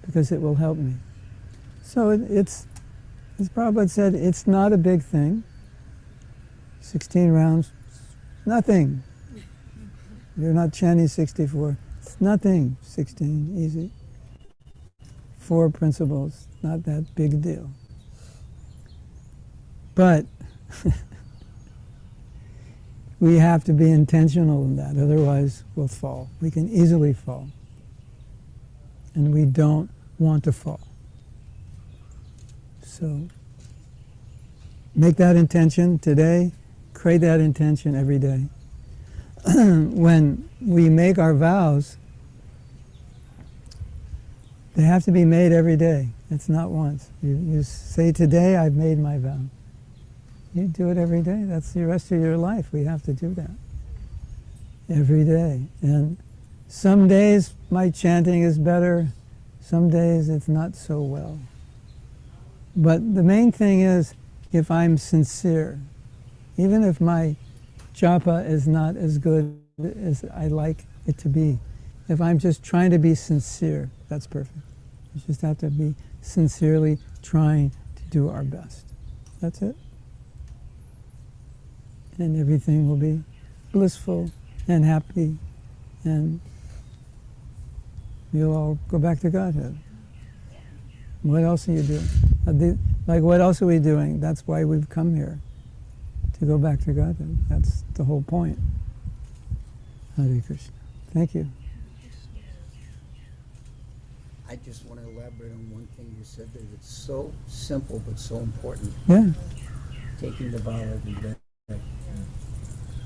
because it will help me. So it's, as Prabhupada said, it's not a big thing. 16 rounds, nothing. You're not chanting 64. It's nothing. 16, easy. 4 principles, not that big a deal. But we have to be intentional in that, otherwise we'll fall. We can easily fall. And we don't want to fall. So make that intention today, create that intention every day. When we make our vows, they have to be made every day. It's not once. You say, today I've made my vow. You do it every day. That's the rest of your life. We have to do that every day. And some days my chanting is better. Some days it's not so well. But the main thing is, if I'm sincere, even if my japa is not as good as I like it to be, if I'm just trying to be sincere, that's perfect. We just have to be sincerely trying to do our best. That's it. And everything will be blissful and happy, and you'll all go back to Godhead. What else are you doing? Like, what else are we doing? That's why we've come here, to go back to Godhead. That's the whole point. Hare Krishna. Thank you. I just want to elaborate on one thing you said, that it's so simple but so important. Yeah. Taking the vow every day.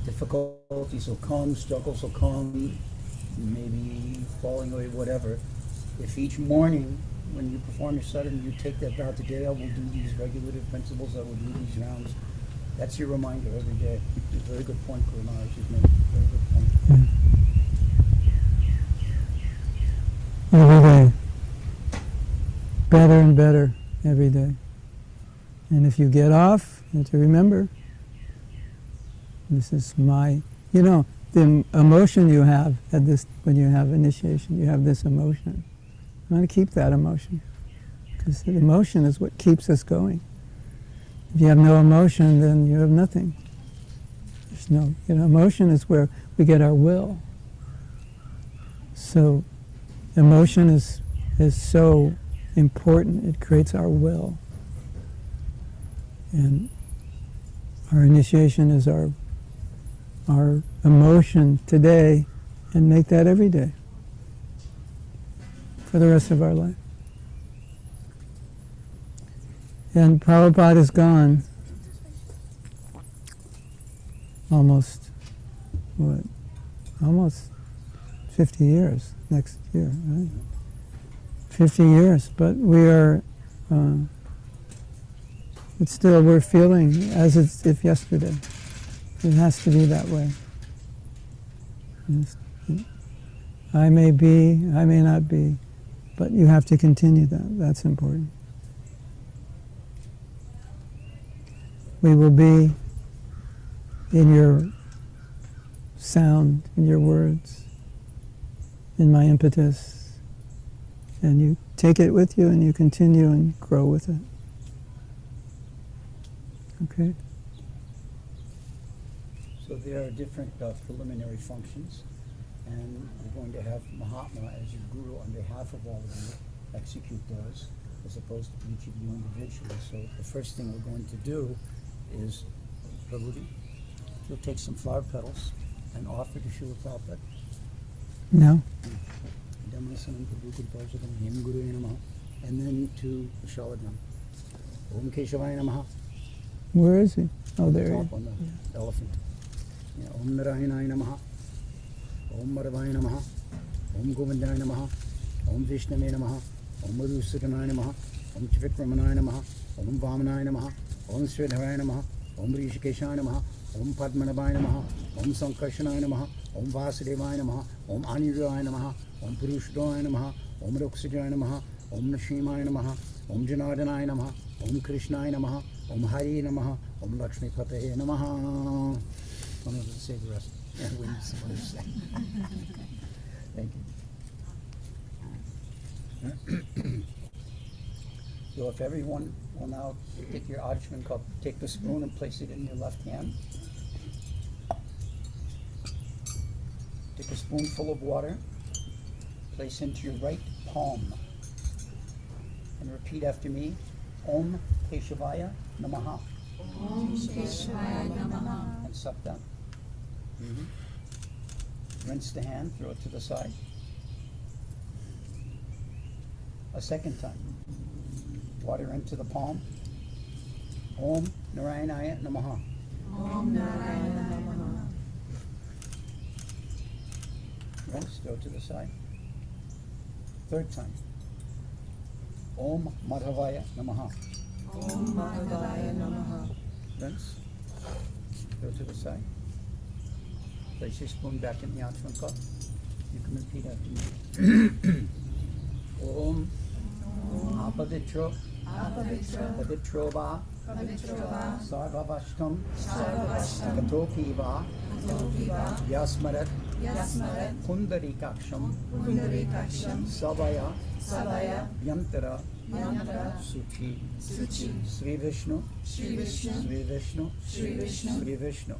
Difficulties will come, struggles will come, maybe falling away, whatever. If each morning when you perform your sadhana, you take that vow, today I will do these regulative principles, I will do these rounds. That's your reminder every day. It's a very good point, Guru Maharaj, you've made. Very good point. Yeah. Every day. Better and better every day. And if you get off, you have to remember, this is my, the emotion you have at this, when you have initiation, you have this emotion. You want to keep that emotion, because the emotion is what keeps us going. If you have no emotion, then you have nothing. There's no, emotion is where we get our will. So emotion is so important. It creates our will. And our initiation is our emotion today, and make that every day for the rest of our life. And Prabhupada is gone almost 50 years next year, right? 50 years, but we are, but still we're feeling as if yesterday. It has to be that way. I may be, I may not be, but you have to continue that. That's important. We will be in your sound, in your words, in my impetus, and you take it with you and you continue and grow with it. Okay? So there are different preliminary functions, and we're going to have Mahatma as your guru on behalf of all of you execute those, as opposed to each of you individually. So the first thing we're going to do is, Prabhuji, you'll take some flower petals and offer to Srila Prabhupada. No. And then to Shaladam. Om Keshavaya Namaha. Where is he? Oh, there he is. Top on the elephant. Yeah, Om Narayanaయ Namaha. Om Madhavaya Namaha. Om Govindaya Namaha. Om Vishnave Namaha. Om Madhusudanaya Namaha. Om Chivikramanaaya Namaha. Om Vamanaya Namaha. Om Sridharaya Namaha. Om Rishikeshaya Namaha. Om Padmanabhaya Namaha. Om Sankarshanaya Namaha. Om Vasudevaya Namaha. Om Anirudhaya Namaha. Om Purushadaya Namaha. Om Ruksajaya Namaha. Om Nashimaya Namaha. Om Janardanaya Namaha. Om Krishnaya Namaha. Om Hari Namaha. Om Lakshmi Pataye Namaha. I'm going to say the rest. Yeah, we need someone to say. Thank you. So if everyone will now take your Ajvan cup, take the spoon and place it in your left hand. Take a spoonful of water, place into your right palm, and repeat after me. Om Keshavaya Namaha. Om Keshavaya Namaha. And suck that. Rinse the hand, throw it to the side. A second time. Water into the palm. Om Narayanaya Namaha. Om Narayana Namaha. Rinse, throw it to the side. Third time. Om Madhavaya Namaha. Om Madhavaya Namaha. Rinse, throw to the side. Place your spoon back in the Ajvan cup. You can repeat after me. Om Apavitro Pavitrova Sarvavashtam Katopiva Yasmarat Pundarikaksham Savaya Yantara Suchi Sri Vishnu Sri Vishnu Sri Vishnu.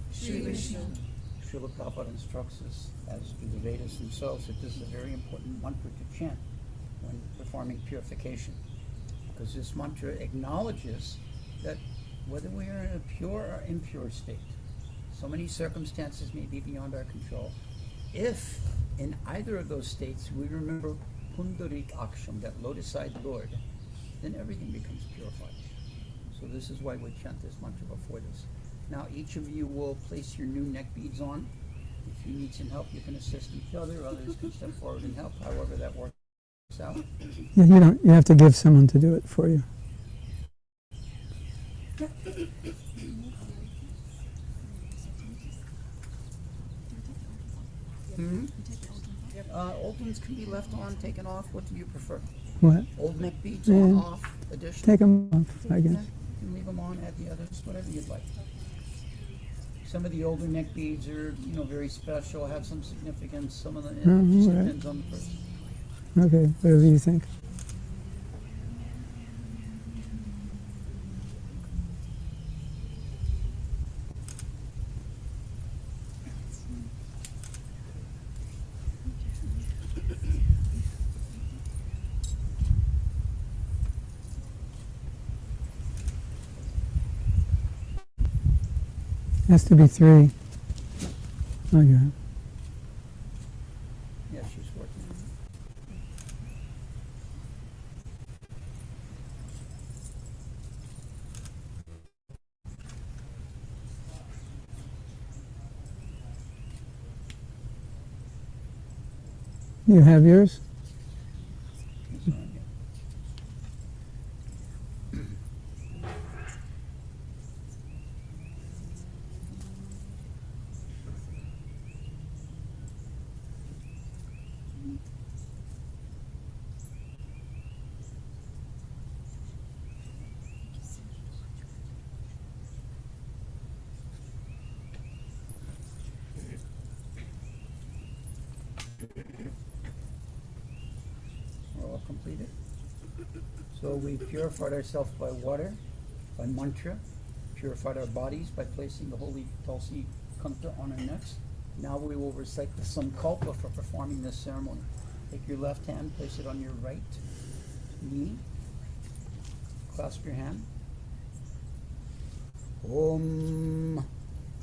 Srila Prabhupada instructs us, as do the Vedas themselves, that this is a very important mantra to chant when performing purification. Because this mantra acknowledges that whether we are in a pure or impure state, so many circumstances may be beyond our control. If in either of those states we remember Pundarik Aksham, that lotus-eyed Lord, then everything becomes purified. So this is why we chant this mantra before this. Now each of you will place your new neck beads on. If you need some help, you can assist each other. Others can step forward and help, however that works out. Yeah, you have to give someone to do it for you. Old ones can be left on, taken off. What do you prefer? What? Old neck beads Yeah. on, off, additional? Take them off, I guess. You can leave them on, add the others, whatever you'd like. Some of the older neck beads are, very special, have some significance. Some of them, it just right. depends on the person. Okay, whatever you think. Has to be 3. Oh, yeah. Yeah, she's working on it. You have yours? It's on, yeah. We're all completed. So we purified ourselves by water, by mantra, purified our bodies by placing the holy Tulsi Kanta on our necks. Now we will recite the Sankalpa for performing this ceremony. Take your left hand, place it on your right knee. Clasp your hand. Om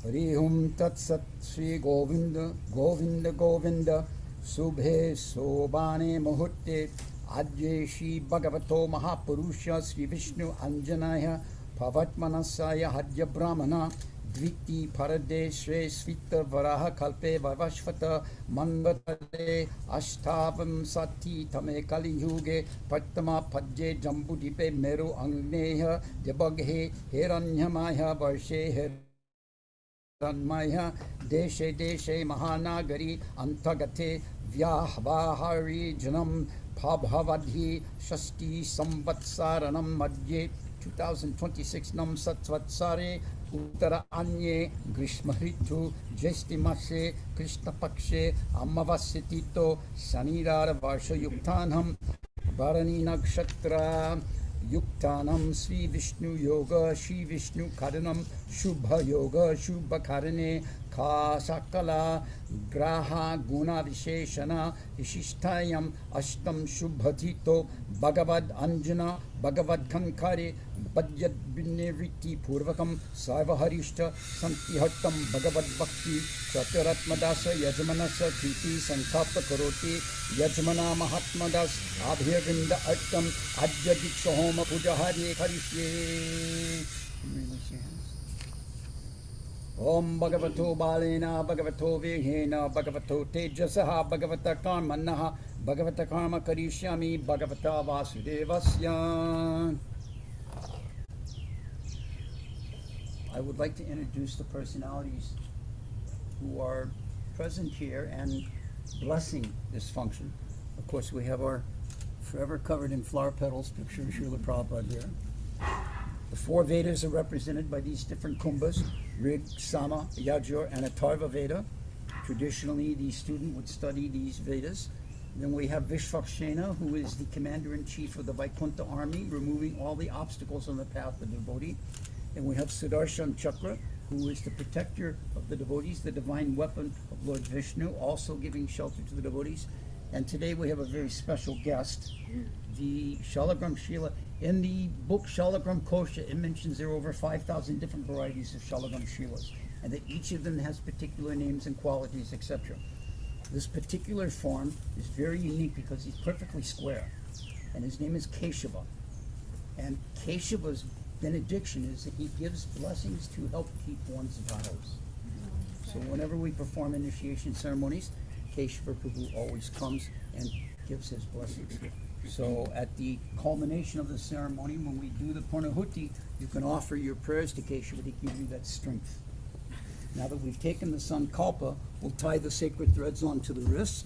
Hari Hum Tat Sat Sri Govinda Govinda Govinda Subhe Sobane Muhutte Adye Shri Bhagavato Mahapurusha Sri Vishnu Anjanaya Pavatmanasaya Hadya Brahmana Dviti Parade Shre Svita Varaha Kalpe Varvashvata Manvatale Ashtavam Sati Tame Kali Yuge Patama Padje Jambudipe Meru Agneha Debaghe Hiranyamaya Varshe Ranmaya Deshe Deshe Mahanagari Antagate Vyahvahari Janam Pabhavadhi Shasti Samvatsaranam Madhye 2026 Nam Satsvatsare Uttara Anye Grishmaritu Jestimase Krishna Pakshe Amavasyatito Sanirara Varsha Yuktanam Bharani Nakshatra Yuktanam Sri Vishnu Yoga Shri Vishnu Karanam Shubha Yoga Shubha Karane Ka Sakala Graha Guna Visheshana Vishishtayam Ashtam Shubhatito Bhagavad Anjana Bhagavad Kankare Bhadyad Biniriti Purvakam Sarvaharishta Santihattam Bhagavad Bhakti Chataratmadasa Yajmanasa Kriti Sankapa Karoti Yajmana Mahatma Das Abhyavinda Artam Adya Diksha Homa Puja Hare Karishye. Om Bhagavato Balena Bhagavato Vihena Bhagavato Tejasaha Bhagavata Karmanaha Bhagavata Karma Karishyami Bhagavata Vasudevasya. I would like to introduce the personalities who are present here and blessing this function. Of course, we have our forever covered in flower petals picture of Srila Prabhupada here. The four Vedas are represented by these different kumbhas, Rig, Sama, Yajur, and Atharva Veda. Traditionally, the student would study these Vedas. Then we have Vishvakshena, who is the commander-in-chief of the Vaikuntha army, removing all the obstacles on the path of the devotee. And we have Sudarshan Chakra, who is the protector of the devotees, the divine weapon of Lord Vishnu, also giving shelter to the devotees. And today we have a very special guest, the Shalagram Shila. In the book Shalagram Kosha, it mentions there are over 5,000 different varieties of Shalagram Shilas, and that each of them has particular names and qualities, etc. This particular form is very unique because he's perfectly square, and his name is Keshava. And Keshava's benediction is that he gives blessings to help keep one's vows. So whenever we perform initiation ceremonies, Keshava Prabhu always comes and gives his blessings. So at the culmination of the ceremony, when we do the Purnahuti, you can offer your prayers to Keshava to give you that strength. Now that we've taken the Sankalpa, we'll tie the sacred threads onto the wrists.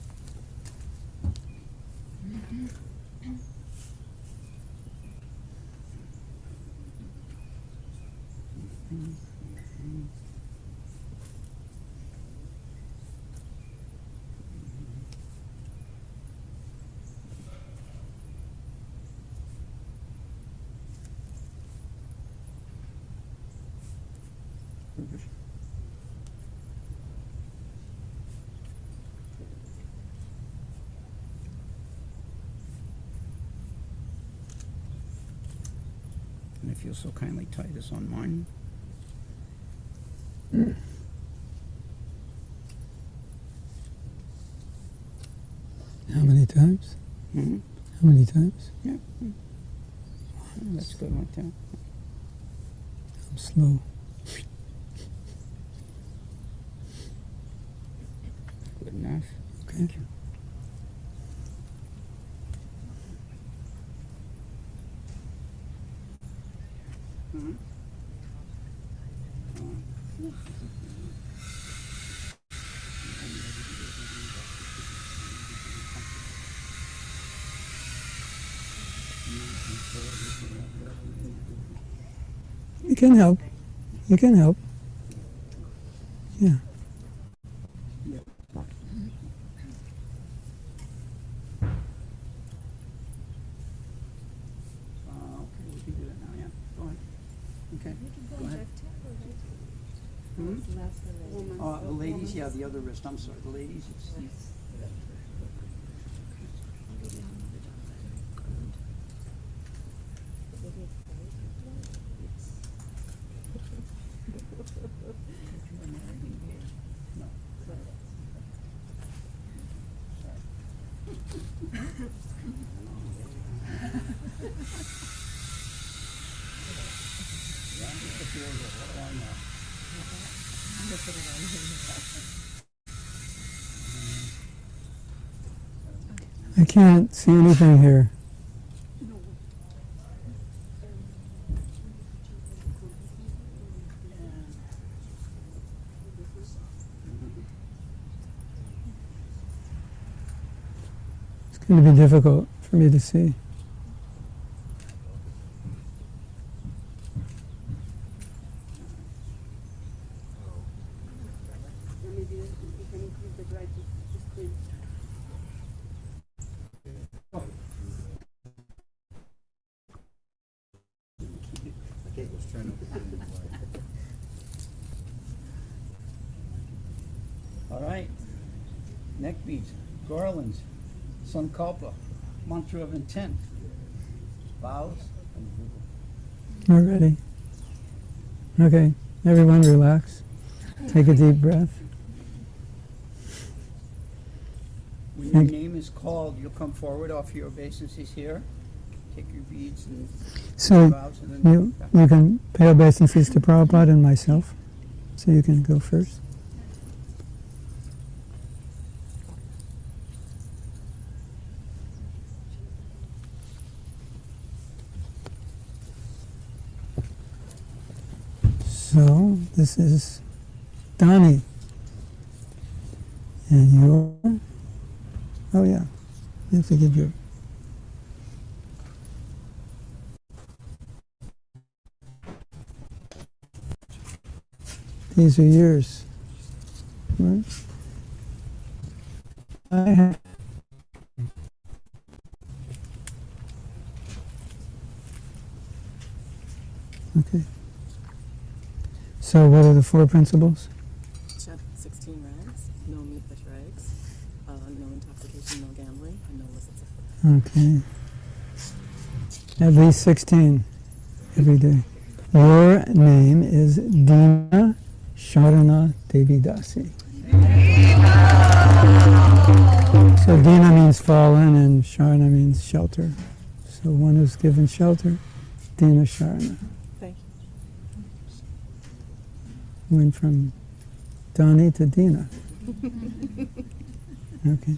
And if you'll so kindly tie this on mine. How many times? Mm-hmm. How many times? Yeah. That's good right there. I'm slow. Good enough. Okay. Thank you. Mm-hmm. You can help. You can help. Yeah. Okay, we can do that now, yeah. Go ahead. Okay, go ahead. The ladies, yeah, the other wrist, I'm sorry, the ladies, it's the... No. I can't see anything here. It's going to be difficult for me to see. All right. Neck beads, garlands, sankalpa, mantra of intent, vows, and We're ready. Okay, everyone relax. Take a deep breath. when your name is called, you'll come forward, offer your obeisances here, take your beads and So vows, and then you can pay obeisances to Prabhupada and myself. So you can go first. So this is Donnie. And you're, oh yeah, you have to give your, these are yours. Right? I have, okay. So what are the four principles? 16 rags, no meat fish rags, no intoxication, no gambling, and no illicit sex. Okay. At least 16 every day. Your name is Dina Sharana Devi Dasi. So Dina means fallen and Sharana means shelter. So one who's given shelter, Dina Sharana. Thank Went from Donnie to Dina. Okay.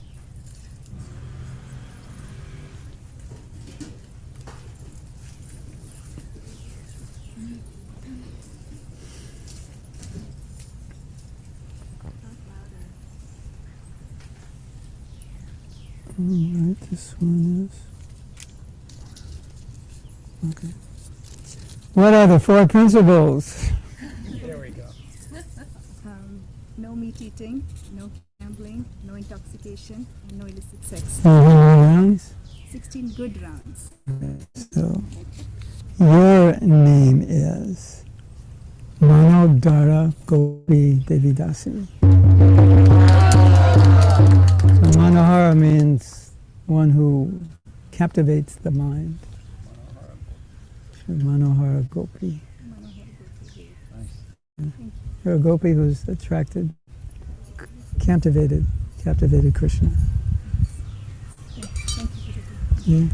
All right, this one is. Okay. What are the four principles? there we go. No meat eating, no gambling, no intoxication, and no illicit sex. How many rounds? 16 good rounds. So, your name is Manodara Gopi Devidasi. So Manohara means one who captivates the mind. So Manohara Gopi. You're a gopi who's attracted, captivated Krishna. Yeah.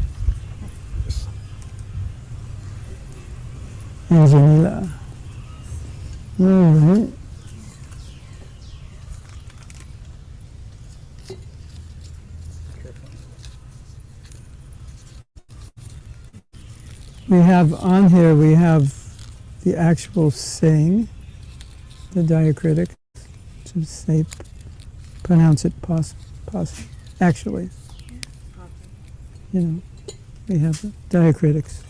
And Jamila. All right. We have on here, we have the actual saying, the diacritic, to say, pronounce it actually. You know, we have the diacritics.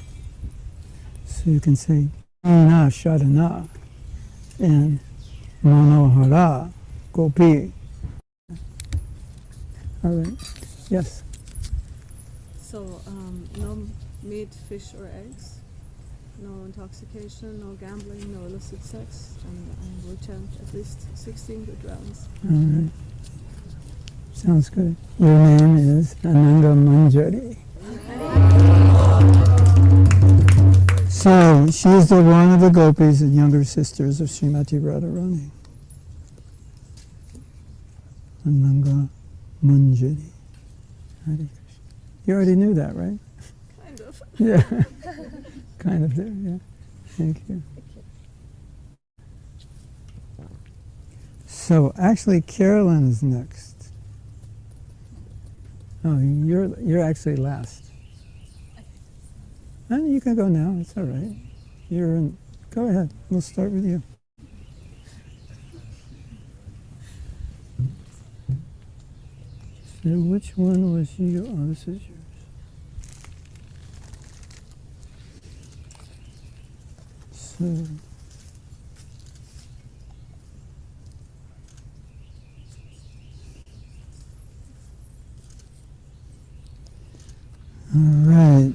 So you can say, Na Shadana and Manohara Gopi. All right. Yes. So, no meat, fish, or eggs, no intoxication, no gambling, no illicit sex, and I will chant at least 16 good rounds. All right. Sounds good. Your name is Ananga Manjari. So, she's the one of the gopis and younger sisters of Srimati Radharani. Ananga Manjari. Hare Krishna. You already knew that, right? Kind of. Yeah. Kind of there, yeah. Thank you. So actually Carolyn is next. Oh, you're actually last. And you can go now, it's all right. Go ahead, we'll start with you. So which one was you? Oh, this is yours. So, all right.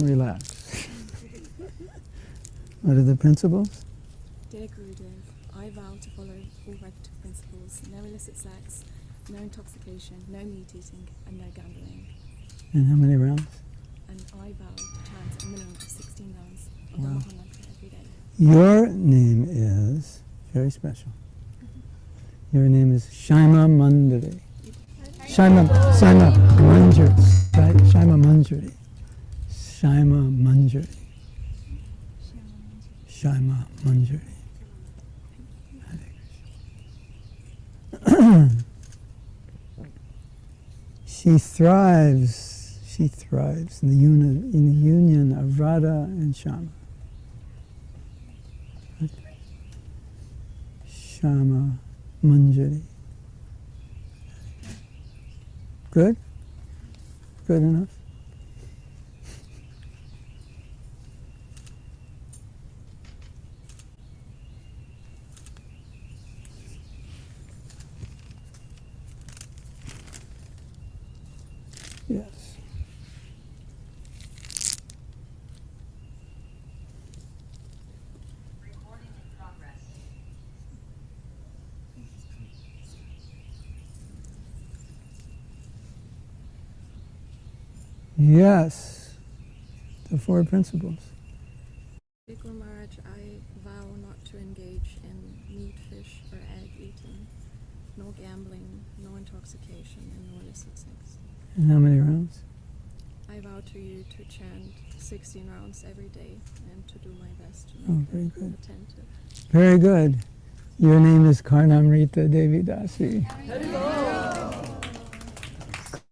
relax. What are the principles? Dear Gurudev, I vow to follow all right principles, no illicit sex, no intoxication, no meat eating, and no gambling. And how many rounds? And I vow to chant a minimum of 16 rounds of the Wow. Mahamantra every day. Your name is very special. Your name is Shaima Mandari. Shaima Manjari. Shaima Manjari. Shaima Manjari. Shaima Manjari. Hare Krishna. She thrives in the union of Radha and Shama. Shama Manjari. Good? Good enough? Yes. Recording in progress. Yes. The four principles. Dear Guru Maharaj, I vow not to engage in meat, fish, or egg eating, no gambling, no intoxication, and no illicit sex. And how many rounds? I vow to you to chant 16 rounds every day and to do my best to Oh, make very them good. attentive. Very good. Your name is Karnamrita Devi Dasi.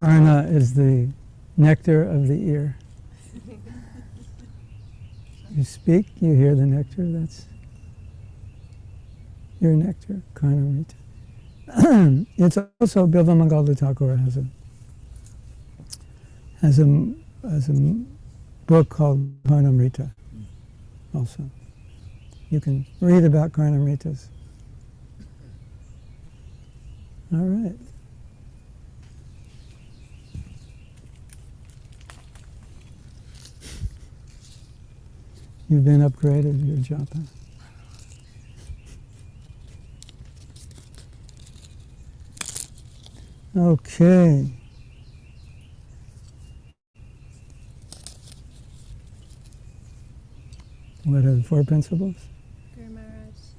Karna is the nectar of the ear. You speak, you hear the nectar, that's your nectar, Karnamrita. It's also, Bilvamangal Thakur has a book called Karnamrita also. You can read about Karnamritas. All right. You've been upgraded, your japa. Okay. What are the four principles? Guru Maharaj,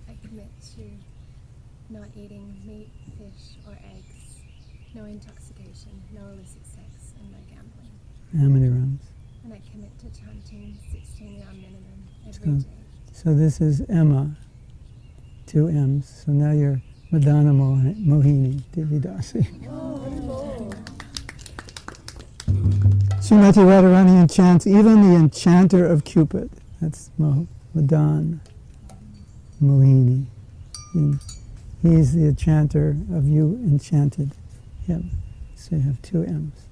I commit to not eating meat, fish, or eggs, no intoxication, no illicit sex, and no gambling. How many rounds? And I commit to chanting 16 round minimum every So- day. So this is Emma, 2 M's. So now you're Madana Mohini Devidasi. Srimati Radharani enchants even the enchanter of Cupid. That's Madan Mohini. He's the enchanter of you, enchanted him. So you have 2 M's.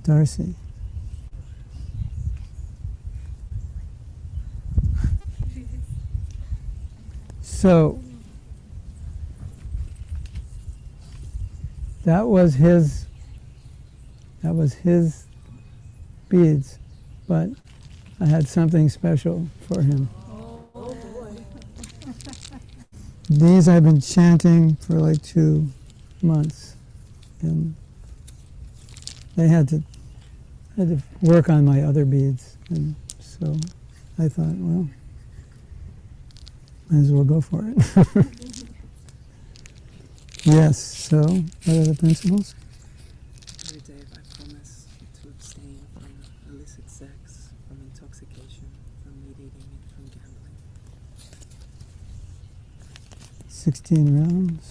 Darcy. So that was his beads, but I had something special for him. These I've been chanting for like 2 months, and I had to work on my other beads, and so I thought, well, might as well go for it. Yes, so what are the principles? Gurudev, I promise to abstain from illicit sex, from intoxication, from meat eating, and from gambling. 16 rounds,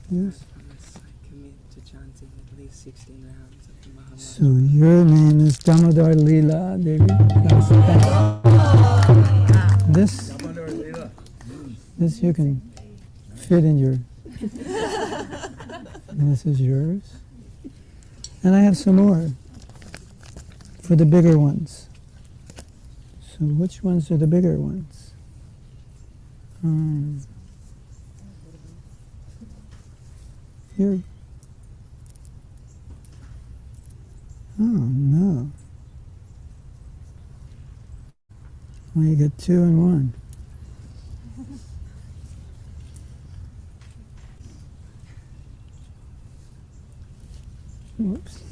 yes. I promise I commit to chanting at least 16 rounds of the Mahamantra. So your name is Damodar Leela Devi. This you can fit in your, and this is yours. And I have some more for the bigger ones. So which ones are the bigger ones? Here. Oh no. Well, you get 2 and 1. Whoops.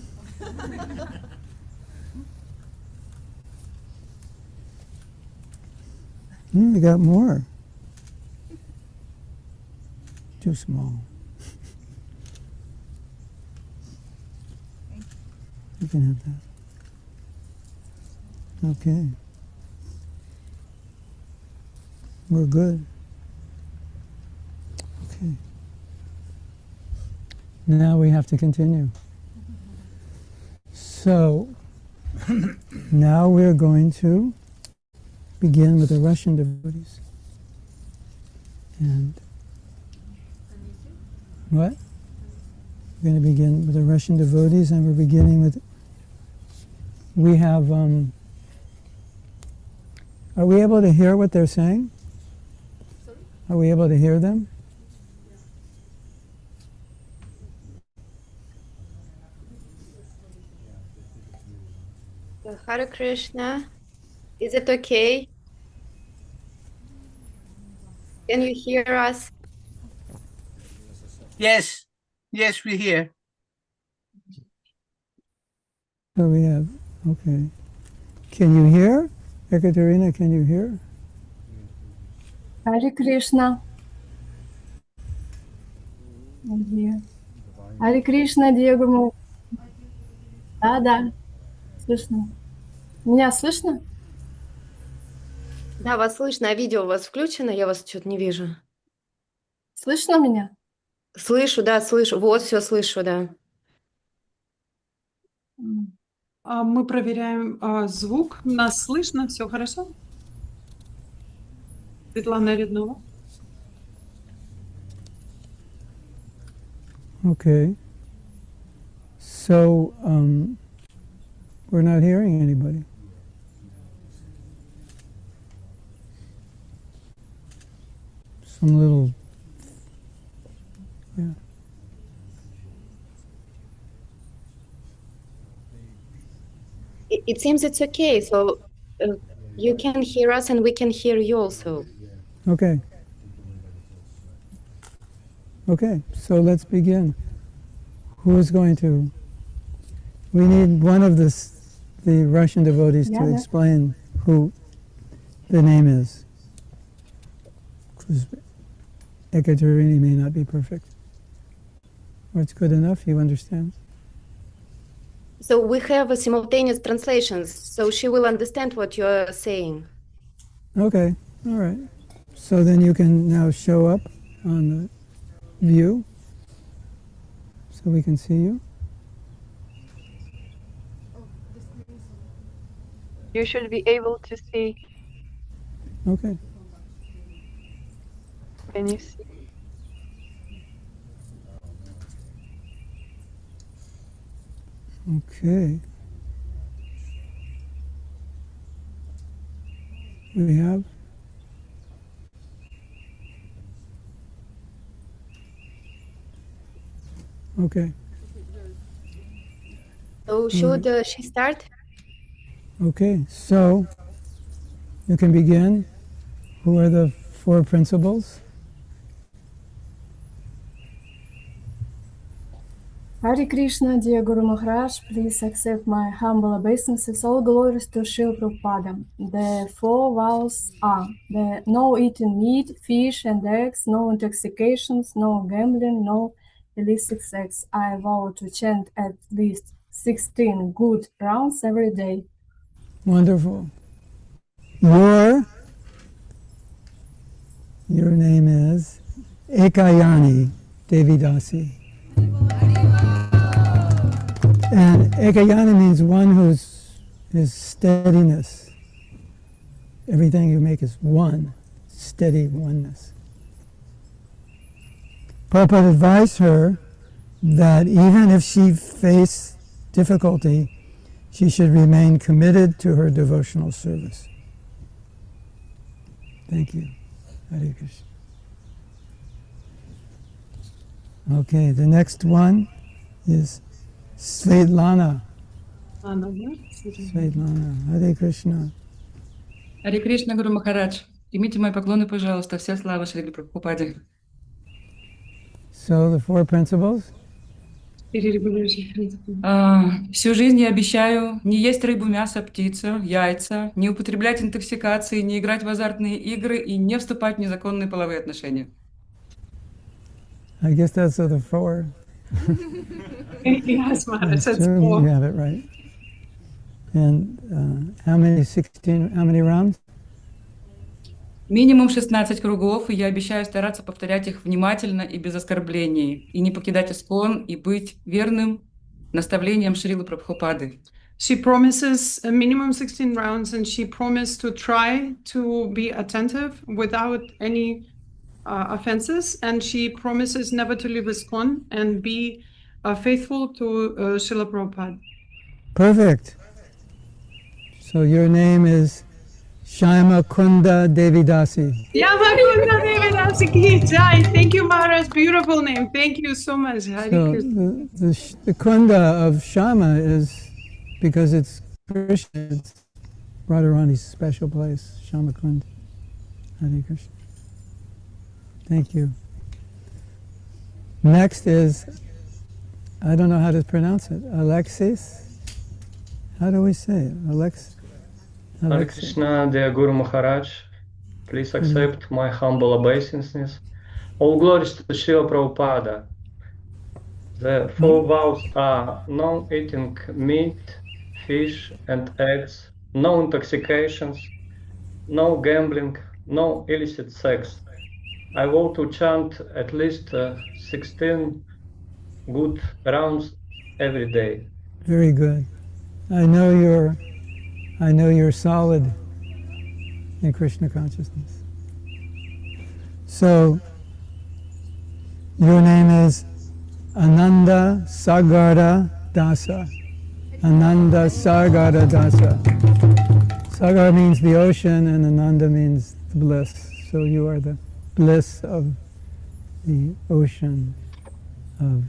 You got more. Too small. You can have that. Okay. We're good. Okay. Now we have to continue. So, now we're going to begin with the Russian devotees. And what? We're going to begin with the Russian devotees, and we're beginning with, we have, are we able to hear what they're saying? Are we able to hear them? Hare Krishna. Is it okay? Can you hear us? Yes, yes, we hear. So we have, okay. Can you hear? Ekaterina, can you hear? Hare Krishna. Hare Krishna, dear Guru. Да, слышно. Меня слышно? Да, вас слышно, а видео у вас включено? Я вас что-то не вижу. Слышно меня? Слышу, да, слышу. Вот, все слышу, да. Мы проверяем звук. Нас слышно? Все хорошо? Светлана Реднова. Okay. So, we're not hearing anybody. Some little, yeah. It seems it's okay. So you can hear us and we can hear you also. Okay. Okay, so let's begin. Who is going to? We need one of the Russian devotees to explain who the name is. Because Ekaterini may not be perfect. Or it's good enough, you understand? So we have a simultaneous translations, so she will understand what you're saying. Okay, all right. So then you can now show up on the view so we can see you. You should be able to see. Okay. Can you see? Okay. We have. Okay. So should she start? Okay, so you can begin. Who are the 4 principles? Hare Krishna, dear Guru Maharaj, please accept my humble obeisances. All glories to Srila Prabhupada. The 4 vows are the no eating meat, fish and eggs, no intoxications, no gambling, no illicit sex. I vow to chant at least 16 good rounds every day. Wonderful. Your name is Ekayani Devidasi. And Ekayani means one whose steadiness. Everything you make is one, steady oneness. Prabhupada advised her that even if she faced difficulty, she should remain committed to her devotional service. Thank you. Hare Krishna. Okay, the next one is Svetlana. Svetlana. Hare Krishna. Харе Кришна, Гуру Махарадж. Примите мои поклоны, пожалуйста. Вся слава Шриле Прабхупаде. So the four principles. Всю жизнь я обещаю не есть рыбу, мясо, птицу, яйца, не употреблять интоксикации, не играть в азартные игры и не вступать в незаконные половые отношения. I guess that's the four. Yes, Maharaj, that's True, four. you have it right. And how many? 16. How many rounds? Минимум 16 кругов, и я обещаю стараться повторять их внимательно и без оскорблений, и не покидать искон, и быть верным наставлениям Шрилы Прабхупады. She promises a minimum 16 rounds, and she promised to try to be attentive without any offenses, and she promises never to leave ISKCON and be faithful to Srila Prabhupada. Perfect. So your name is Shyama Kunda Devidasi. Yamakunda Devidasi ki jai. Thank you, Maharaj. Beautiful name. Thank you so much. Hare So Krishna. the Kunda of Shama is because it's Krishna. It's Radharani's special place, Shama Kunda. Hare Krishna. Thank you. Next is, I don't know how to pronounce it, Alexis? How do we say it? Hare Krishna, dear Guru Maharaj, please accept my humble obeisances. All glories to Srila Prabhupada. The four vows are no eating meat, fish and eggs, no intoxications, no gambling, no illicit sex. I vow to chant at least 16 good rounds every day. Very good. I know you're solid in Krishna consciousness. So your name is Ananda Sagara Dasa. Ananda Sagara Dasa. Sagar means the ocean and Ananda means the bliss. So you are the bliss of the ocean of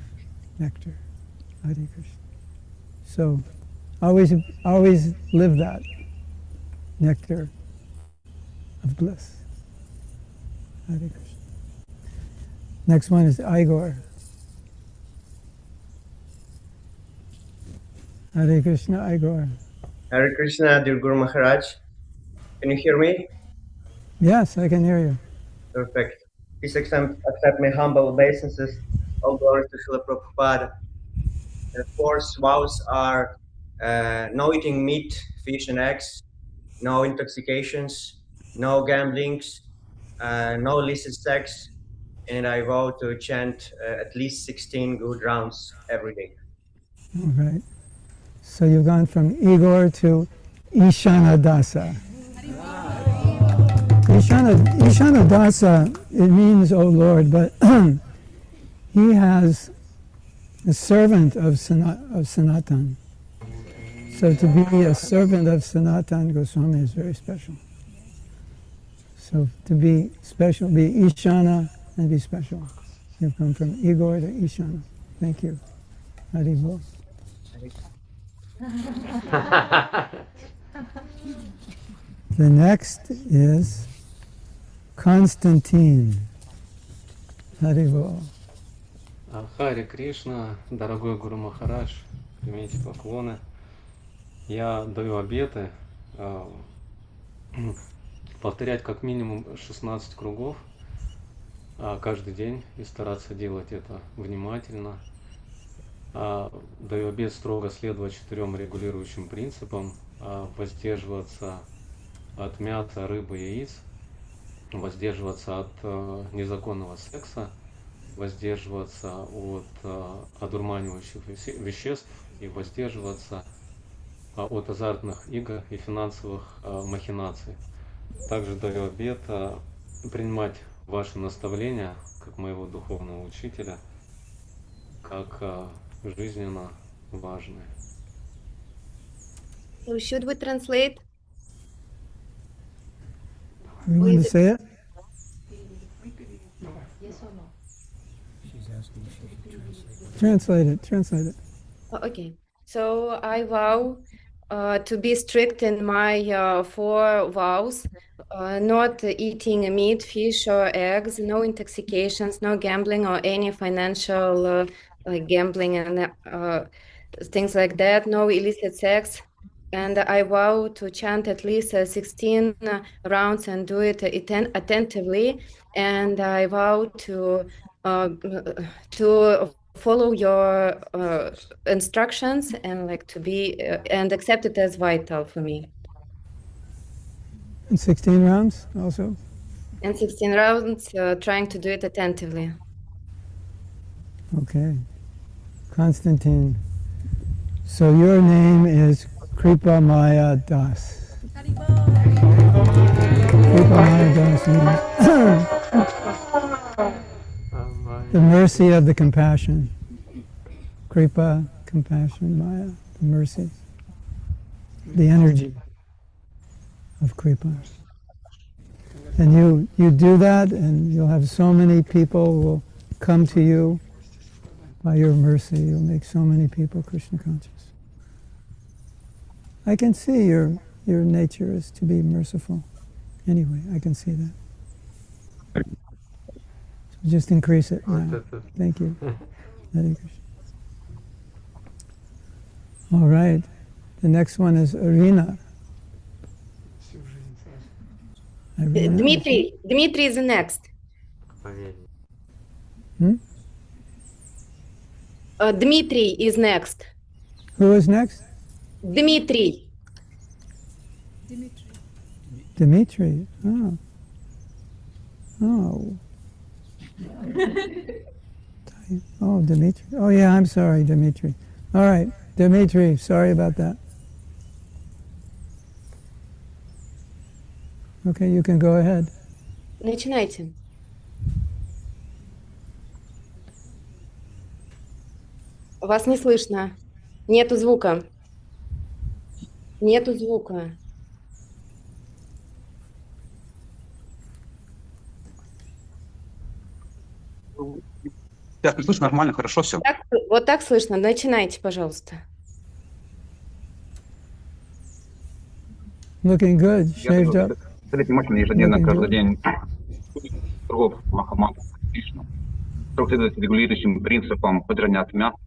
nectar. Hare Krishna. So always live that nectar of bliss. Hare Krishna. Next one is Igor. Hare Krishna, Igor. Hare Krishna, dear Guru Maharaj. Can you hear me? Yes, I can hear you. Perfect. Please accept my humble obeisances. All glory to Srila Prabhupada. The four vows are no eating meat, fish and eggs, no intoxications, no gamblings, no illicit sex, and I vow to chant at least 16 good rounds every day. All right. So you've gone from Igor to Ishana Dasa. Ishana Dasa, it means, oh Lord, but he has a servant of Sanatan. So to be a servant of Sanatan Goswami is very special. So to be special, be Ishana and be special. You've come from Igor to Ishana. Thank you. Haribol. The next is Konstantin. Haribol. Харе Кришна, дорогой Гуру Махарадж, примите поклоны. Я даю обеты повторять как минимум 16 кругов каждый день и стараться делать это внимательно. Даю обет строго следовать 4 регулирующим принципам, воздерживаться от мяса, рыбы, яиц, воздерживаться от незаконного секса, воздерживаться от одурманивающих веществ и воздерживаться от азартных игр и финансовых махинаций. Также даю обет принимать ваши наставления, как моего духовного учителя, как жизненно важные. So should we translate? You want to say it? Yes or no? She's asking if she can translate. Translate it. Oh, okay. So I vow to be strict in my 4 vows, not eating meat, fish, or eggs, no intoxications, no gambling or any financial like gambling and things like that, no illicit sex. And I vow to chant at least 16 rounds and do it attentively. And I vow to follow your instructions and like to be and accept it as vital for me. And 16 rounds also? And 16 rounds, trying to do it attentively. Okay. Konstantin. So your name is Kripa Maya Das. Kripa Maya Das means the mercy of the compassion. Kripa, compassion, Maya, the mercy. The energy of Kripa. And you do that, and you'll have so many people will come to you by your mercy. You'll make so many people Krishna conscious. I can see your nature is to be merciful. Anyway, I can see that. So just increase it now. Thank you. Hare Krishna. All right. The next one is Irina. Dmitry is the next. Dmitry is next. Who is next? Dmitry. Dmitry. Oh. Oh. Oh, Dmitry. Oh, yeah, I'm sorry, Dmitry. All right, Dmitry, sorry about that. Okay, you can go ahead. Начинайте. Вас не слышно. Нету звука. Нету звука. Так, слышно нормально, хорошо все. Вот так слышно. Начинайте, пожалуйста. Looking good, shaved up. Внимательно ежедневно, каждый день. Кругов Махаману Кришну. Следует регулирующим принципам воздержания от мяса,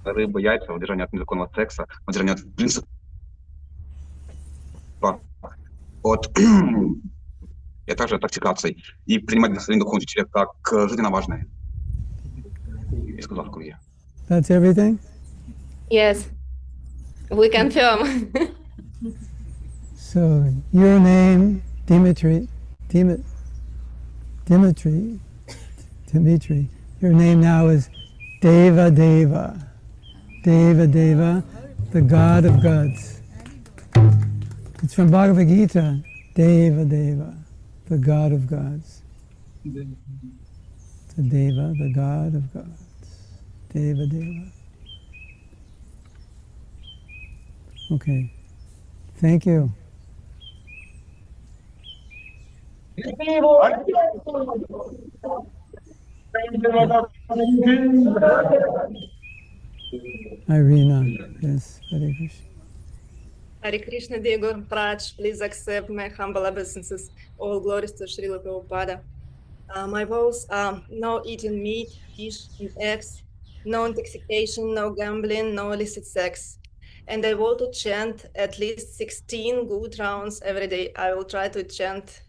рыбы, яйца, воздержания от незаконного секса, воздержания от принципа от и также от токсикаций. И принимать благословение духовных учителей как жизненно важное. Я сказал в круге. That's everything? Yes, we confirm. So your name, Dmitry. Your name now is Deva Deva. Deva Deva, the God of gods. It's from Bhagavad Gita. Deva Deva, the God of gods. The Deva, the God of gods. Deva Deva. Okay. Thank you. Irina, yes, Hare Krishna. Hare Krishna, dear Guru Maharaj, please accept my humble obeisances. All glories to Srila Prabhupada. My vows are no eating meat, fish, and eggs, no intoxication, no gambling, no illicit sex. And I want to chant at least 16 good rounds every day. I will try to chant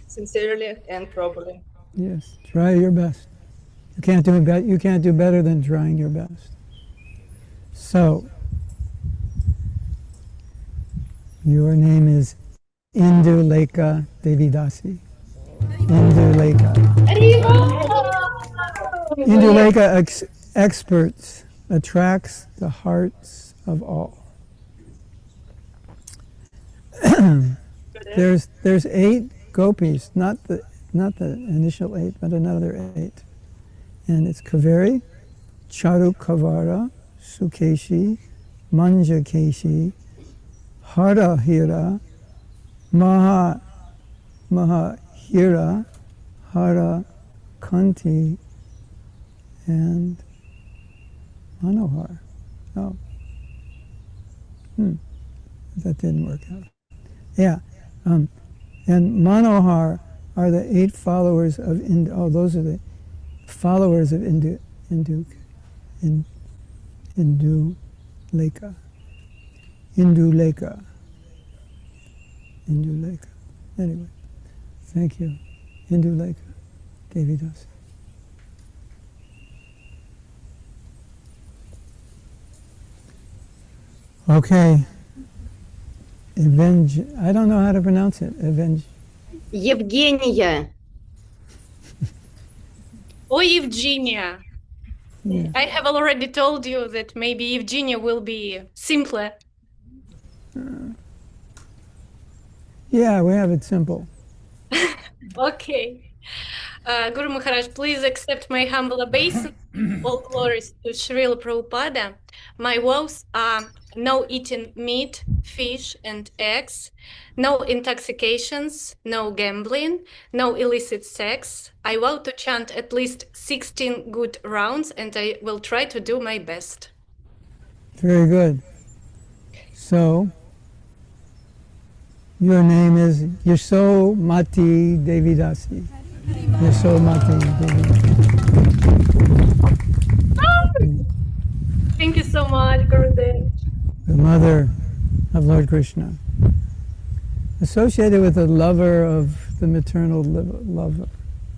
sincerely and properly. Yes, try your best. You can't do better than trying your best. So, your name is Indulekha Devidasi. Indulekha. Indulekha experts attracts the hearts of all. There's 8 gopis, not the initial 8, but another 8, and it's Kaveri, Charukavara, Sukeshi, Manjakeshi, Harahira, Mahahira, Hara Kanti, and Manohar. Oh, That didn't work out. Yeah. And Manohar are the 8 followers of those are the followers of Induleka. Induleka. Anyway, thank you. Induleka, Devidas. Okay. I don't know how to pronounce it. Евгения. Or Evgenia. Yeah. I have already told you that maybe Evgenia will be simpler. Yeah, we have it simple. Okay. Guru Maharaj, please accept my humble obeisance. All glories to Srila Prabhupada. My vows are no eating meat, fish, and eggs, no intoxications, no gambling, no illicit sex. I vow to chant at least 16 good rounds, and I will try to do my best. Very good. So, your name is Yasomati Devidasi. Yasomati Devidasi. Thank you so much, Gurudev. The mother of Lord Krishna. Associated with the lover of the maternal lover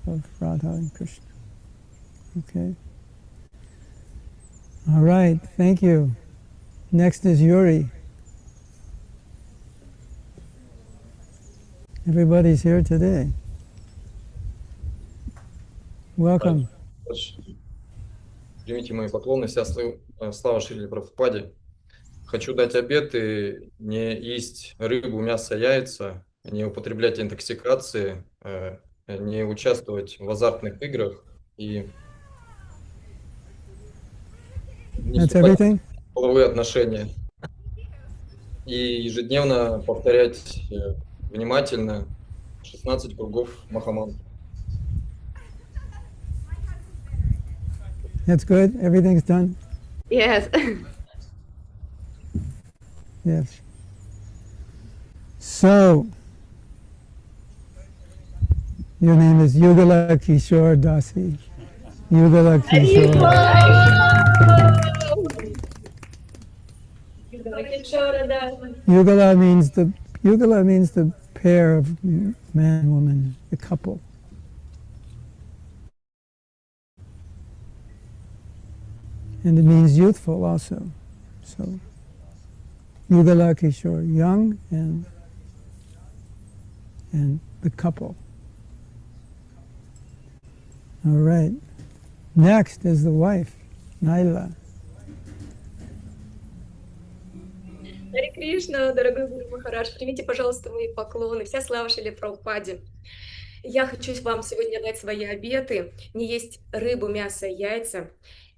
of Radha and Krishna. Okay. All right, thank you. Next is Yuri. Everybody's here today. Welcome. Примите мои поклоны, вся слава Шриле Прабхупаде. Хочу дать обеты не есть рыбу, мясо, яйца, не употреблять интоксикации, не участвовать в азартных играх и не вступать в половые отношения. И ежедневно повторять внимательно 16 кругов Махамантры. That's good. Everything's done? Yes. Yes. So, your name is Yugala Kishore Dasi. Yugala Kishore. Yugala means the pair of man and woman, the couple. And it means youthful also. So, Yugala Kishore, young and the couple. All right. Next is the wife, Naila. Харе Кришна, дорогой Гуру Махарадж, примите, пожалуйста, мои поклоны. Вся слава Шриле Прабхупаде. Я хочу вам сегодня дать свои обеты. Не есть рыбу, мясо, яйца,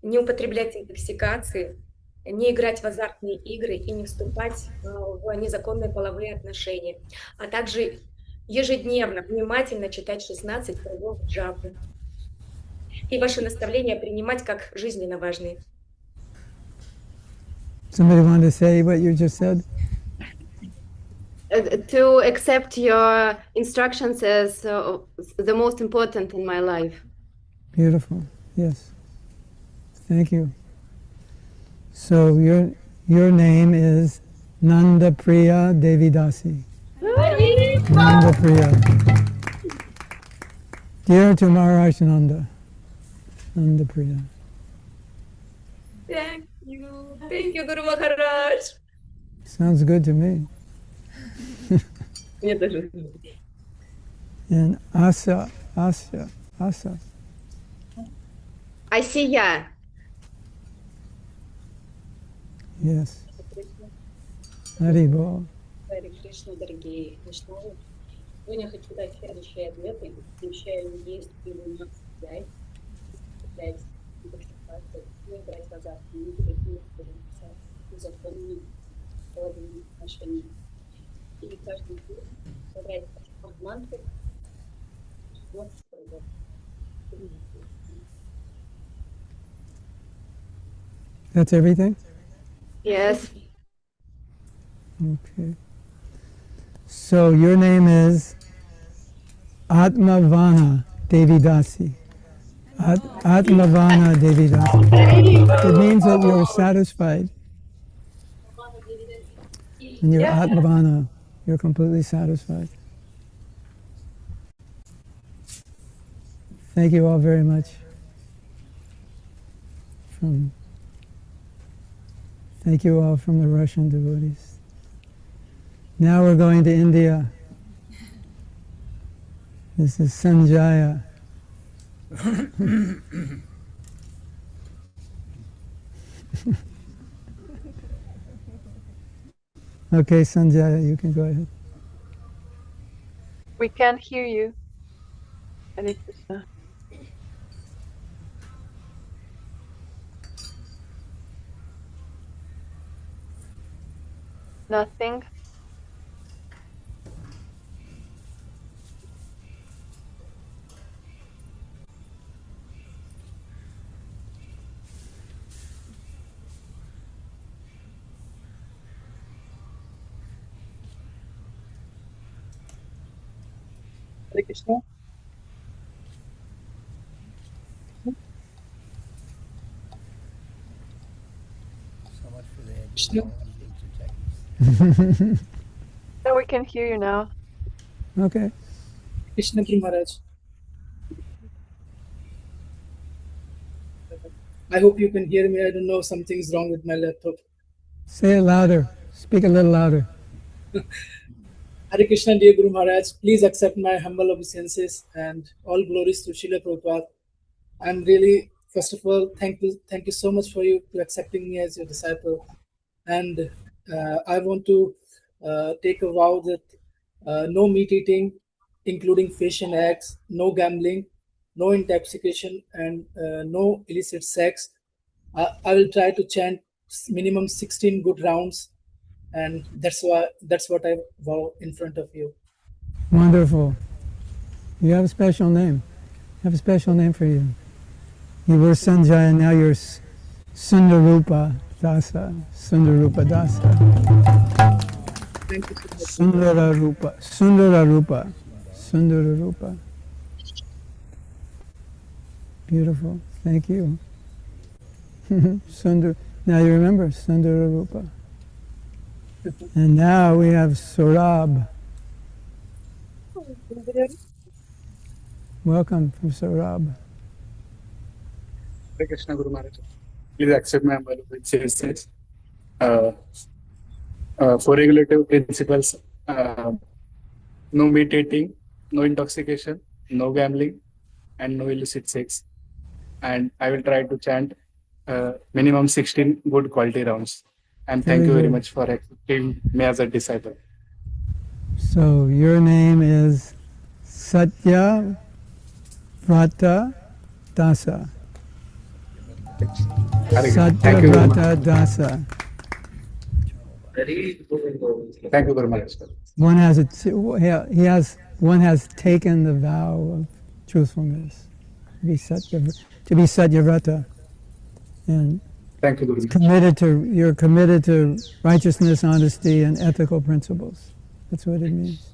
не употреблять интоксикации, не играть в азартные игры и не вступать в незаконные половые отношения, а также ежедневно внимательно читать 16 кругов джапы. И ваши наставления принимать как жизненно важные. Somebody want to say what you just said? To accept your instructions as the most important in my life. Beautiful. Yes. Thank you. So your name is Nanda Priya Devidasi. Nanda Priya. Dear to Maharaj Nanda. Nanda Priya. Thank you, Guru Maharaj. Sounds good to me. And Asa. Asiya. Yes. Haribol. Харе Кришна, дорогие Вишнавы. Сегодня хочу дать следующие ответы. Включаю есть пиво, мясо, яйца, не играть в азартные игры, не употребляться незаконными половыми отношениями. И каждый день повторять мантры. That's everything? Yes. Okay. So your name is Atmavana Devidasi. Atmavana Devidasi. It means that you're satisfied. And you're Atmavana. You're completely satisfied. Thank you all very much. Thank you all from the Russian devotees. Now we're going to India. This is Sanjaya. Okay, Sanjaya, you can go ahead. We can't hear you. Hare Krishna. Nothing. Hare Krishna. So much for the Krishna. No, we can hear you now. Okay. Krishna Guru Maharaj. I hope you can hear me. I don't know, something's wrong with my laptop. Say it louder. Speak a little louder. Hare Krishna, dear Guru Maharaj, please accept my humble obeisances and all glories to Srila Prabhupada. I'm really, first of all, thank you so much for you to accepting me as your disciple. And I want to take a vow that no meat eating, including fish and eggs, no gambling, no intoxication, and no illicit sex. I will try to chant minimum 16 good rounds, and that's what I vow in front of you. Wonderful. You have a special name. I have a special name for you. You were Sanjaya, now you're Sundarupa Dasa. Sundarupa Dasa. Thank you so much. Sundararupa. Sundararupa. Sundararupa. Beautiful. Thank you. Sundar. Now you remember Sundararupa. And now we have Saurabh. Welcome from Saurabh. Hare Krishna Guru Maharaj. Please accept my humble obeisances. For regulative principles, no meat eating, no intoxication, no gambling, and no illicit sex. And I will try to chant minimum 16 good quality rounds. And thank you very much for accepting me as a disciple. So your name is Satya Vrata Dasa. Satya Vrata Dasa. Thank you very much. One has taken the vow of truthfulness to be Satyavrata, and thank you, Guru. You're committed to righteousness, honesty, and ethical principles. That's what it means.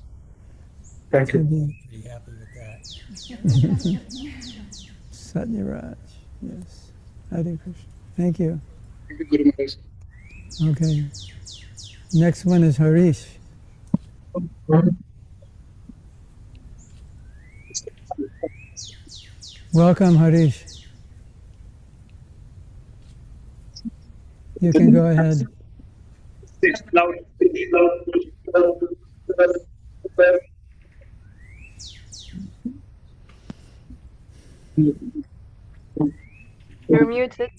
Thank you. Pretty happy with that. Satyaraj, yes. Hare Krishna. Thank you. Thank you, Guru Maharaj. Okay. Next one is Harish. Welcome, Harish. You can go ahead. You're muted.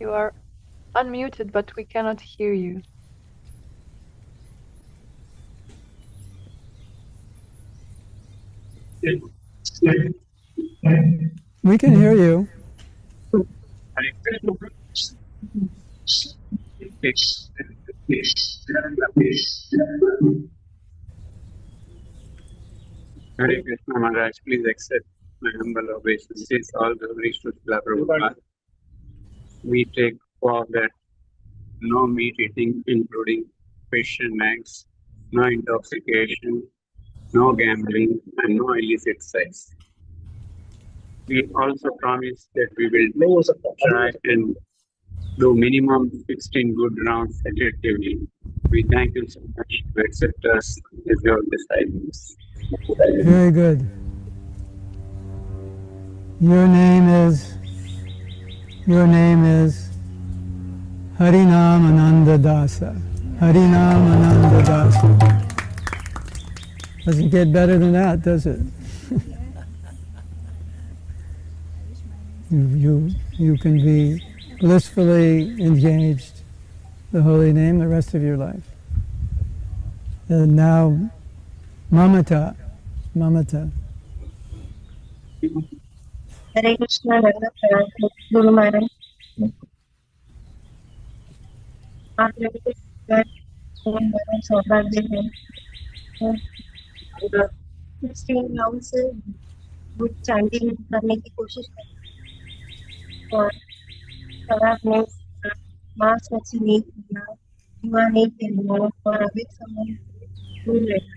You are unmuted, but we cannot hear you. We can hear you. Hare Krishna Maharaj, please accept my humble obeisances. All glories to Srila Prabhupada. We take vow that no meat eating, including fish and eggs, no intoxication, no gambling, and no illicit sex. We also promise that we will try and do minimum 16 good rounds effectively. We thank you so much to accept us as your disciples. Very good. Your name is Harinam Ananda Dasa. Harinam Ananda Dasa. Doesn't get better than that, does it? you can be blissfully engaged the holy name the rest of your life. And now, Mamata. Hare Krishna, Guru Maharaj. आप लोगों के घर में सौभाग्य है 16 round से good chanting करने की कोशिश करें और अगर आपने मास वैसी नहीं किया युवा नहीं किया और अभी समय दूर रहना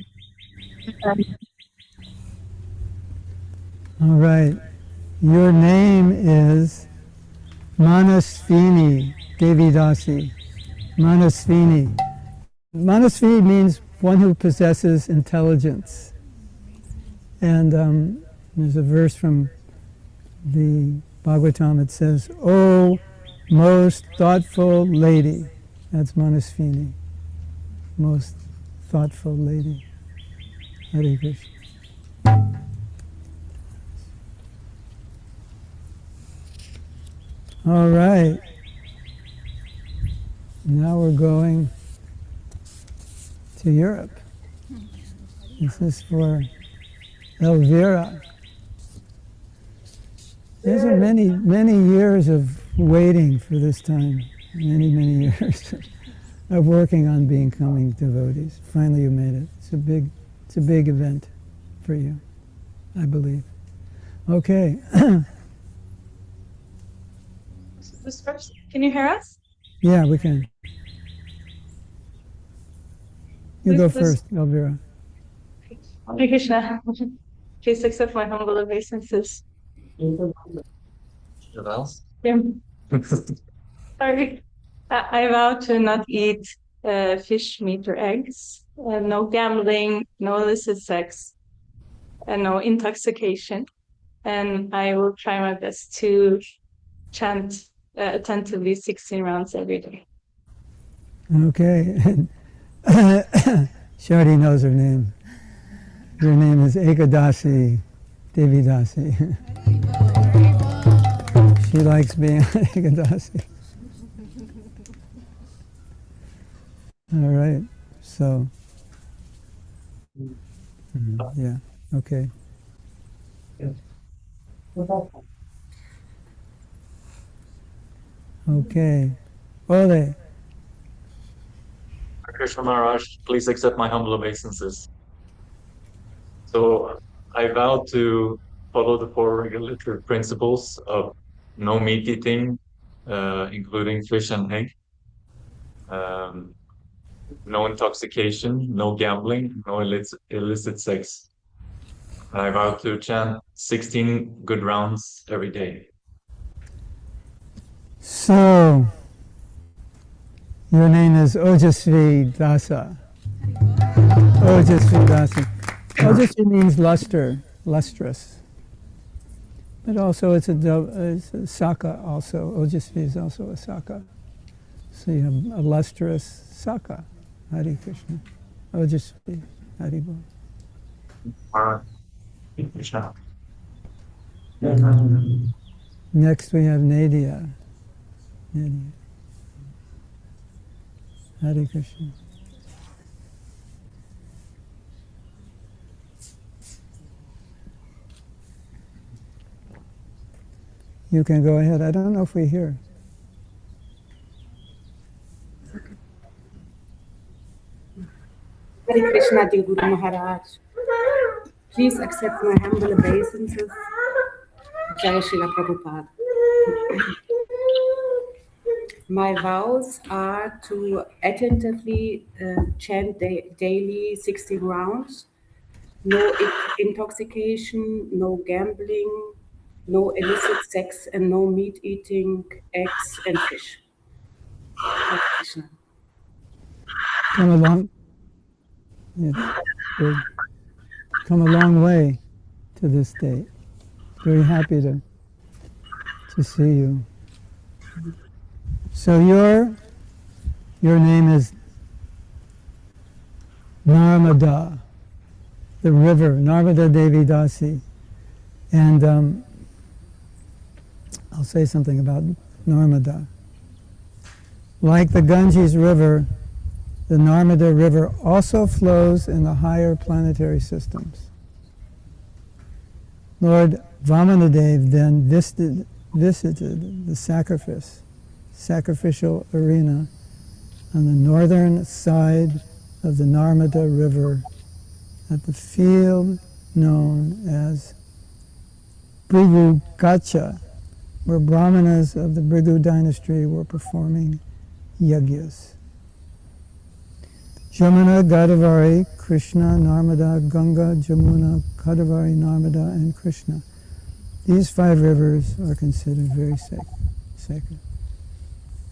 All right. Your name is Manasvini Devidasi. Manasvini. Manasvini means one who possesses intelligence. And there's a verse from the Bhagavatam. It says, "O most thoughtful lady." That's Manasvini. Most thoughtful lady. Hare Krishna. All right. Now we're going to Europe. This is for Elvira. These are many years of waiting for this time. Many years of working on becoming devotees. Finally you made it. It's a big event for you, I believe. Okay. Can you hear us? Yeah, we can. You go first, Elvira. Hare Krishna. Please accept my humble obeisances. Yeah. Sorry. I vow to not eat fish, meat, or eggs. No gambling, no illicit sex, and no intoxication. And I will try my best to chant attentively 16 rounds every day. Okay. She already knows her name. Your name is Ekadasi Devidasi. She likes being Ekadasi. All right. So, yeah. Okay. Okay. Ole. Krishna Maharaj, please accept my humble obeisances. So I vow to follow the four regulatory principles of no meat eating, including fish and egg, no intoxication, no gambling, no illicit sex. I vow to chant 16 good rounds every day. So, your name is Ojasvi Dasa. Ojasvi Dasa. Ojasvi means lustrous. But also it's a saka also. Ojasvi is also a saka. So you have a lustrous saka. Hare Krishna. Ojasvi. Hare Bol. Krishna. Next we have Nadia. Hare Krishna. You can go ahead. I don't know if we hear. Krishna Dev Guru Maharaj, please accept my humble obeisances. Jai Srila Prabhupada. My vows are to attentively chant daily 16 rounds, no intoxication, no gambling, no illicit sex, and no meat eating, eggs, and fish. Hare Krishna. Come along. It's good. Come a long way to this state. Very happy to see you. So your name is Narmada, the river, Narmada Devi Dasi. And I'll say something about Narmada. Like the Ganges River, the Narmada River also flows in the higher planetary systems. Lord Vamanadev then visited the sacrificial arena on the northern side of the Narmada River at the field known as Bhrigu Gacha, where brahmanas of the Bhrigu dynasty were performing yagyas. Jamuna, Godavari, Krishna, Narmada, Ganga, Jamuna, Godavari, Narmada, and Krishna. These 5 rivers are considered very sacred.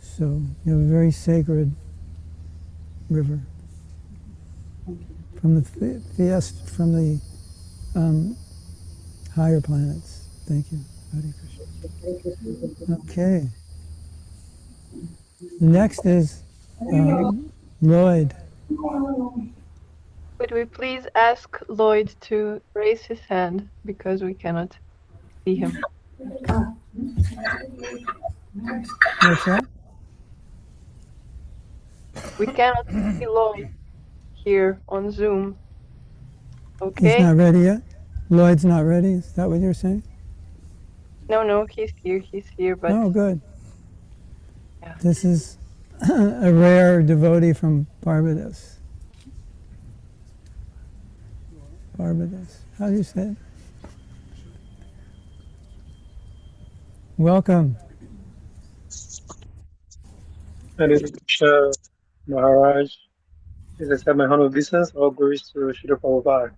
So you have a very sacred river. From the higher planets. Thank you. Hare Krishna. Okay. Next is Lloyd. Could we please ask Lloyd to raise his hand because we cannot see him? What's that? We cannot see Lloyd here on Zoom. Okay. He's not ready yet? Lloyd's not ready? Is that what you're saying? No, he's here, but... Oh, good. Yeah. This is a rare devotee from Barbados. Barbados. How do you say it? Welcome. Hare Krishna Maharaj. Please accept my humble obeisance. All glories to Srila Prabhupada.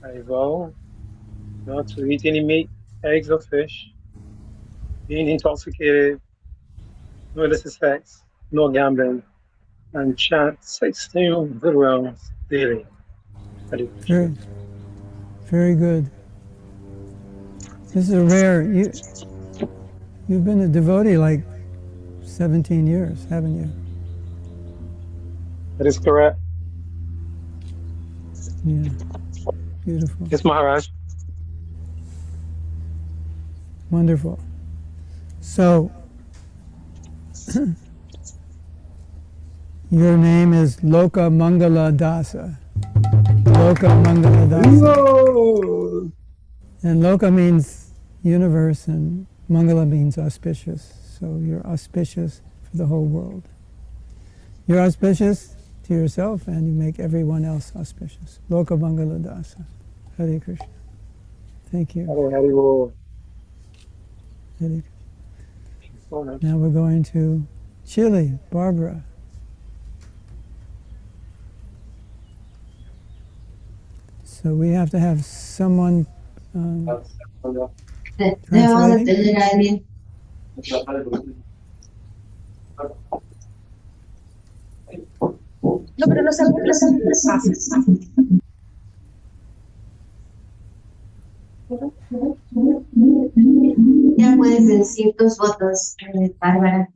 I vow not to eat any meat, eggs, or fish, being intoxicated, no illicit sex, no gambling, and chant 16 good rounds daily. Very, very good. This is a rare. You've been a devotee like 17 years, haven't you? That is correct. Yeah. Beautiful. Yes, Maharaj. Wonderful. So, your name is Loka Mangala Dasa. Loka Mangala Dasa. Whoa! And Loka means universe and Mangala means auspicious. So you're auspicious for the whole world. You're auspicious to yourself and you make everyone else auspicious. Loka Mangala Dasa. Hare Krishna. Thank you. Hare Hare. Hare. Now we're going to Chile, Barbara. So we have to have someone translating. No, pero los ya puedes decir tus votos, Bárbara.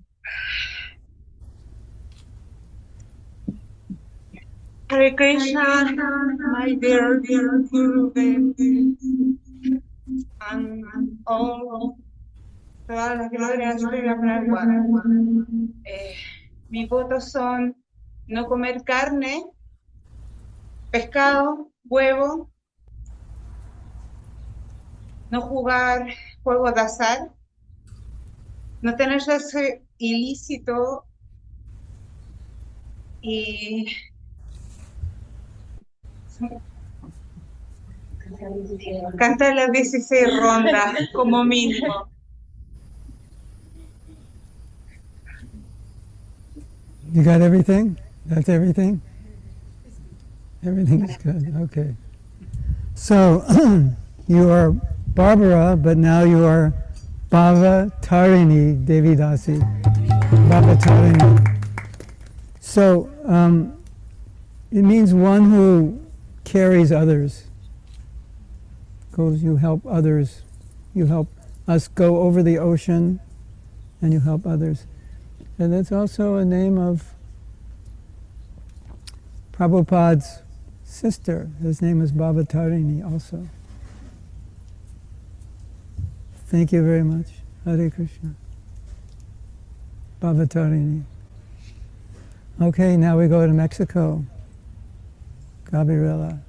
Hare Krishna, my dear Guru Dev, and all, todas las glorias de la Prabhupada. Mis votos son no comer carne, pescado, huevo, no jugar juegos de azar, no tener sexo ilícito y Cantar las 16 rondas como mínimo. You got everything? That's everything? Everything is good. Okay. So you are Barbara, but now you are Bhava Tarini Devidasi. Bhava Tarini. So it means one who carries others. You help others. You help us go over the ocean, and you help others. And that's also a name of Prabhupada's sister. His name is Bhavatarini also. Thank you very much. Hare Krishna. Bhavatarini. Okay, now we go to Mexico. Gabriela.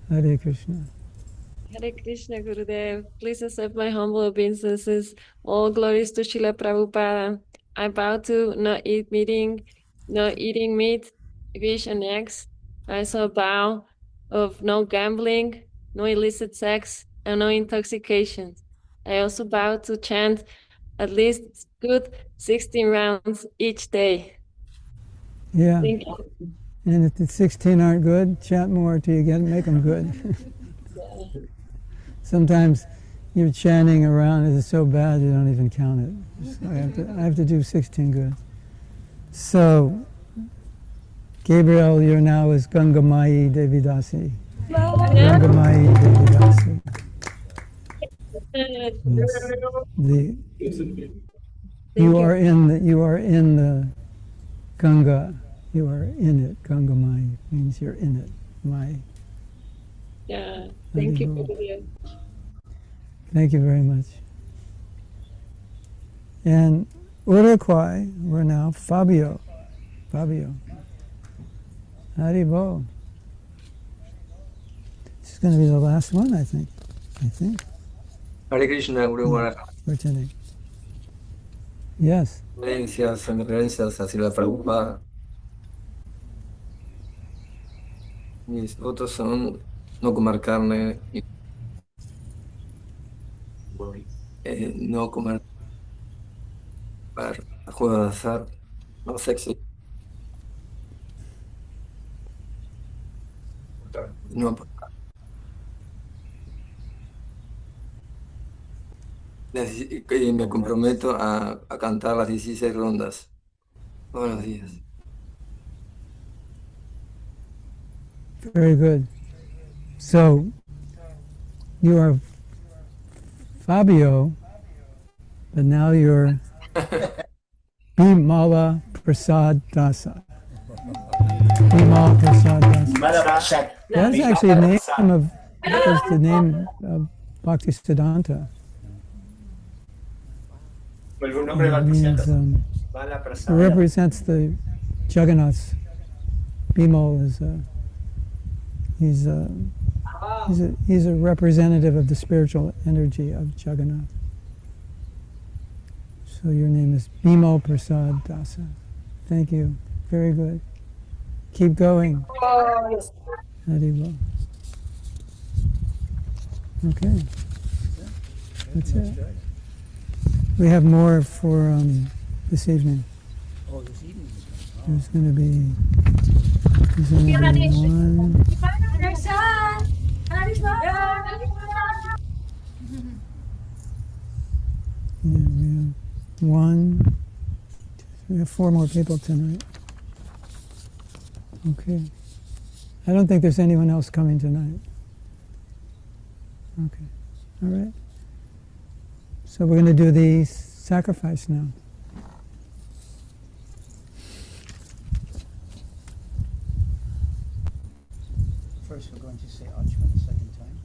Hare Krishna. Hare Krishna, Gurudev. Please accept my humble obeisances. All glories to Srila Prabhupada. I vow to not eating meat, fish, and eggs. I also vow of no gambling, no illicit sex, and no intoxication. I also vow to chant at least good 16 rounds each day. Yeah. Thank you. And if the 16 aren't good, chant more till you make them good. Sometimes you're chanting around, it's so bad you don't even count it. So I have to do 16 good. So, Gabriel, you're now is Gangamai Devidasi. Gangamai Devidasi. Yes. You are in the Ganga. You are in it. Gangamai means you're in it. Mai. Yeah. Thank you, Gurudev. Thank you very much. And Uruguay, we're now Fabio. Fabio. Haribo. This is going to be the last one, I think. Hare Krishna, Guru Maharaj. For today. Yes. Reverencias a Srila Prabhupada. Mis votos son no comer carne, no comer juego de azar, no sexo, no y me comprometo a cantar las 16 rondas todos los días. Very good. So, you are Fabio, but now you're Bimala Prasad Dasa. Bimala Prasad Dasa. That's actually the name of Bhaktivedanta. It means, represents the Jagannaths. Bimal is he's a representative of the spiritual energy of Jagannath. So your name is Bimal Prasad Dasa. Thank you. Very good. Keep going. Haribo. Okay. That's it. We have more for this evening. Oh, this evening. There's going to be one. Yeah, we have one. We have 4 more people tonight. Okay. I don't think there's anyone else coming tonight. Okay. All right. So we're going to do the sacrifice now. First, we're going to say Achman the second time.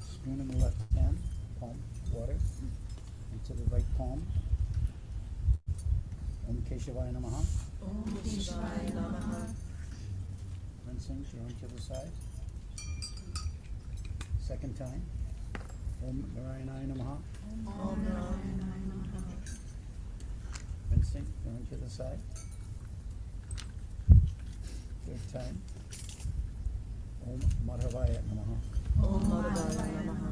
Spoon in the left hand, palm, water, into the right palm. Om Keshavaya Namaha. Om Keshavaya Namaha. Rinsing, turn to the side. Second time. Om Narayanaya Namaha. Om Narayanaya Namaha. Rinsing, turn to the side. Third time. Om Madhavaya Namaha. Om Madhavaya Namaha.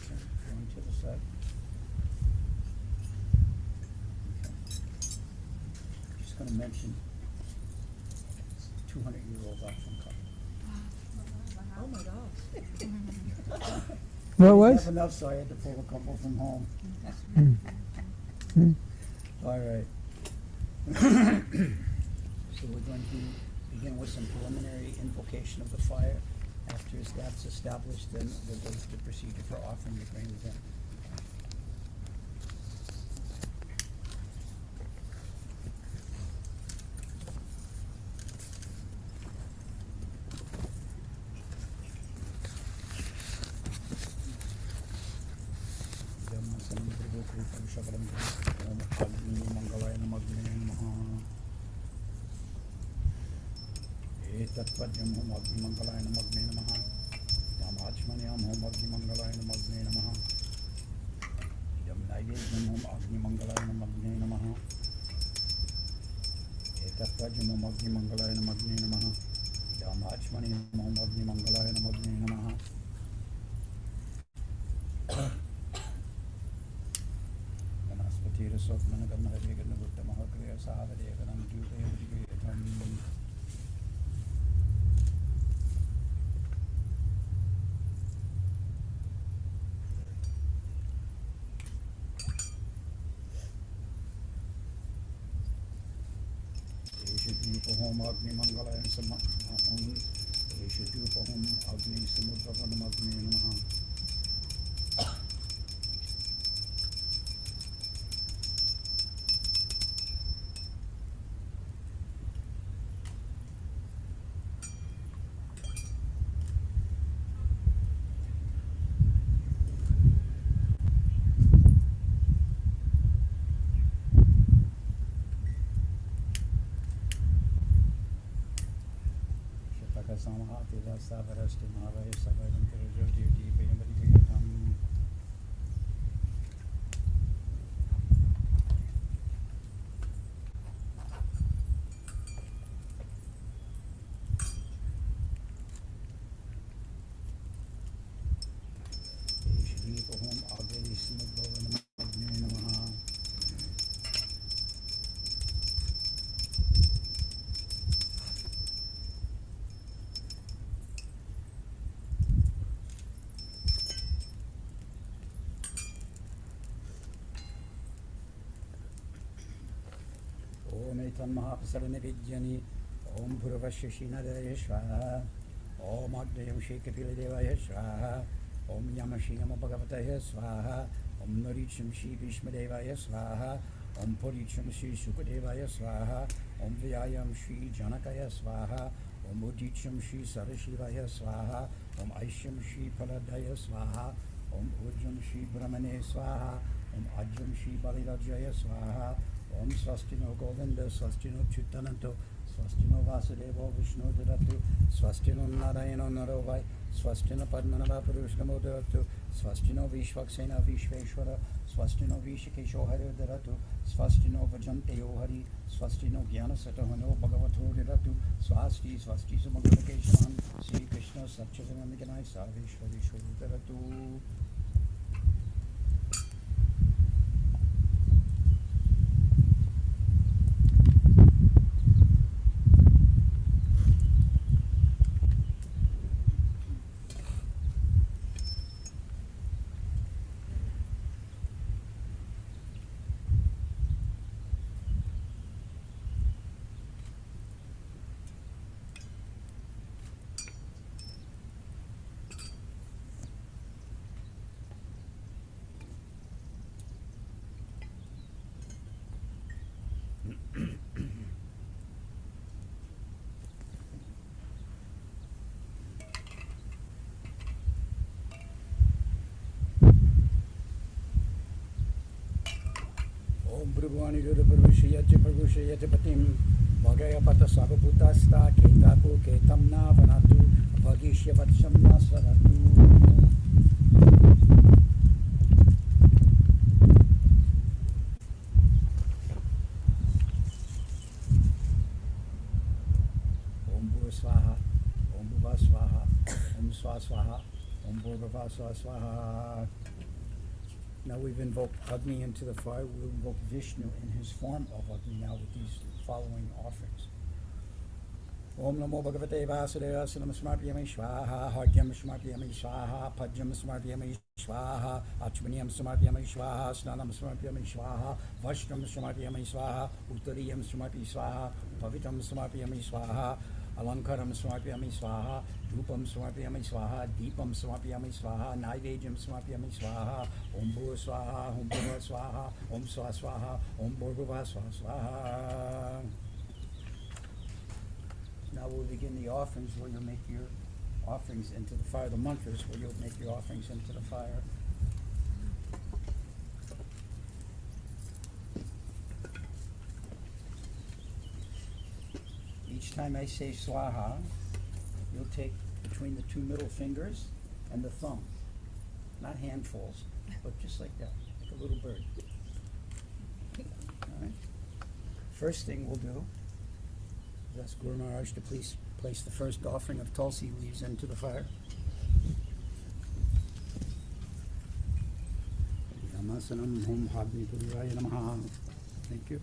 Okay, going to the side. Okay. Just going to mention 200-year-old Ajahn. Oh my gosh. What I was? didn't have enough, so I had to pull a couple from home. All right. So we're going to begin with some preliminary invocation of the fire. After that's established, then we'll go to the procedure for offering the grains in. Tattvajam Hom Agni Mangalaya Namagne Namaha. Damachmanyam Hom Agni Mangalaya Namagne Namaha. Yam Naivedyam Hom Agni Mangalaya Namagne Namaha. Tattvajam Hom Agni Mangalaya Namagne Namaha. Damachmanyam Hom Agni Mangalaya Namagne Namaha. Vanaspati Rasokmana Gamna Vegana Gutta Mahakriya Sahadevanam Jute Vigayatam. Hom Agni Mangalaya Samaham. Hom Agni Samudravanam Agni Namaha. Samahati Savarasti Mahavaya Savaram Kirajoti Deepayamadigayatam. Hom Agni Samudravanam Agni Namaha. Om Etan Mahapasarana Vidyani. Om Purvashashina Devaya. Om Agdayam Shekapila Devaya Swaha. Om Yamashiyama Bhagavataya Swaha. Om Naricham Shri Bhishma Devaya Swaha. Om Puricham Shri Sukadevaya Swaha. Om Vyayam Shri Janakaya Swaha. Om Udicham Shri Sarashivaya Swaha. Om Aisham Shri Paladaya Swaha. Om Ujjam Shri Brahmane Swaha. Om Ajjam Shri Balirajaya Swaha. Om Swastino Govinda, Swastino Chittananto, Swastino Vasudevo Vishnu Dharatu, Swastino Narayano Narovai, Swastino Padmanava Purushkamo Dharatu, Swastino Vishvaksena Vishveshwara, Swastino Vishikesho Hari Dharatu, Swastino Vajante Hari, Swastino Gyana Satahano Bhagavato Dharatu, Swasti Sumagalakeshaman, Sri Krishna Satchidanandikanai Sarveshwari Shuru Dharatu. Brahmani Guru Parushayati Parushayati Patim Bhagaya Pata Sabaputasta Ketapu Ketamna Vanatu Bhagishya Vatshamna Saratu. Om Swaha Swaha. Om Bhurvava Swaha Swaha. Now we've invoked Agni into the fire. We'll invoke Vishnu in his form of Agni now with these following offerings. Om Namo Bhagavate Vasudevaya Sunam Smarpyami Swaha. Hardyam Smarpyami Swaha. Pajam Smarpyami Swaha. Achmaniam Smarpyami Swaha. Snanam Smarpyami Swaha. Vashnam Smarpyami Swaha. Uttariyam Smarpyami Swaha. Pavitam Smarpyami Swaha. Alankaram Smarpyami Swaha. Dhupam Smarpyami Swaha. Deepam Smarpyami Swaha. Naivedyam Smarpyami Swaha. Om Bhur Swaha. Om Bhur Swaha. Om Swaha Swaha. Om Bhurvava Swaha Swaha. Now we'll begin the offerings where you'll make your offerings into the fire. The mantras where you'll make your offerings into the fire. Each time I say Swaha, you'll take between the two middle fingers and the thumb. Not handfuls, but just like that, like a little bird. All right? First thing we'll do is ask Guru Maharaj to please place the first offering of tulsi leaves into the fire. Namasanam Hom Hagni Purivaya Namaha. Thank you.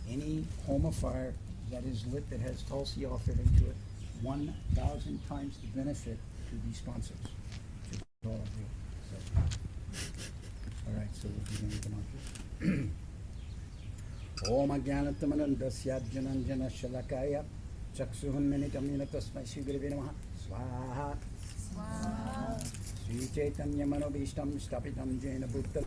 Any homa fire that is lit that has tulsi offered into it, 1,000 times the benefit to these sponsors. To all of you. All right, so we'll begin with the mantras. Om Ajnanatamanandasya Jananjana Shalakaya Chaksuhanmanitamina Tasmai Shri Gurave Namaha Swaha Swaha Sri Chaitanya Manobishtam Stapitam Jena Bhuttal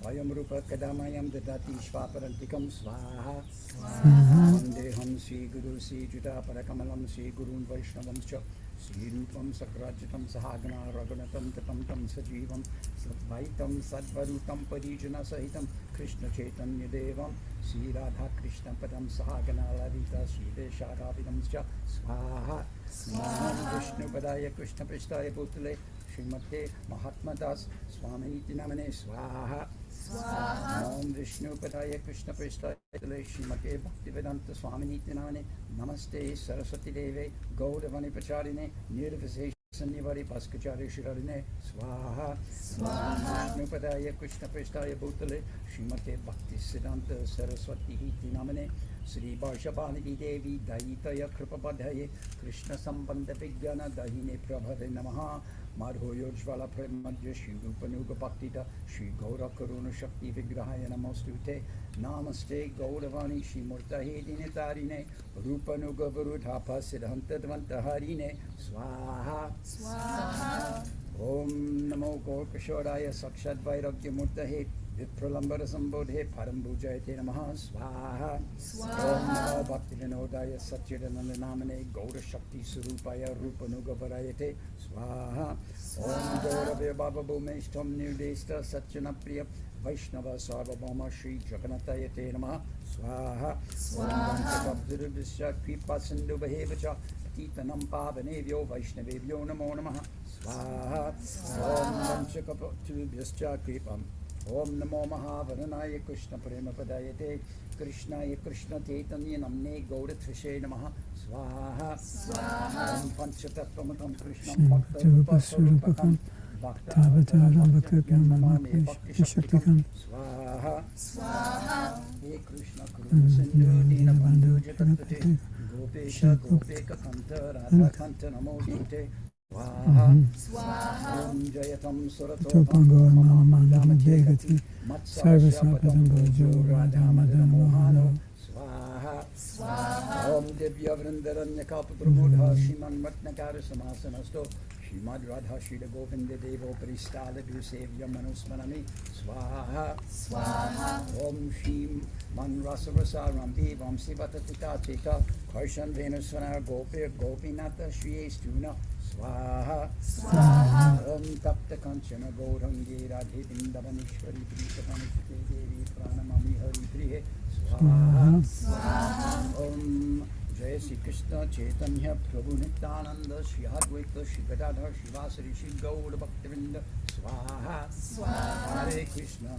Swayam Rupa Kadamayam Dadati Shvaparantikam Swaha Swaha Vandeham Sri Guru Sri Juta Parakamalam Sri Gurun Vaishnavam Cha Sri Rupam Sakrajitam Sahagana Raghunatam Tatam Tam Sajivam Sadvaitam Sadvarutam Parijana Sahitam Krishna Chaitanya Devam Sri Radha Krishna Padam Sahagana Lalita Sri Desharavidam Cha Swaha Swaha Vishnu Padaya Krishna Pristaya Bhutale Srimate Mahatma Das Swami Namane Swaha Swaha Om Vishnu Padaya Krishna Pristaya Bhutale Srimate Bhaktivedanta Swami Namane Namaste Saraswati Deve Gaudavani Pacharine Nirvisesh Sannivari Paskachari Shirarine Swaha Swaha Vishnu Padaya Krishna Pristaya Bhutale Srimate Bhaktivedanta Saraswati Namane Sri Varshabhanidi Devi Daitaya Kripapadhaye Krishna Sambandha Vigyana Dahine Prabhave Namaha Madhoyo Jvala Premadya Shri Rupanuga Bhaktita Shri Gaura Karuna Shakti Vigrahaya Namostute Namaste Gauravani Shri Murtahe Dinitarine Rupanuga Varudhapa Siddhanta Dvantaharine Swaha Swaha Om Namo Gaurkashoraya Sakshad Vairagya Murtahe Vipralambara Sambodhe Parambujayate Namaha Swaha Om Namo Bhakti Vinodaya Satchidananda Namane Gaura Shakti Surupaya Rupanuga Varayate Swaha Om Gaurave Baba Bhumeshtam Nirdesta Satchana Priya Vaishnava Sarvabhauma Shri Jagannathayate Namaha Swaha Om Abdurubhisya Kripa Sindhu Bhavevacha Titanam Pavanevyo Vaishnavevyo Namo Namaha Swaha Om Vanchakapatubhyascha Kripam Om Namo Mahavaranaye Krishna Prema Padayate Krishnaya Krishna Chaitanya Namne Gauratrishe Namaha Swaha Swaha Om Panchatattvamakam Krishnam Bhakta Surupakam Bhaktavataram Bhaktirgamam Shaktikam Swaha Swaha He Krishna Karuna Sindhu Dinabandhu Jagatate Gopesha Gopeka Kanta Radha Kanta Namodite Swaha Swaha Om Jayatam Surato Pango Mama Degati Sarvasya Padambajo Radha Madana Mohano Swaha Swaha Om Devya Vrindaranya Kalpatrabudha Shiman Matnakara Samasanasto Shrimad Radha Shida Govinda Devo Pristala Dusevya Manusmanami Swaha Swaha Om Shim Man Rasarasa Rambi Vamsi Vatatika Cheta Karshan Venusvana Gopi Gopinata Shri Stuna Swaha Swaha Om Tapta Kanchana Gaurangi Radhe Vindavanishwari Pritavanishwari Devi Pranamami Hari Prihe Swaha Swaha Om Jai Sri Krishna Chaitanya Prabhu Nityananda Shri Advaita Shri Gadadhar Shivasari Shri Gaura Bhaktivedanta Swaha Swaha Hare Krishna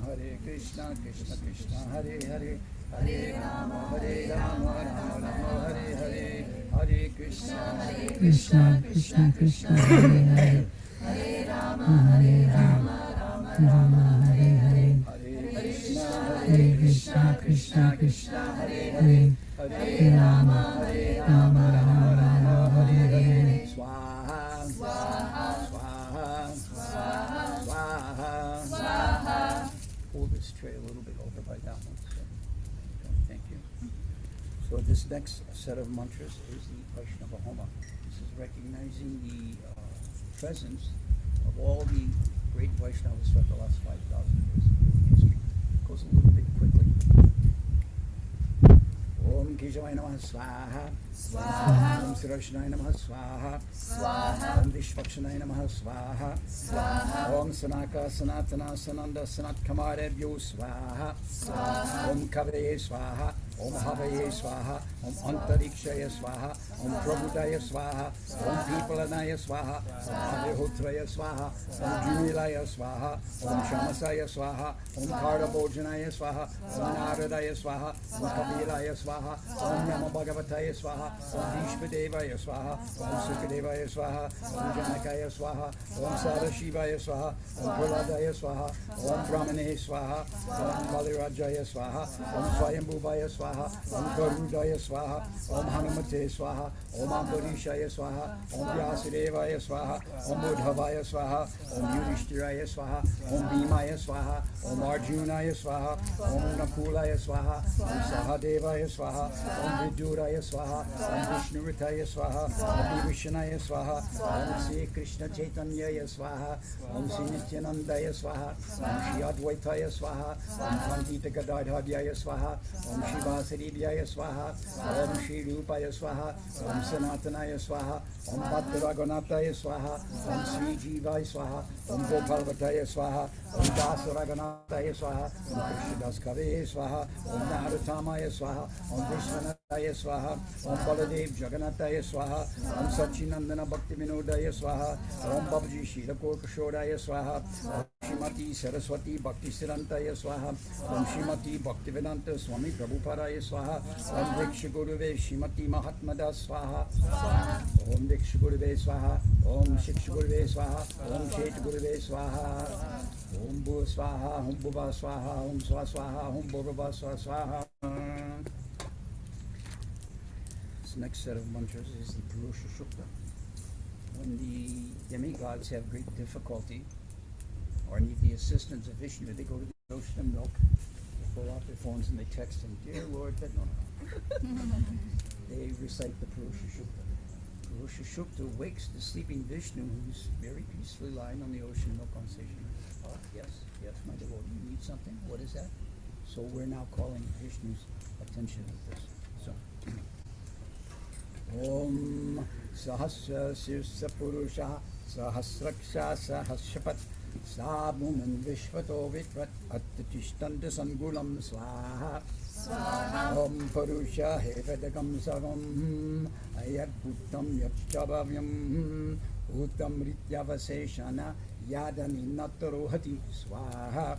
Krishna Krishna Hare Hare Hare Rama Rama Rama Hare Krishna Krishna Krishna Hare Hare, Hare Rama Rama Hare Hare, Hare Krishna Krishna Krishna Hare Hare, Hare Rama Rama Hare Hare. Swaha, Swaha, Swaha, Swaha, Swaha, Swaha. Pull this tray a little bit over by that one. So, okay, thank you. So this next set of mantras is the Vaishnava Homa. This is recognizing the presence of all the great Vaishnavas throughout the last 5,000 years of history. It goes a little bit quickly. Om Keshavaya Namaha Swaha, Swaha. Om Sirashanaya Namaha Swaha, Swaha. Om Vishvakshanaya Namaha Swaha, Swaha. Om Sanaka Sanatana Sananda Sanat Kamarebhyo Swaha, Swaha. Om Kaveye Swaha, Om Havaye Swaha, Om Antarikshaya Swaha, Om Prabhutaya Swaha, Om Pipalanaya Swaha, Om Avihotraya Swaha, Om Junilaya Swaha, Om Shamasaya Swaha, Om Kardabhojanaya Swaha, Om Naradaya Swaha, Om Kabilaya Swaha, Om Yama Bhagavataya Swaha, Om Vishpadevaya Swaha, Om Sukadevaya Swaha, Om Janakaya Swaha, Om Sadashivaya Swaha, Om Praladaya Swaha, Om Brahmane Swaha, Om Kalirajaya Swaha, Om Swayambhuvaya Swaha, Om Garudaya Swaha, Om Hanumate Swaha, Om Ambarishaya Swaha, Om Vyasadevaya Swaha, Om Udhavaya Swaha, Om Yudhishthiraya Swaha, Om Bhimaya Swaha, Om Arjunaya Swaha, Om Nakulaya Swaha, Om Sahadevaya Swaha, Om Viduraya Swaha, Om Vishnurutaya Swaha, Om Vishnaya Swaha, Om Sri Krishna Chaitanyaya Swaha, Om Sri Nityanandaya Swaha, Om Sri Advaitaya Swaha, Om Pandita Gadadharyaya Swaha, Om Shivasaribhyaya Swaha, Om Shri Rupaya Swaha, Om Sanatanaya Swaha, Om Bhattaraganataya Swaha, Om Sri Jivaya Swaha, Om Gopalvataya Swaha, Om Dasaraganataya Swaha, Om Krishnadas Kaveye Swaha, Om Naratamaya Swaha, Om Vishwanataya Swaha, Om Baladev Jagannataya Swaha, Om Sachinandana Bhakti Vinodaya Swaha, Om Babaji Shilakor Kishodaya Swaha, Om Shrimati Saraswati Bhakti Sirantaya Swaha, Om Shrimati Bhaktivedanta Swami Prabhupada Swaha, Om Diksha Guruve Shrimati Mahatma Swaha, Om Diksha Guruve Swaha, Om Shiksha Guruve Swaha, Om Chet Guruve Swaha, Om Bu Swaha, Om Bhuva Swaha, Om Swa Swaha, Om Bhurva Swaha. This next set of mantras is the Purusha Shukta. When the demigods have great difficulty or need the assistance of Vishnu, they go to the ocean of milk, they pull out their phones and they text him, "Dear Lord," but no. They recite the Purusha Shukta. Purusha Shukta wakes the sleeping Vishnu, who's very peacefully lying on the ocean milk conversation. Oh, yes, my devotee, you need something? What is that? So we're now calling Vishnu's attention to this. So, Om Sahasra Sirsa Purusha Sahasraksha Sahasrapat Sabhuman Vishvato Vitvat Attishtanda Sangulam Swaha Om Purusha Hevedagam Savam Ayat Bhuttam Yachabhavyam Uttam Rityavaseshana Yadani Natarohati Swaha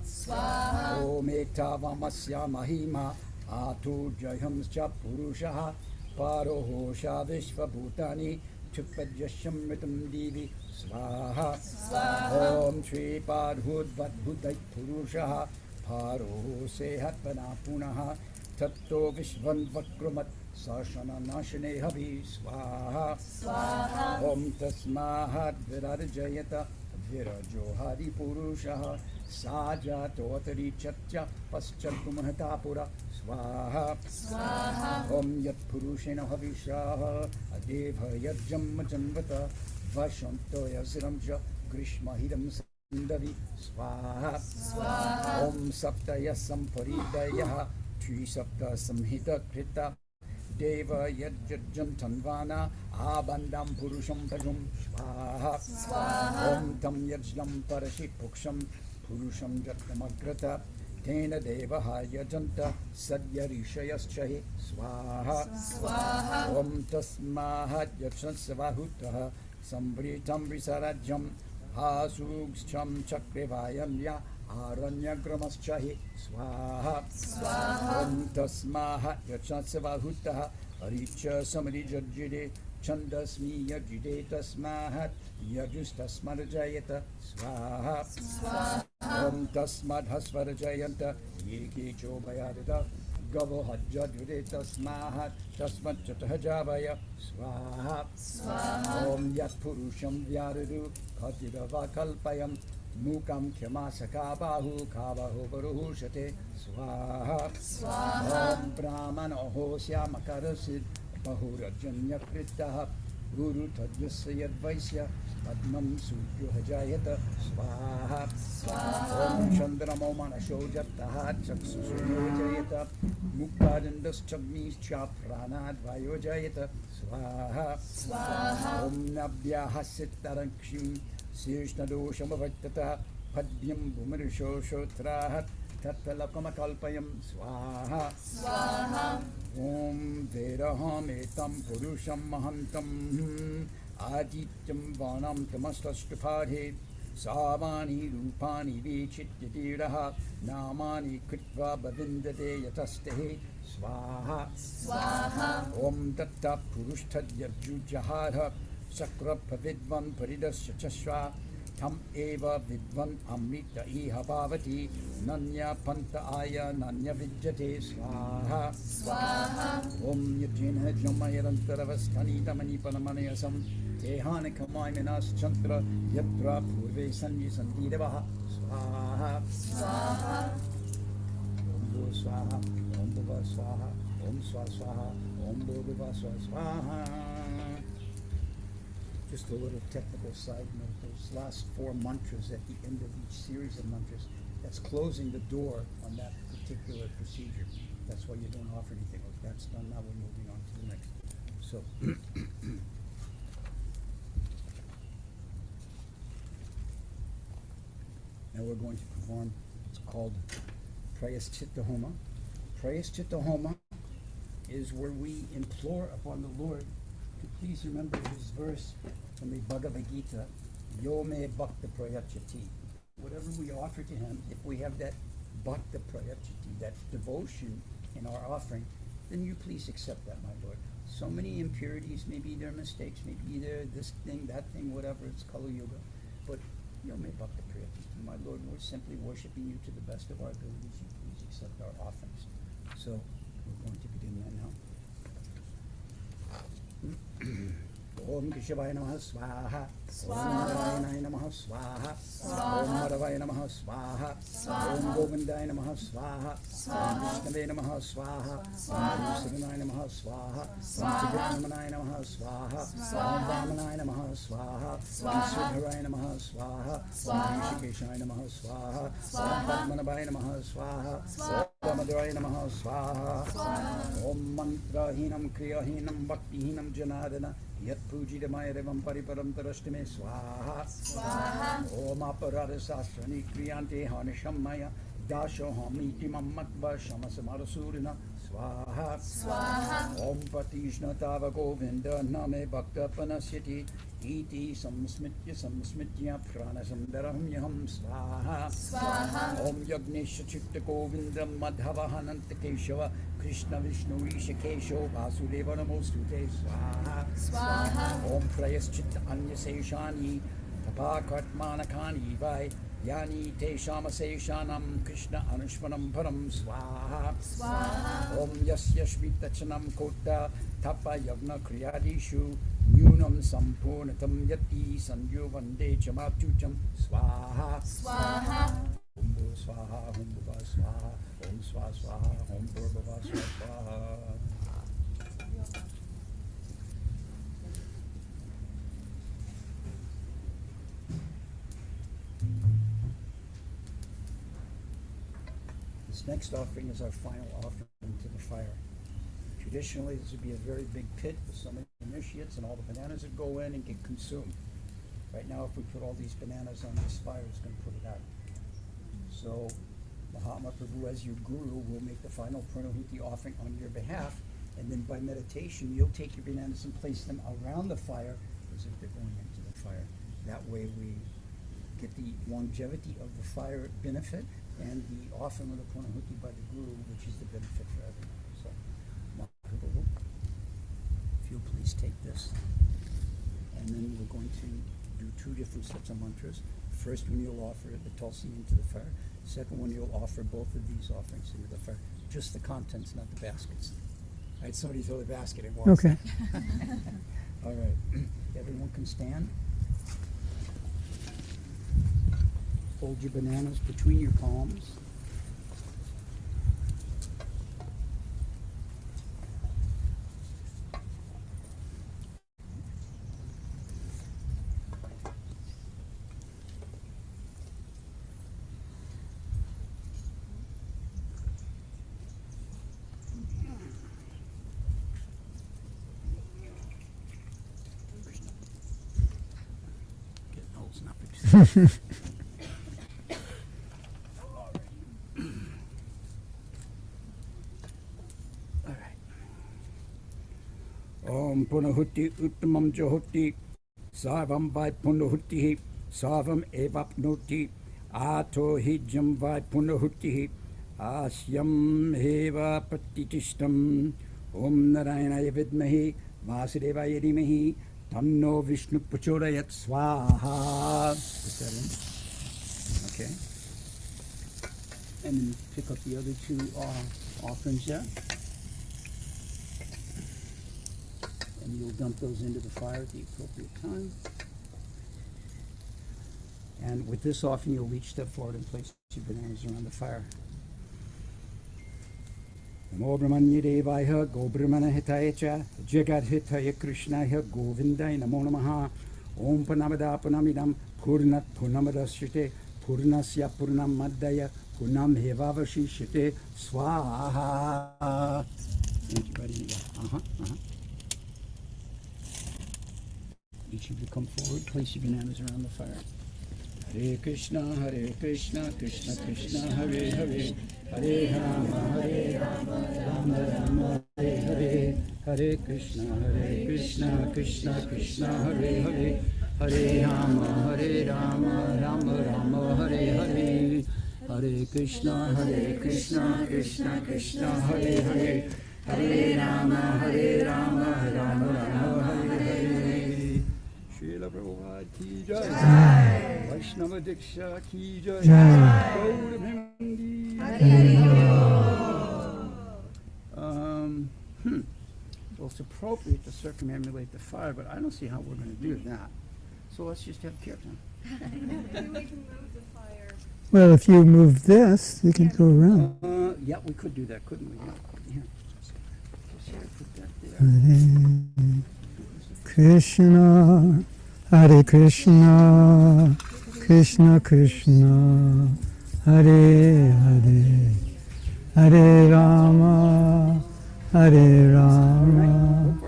Om Etavamasya Mahima Atu Jayamscha Purusha Parohosha Vishvabhutani Chupajyashamritam Divi Swaha Om Shri Padhudvat Purusha Paroho Sehatpana Punaha Tatto Vishvan Vakrumat Sashana Nashane Havi Swaha Om Tasmahat Virarjayata Virajohari Purusha Saja Totari Chatya Paschalkumhatapura Swaha Om Yat Purushena Havishaha Adeva Yajam Janvata Vashanto Yasiramja Grishma Hidam Sandavi Swaha Om Saptaya Samparidaya Tri Sapta Samhita Krita Deva Yajam Tanvana Abandam Purusham Pajum Swaha Om Tam Yajam Parashi Puksham Purusham Jatamagrata Tena Devaha Yajanta Sadya Rishayaschahi Swaha Om Tasmahat Yajasavahutaha Sambritam Visarajam Hasugscham Chakrivayam Ya Aranyagramaschahi Swaha Om Tasmahat Yajasavahutaha Aricha Samarijajide Chandasmi yajide tasmahat yajustasmarjayata swaha. Om tasmad hasvarjayanta yeki chobayadita gavo hajjadure tasmahat tasmad chatahajavaya swaha. Om yat purusham vyaradu khatidava kalpayam mukam kyamasaka bahu kabahu varuhushate swaha. Om brahmano hosya makarasid bahurajanya kritaha guru tadvyasya yadvaisya padmam suryo hajayata swaha. Om chandramo manasho jattaha chaksusuyo jayata muktadandas chagnis cha pranad vayo jayata swaha. Om nabhyaha sittarakshim sirshnadosham avattata padbyam bumarisho shotrahat tattalakamkalpayam swaha. Om vedaham etam purusham mahantam adityam vanam tamastashtupade savani rupani vichityatiraha namani kritva bhavindade yatastehe swaha. Om datta purushtadyarjujahara sakra pavidvan paridasya chashva tam eva vidvan amrita iha bhavati nanya panta aya nanya vidyate swaha. Om yajena jamayarantaravasthanita manipanamanayasam tehane kamaimenas chantra yatra purve sanyi sandidevaha swaha. Om bhuva swaha, om bhuva swaha, om swaha swaha, om bhuva swaha. Just a little technical side note, those last 4 mantras at the end of each series of mantras, that's closing the door on that particular procedure. That's why you don't offer anything. That's done, now we're moving on to the next. So, now we're going to perform, it's called Prayaschitta Homa. Prayaschitta Homa is where we implore upon the Lord to please remember his verse from the Bhagavad Gita, Yo me bhakta prayachati. Whatever we offer to him, if we have that bhakta prayachati, that devotion in our offering, then you please accept that, my Lord. So many impurities, maybe they're mistakes, maybe they're this thing, that thing, whatever, it's Kali Yuga. But Yo me bhakta prayachati, my Lord, we're simply worshiping you to the best of our abilities. You please accept our offerings. So we're going to begin that now. Om Keshavaya Namaha Swaha. Om Narayanaaya Namaha Swaha. Om Madhavaya Namaha Swaha. Om Govindaya Namaha Swaha. Om Vishnave Namaha Swaha. Om Sivanaya Namaha Swaha. Om Tigramanaaya Namaha Swaha. Om Vamanaya Namaha Swaha. Om Sudharaya Namaha Swaha. Om Rishikeshaya Namaha Swaha. Om Padmanabhaya Namaha Swaha. Om Madhuraya Namaha Swaha. Om Mantrahinam Kriyahinam Bhaktihinam Janadana Yat Pujidamaya Devam Pariparam Tarashtime Swaha. Om Aparada Sasrani Kriyante Hanishamaya Dasho Hamiti Mamatva Shamasamarasurina Swaha. Om Patishna Tava Govinda Name Bhakta Panasyati Iti Samsmitya Prana Samdaram Yaham Swaha. Om Yagnesha Chitta Govinda Madhava Hananta Keshava Krishna Vishnu Rishikesho Vasudeva Namostute Swaha. Om Prayaschitta Anya Seshani Tapakatmanakani Vai Yani Teshama Seshanam Krishna Anushmanam Param Swaha. Om Yasyashmitachanam Kota Tapa Yagna Kriyadishu Nyunam Sampurnatam Yati Sanyo Vande Chamatucham Swaha. Om Bhur Swaha, Om Bhuva Swaha, Om Swaha Swaha, Om Bhur Bhuva Swaha. This next offering is our final offering to the fire. Traditionally, this would be a very big pit with so many initiates and all the bananas that go in and get consumed. Right now, if we put all these bananas on this fire, it's going to put it out. So, Mahatma Prabhu, as your guru, will make the final Pranahiti offering on your behalf, and then by meditation, you'll take your bananas and place them around the fire as if they're going into the fire. That way, we get the longevity of the fire benefit and the offering of the Pranahiti by the guru, which is the benefit for everyone. So, Mahatma Prabhu, if you'll please please take this. And then we're going to do 2 different sets of mantras. First one you'll offer the tulsi into the fire. Second one you'll offer both of these offerings into the fire. Just the contents, not the baskets. All right, somebody throw the basket at once. Okay. All right, everyone can stand. Hold your bananas between your palms. Om Punahuti Uttamam Jahuti Sarvam Vai Punahuti Sarvam Evapnoti Ato Hijam Vai Punahuti Asyam Heva Patitishtam Om Narayana Vidmahi Vasudevaya Dhimahi Tanno Vishnu Prachodayat Swaha. Put that in. Okay. And then pick up the other 2 offerings there. And you'll dump those into the fire at the appropriate time. And with this offering, you'll each step forward and place your bananas around the fire. Namo Brahmanya Devaya Go Brahmana Hitaya Cha Jagat Hitaya Krishnaya Govindaya Namo Namaha Om Panamada Panamidam Purnat Purnamadasyate Purnasya Purnam Madhaya Purnam Hevavashishate Swaha. Thank you, buddy. Each of you come forward, place your bananas around the fire. Hare Krishna, Krishna Krishna, Hare Hare, Hare Rama, Rama Rama, Hare Hare, Hare Krishna, Krishna Krishna, Hare Hare, Hare Rama, Rama Rama, Hare Hare, Hare Krishna, Krishna Krishna, Hare Hare, Hare Rama, Rama Rama, Hare Hare. Srila Prabhupada ki jai. Vaishnava Diksha ki jai. Gaura Bhimandi. Well, it's appropriate to circumambulate the fire, but I don't see how we're going to do that. So let's just have kirtan. Well, if you move this, you can go around. Yeah, we could do that, couldn't we? Yeah. Just here, put that there. Krishna, Hare Krishna, Krishna Krishna, Hare Hare, Hare Rama, Hare Rama,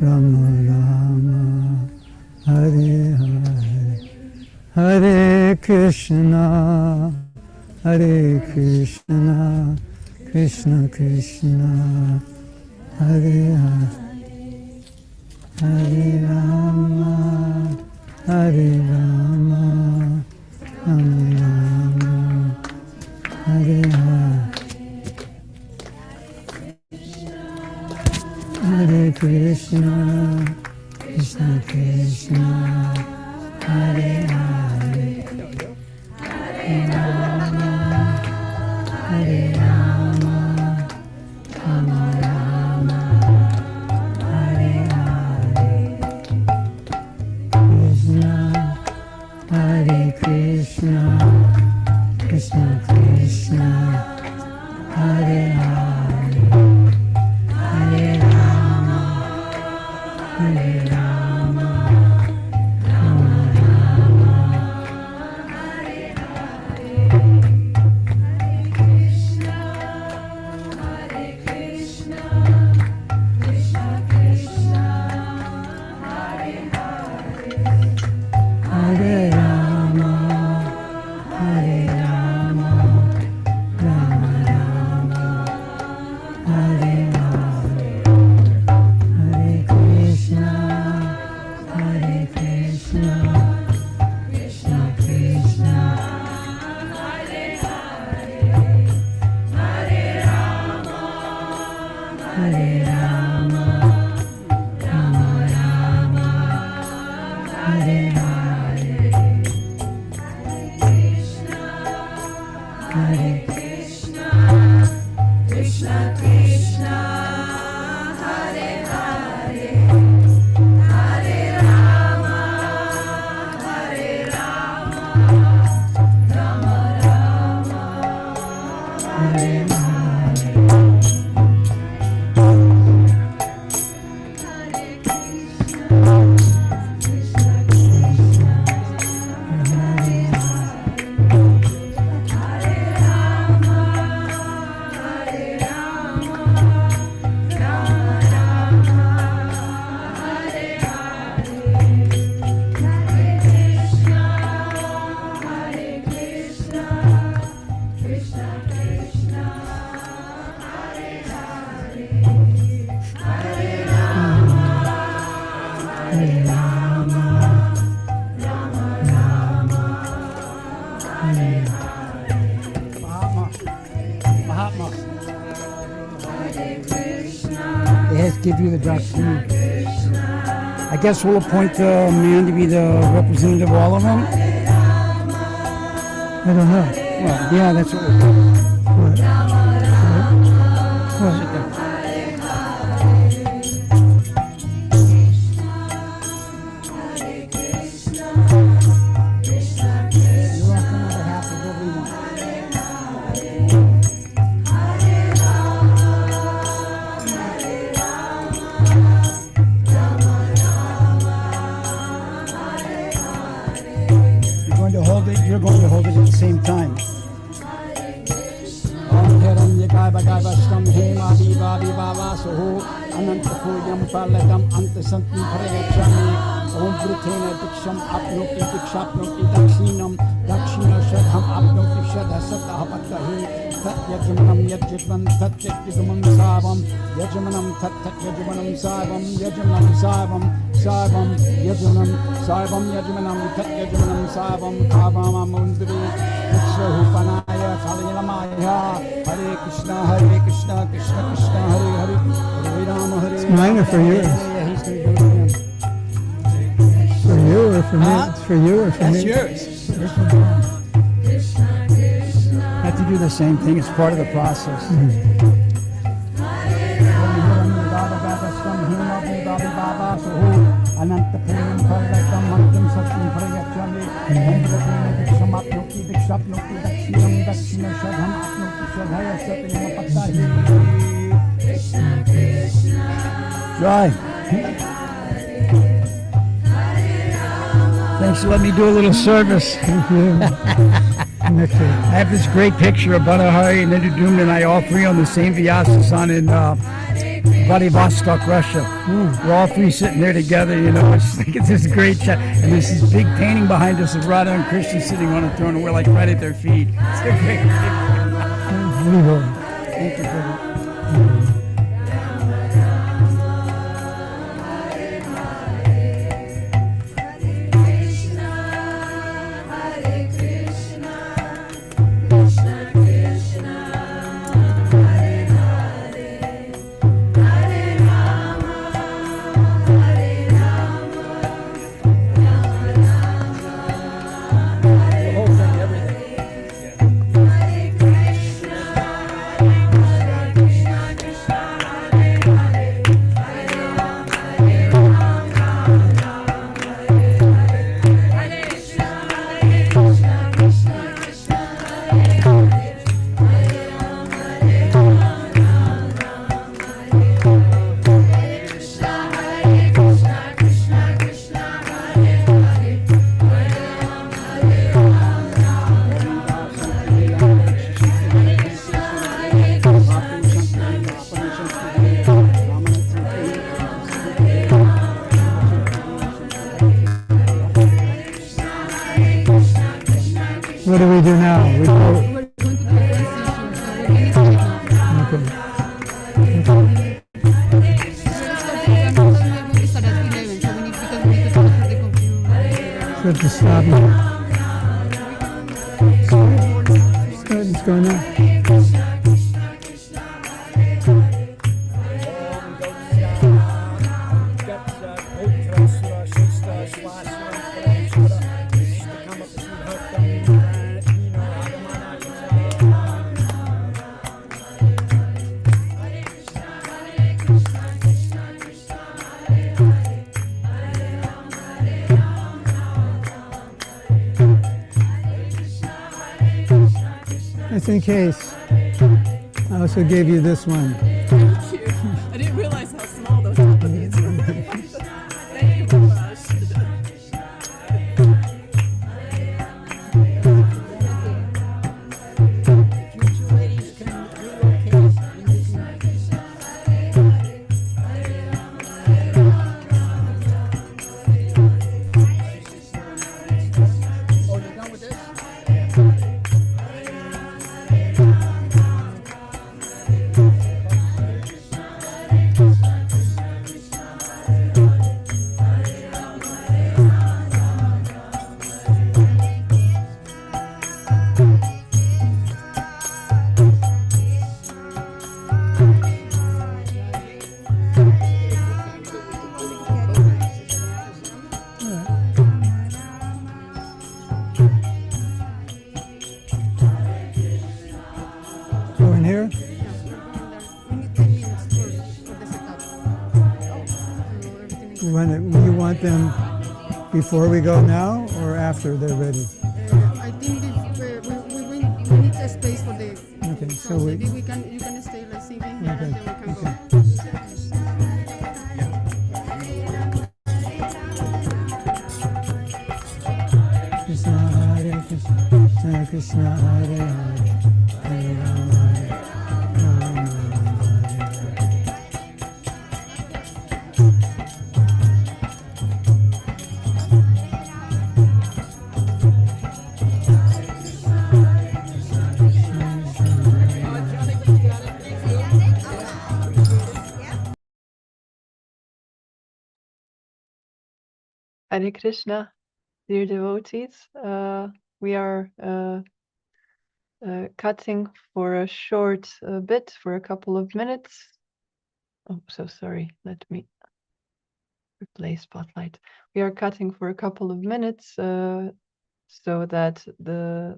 Rama Rama, Hare Hare, Hare Krishna, Hare Krishna, Krishna Krishna, Hare Hare. Hare Rama, Hare Rama, Rama Rama, Hare Hare. Hare Krishna, Krishna Krishna, Hare Hare, Hare Rama, Hare Rama, Rama Rama, Hare Hare Krishna, Krishna Krishna, Hare Hare, Hare Rama, Hare Rama, Rama Rama, Hare Hare, Hare Krishna, Krishna Mahatma. They have to give you the dark food. I guess we'll appoint the man to be the representative of all of them. I don't know. Well, yeah, that's what we're doing. What? Sit there. You're going to hold it at the same time. Yajmanam Yajman Tat Yajman Savam Yajmanam Tat Yajmanam Savam Yajmanam Savam Savam Yajmanam Savam Yajmanam Tat Yajmanam Savam Kavama Mundri Vishwahupanaya Kaliyalamaya Hare Krishna Krishna Krishna Hare Hare Hare Rama Hare It's mine or for yours? Yeah, he's going to do it again. For you or for me? It's for you or for That's me? yours. I have to do the same thing. It's part of the process. Try. Thanks for letting me do a little service. Thank you. I have this great picture of Bhattacharya and Nedudumna and I, all three on the same Vyasa sun in Vladivostok, Russia. We're all three sitting there together, you know. It's this great shot. And there's this big painting behind us of Radha and Krishna sitting on a throne, and we're like right at their feet. It's a great picture. Thank you, Prabhu. What do we do now? We go. Good to stop now. It's good, it's going on. Just in case, I also gave you this one. Thank you. I didn't realize how small those copies were. Thank you, Maharaj. You want them before we go now or after they're ready? I think we need a space for the. Okay, so maybe you can stay like singing here Okay, and then we can okay. go. Krishna Hare Krishna, Krishna Krishna Hare Hare, Hare Rama Rama Rama Hare Hare. Hare Krishna, dear devotees. We are cutting for a short bit, for a couple of minutes. Oh, so sorry. Let me replay Spotlight. We are cutting for a couple of minutes so that the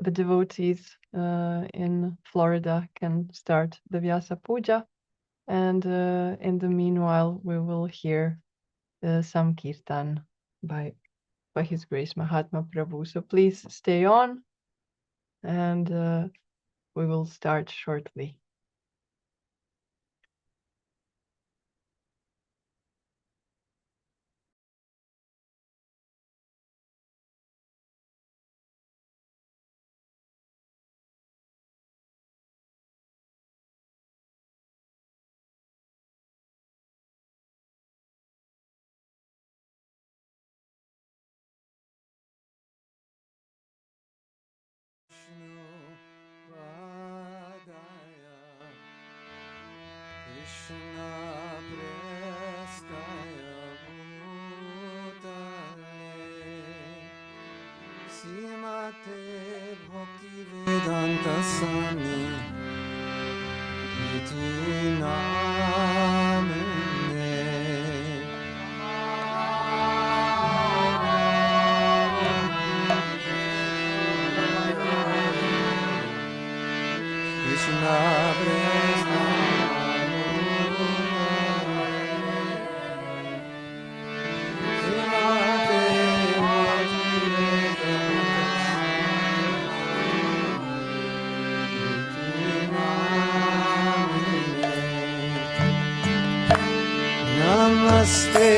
devotees in Florida can start the Vyasa Puja. And in the meanwhile, we will hear some kirtan by His Grace Mahatma Prabhu. So please stay on, and we will start shortly. Krishna prestaya bhutale Srimate Bhaktivedanta Swami iti namine Krishna prestaya Namaste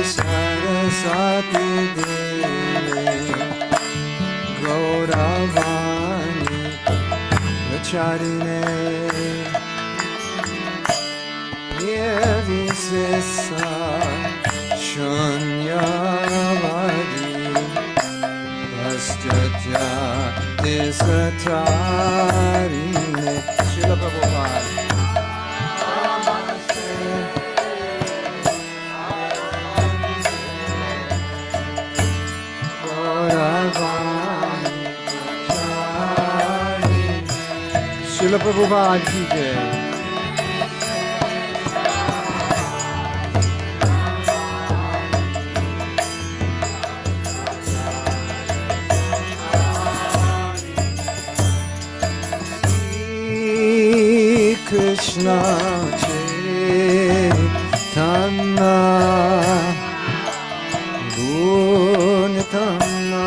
Saraswati Devi Gauravani Pracharine Nirvisesa Shunyavadi Paschatya Desatarine Srila Prabhupada Srila Prabhupada ki jai. Krishna Chaitanya Gunitanda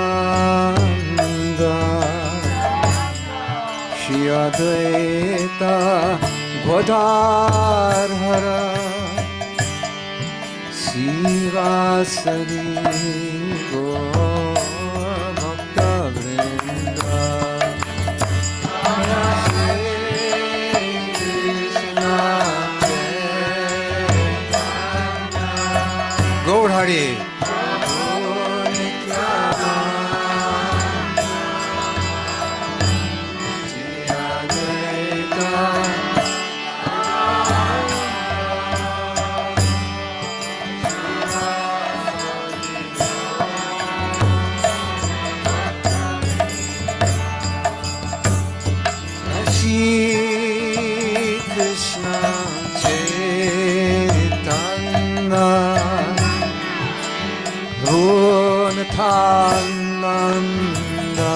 Shri Advaita Godadhara Sivasari Bhaktavrinda Gaur Hari Krishna Chaitanya Gunathananda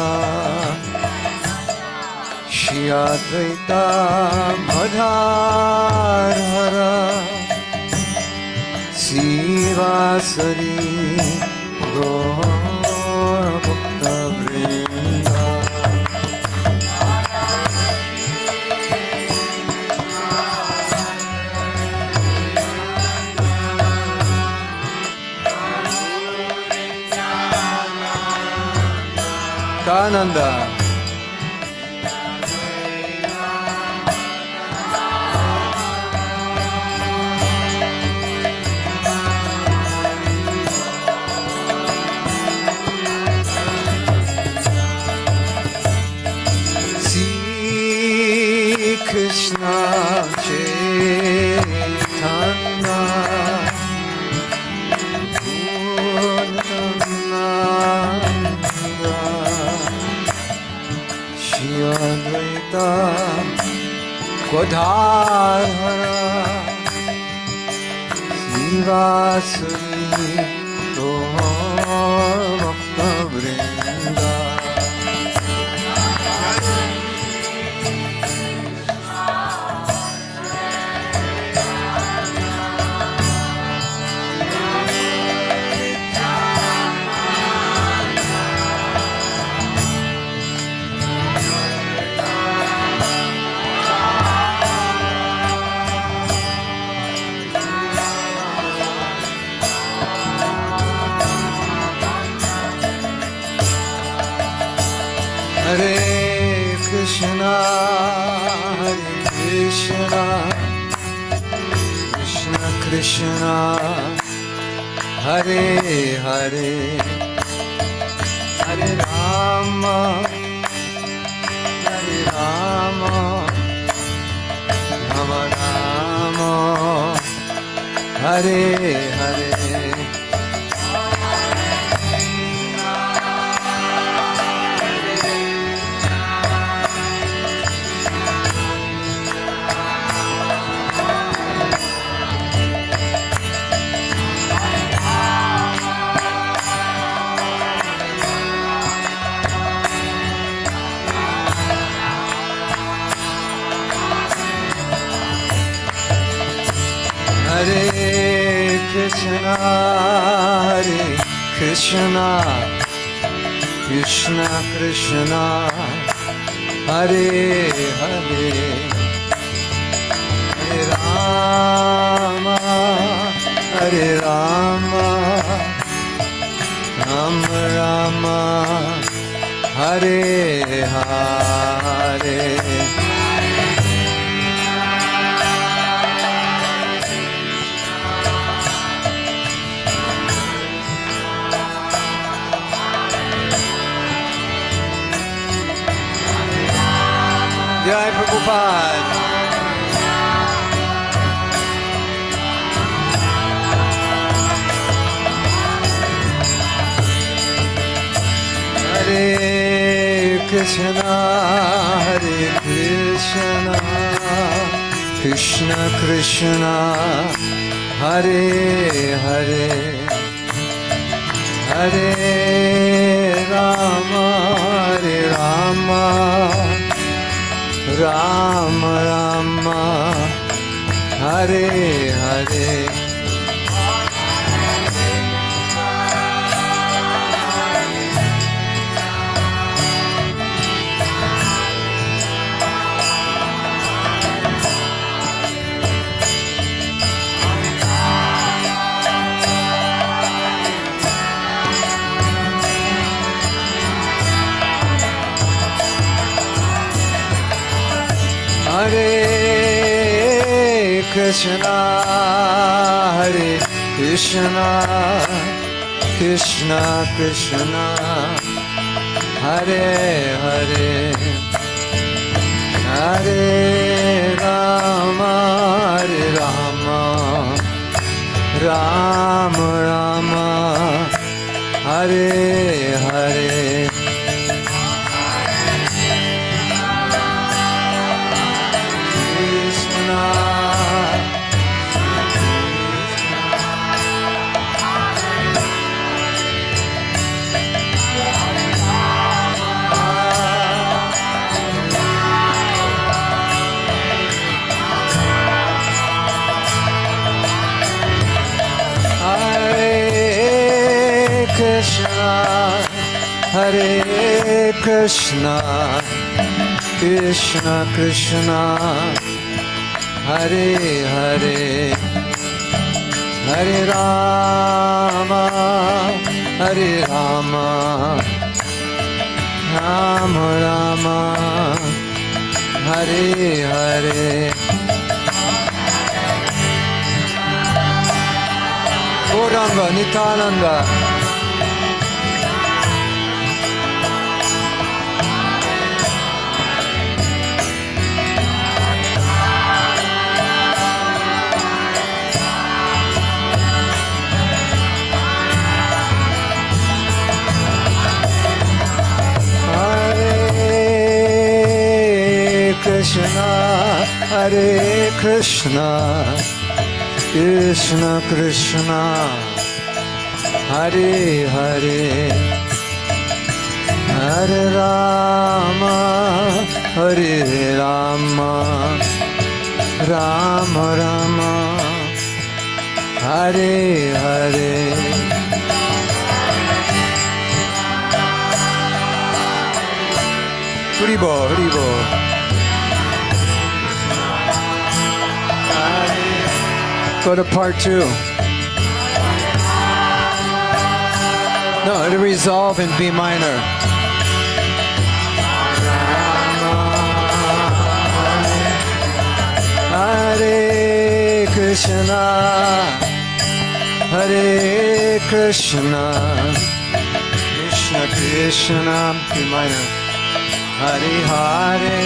Shri Advaita Gadadhara Sivasari Gaur Bhakta Vrinda Kananda Krishna Chaitanya Purnananda Shri Advaita Gadadhara Sivasari Gaur Bhakta Vrinda Hare Krishna, Krishna Krishna, Hare Hare, Hare Rama, Rama Rama, Hare Hare. Hare Krishna, Krishna Krishna, Hare Hare, Hare Rama, Rama Rama, Hare Hare. Jai Prabhupada. Hare Krishna, Krishna Krishna, Hare Hare, Hare Rama, Rama Rama, Hare Hare. Hare Krishna, Krishna Krishna, Hare Hare, Hare Rama, Rama Rama, Hare Hare. Krishna, Hare Krishna, Krishna Krishna, Hare Hare, Hare Rama, Hare Rama, Rama Rama, Hare Hare. Gauranga, Nityananda. Krishna, Hare Krishna, Krishna Krishna, Hare Hare, Hare Rama, Hare Rama, Rama Rama, Hare Hare. Haribo, Haribo. Go to part 2. No, to resolve in B minor. Hare Krishna, Hare Krishna, Krishna Krishna, B minor. Hare Hare,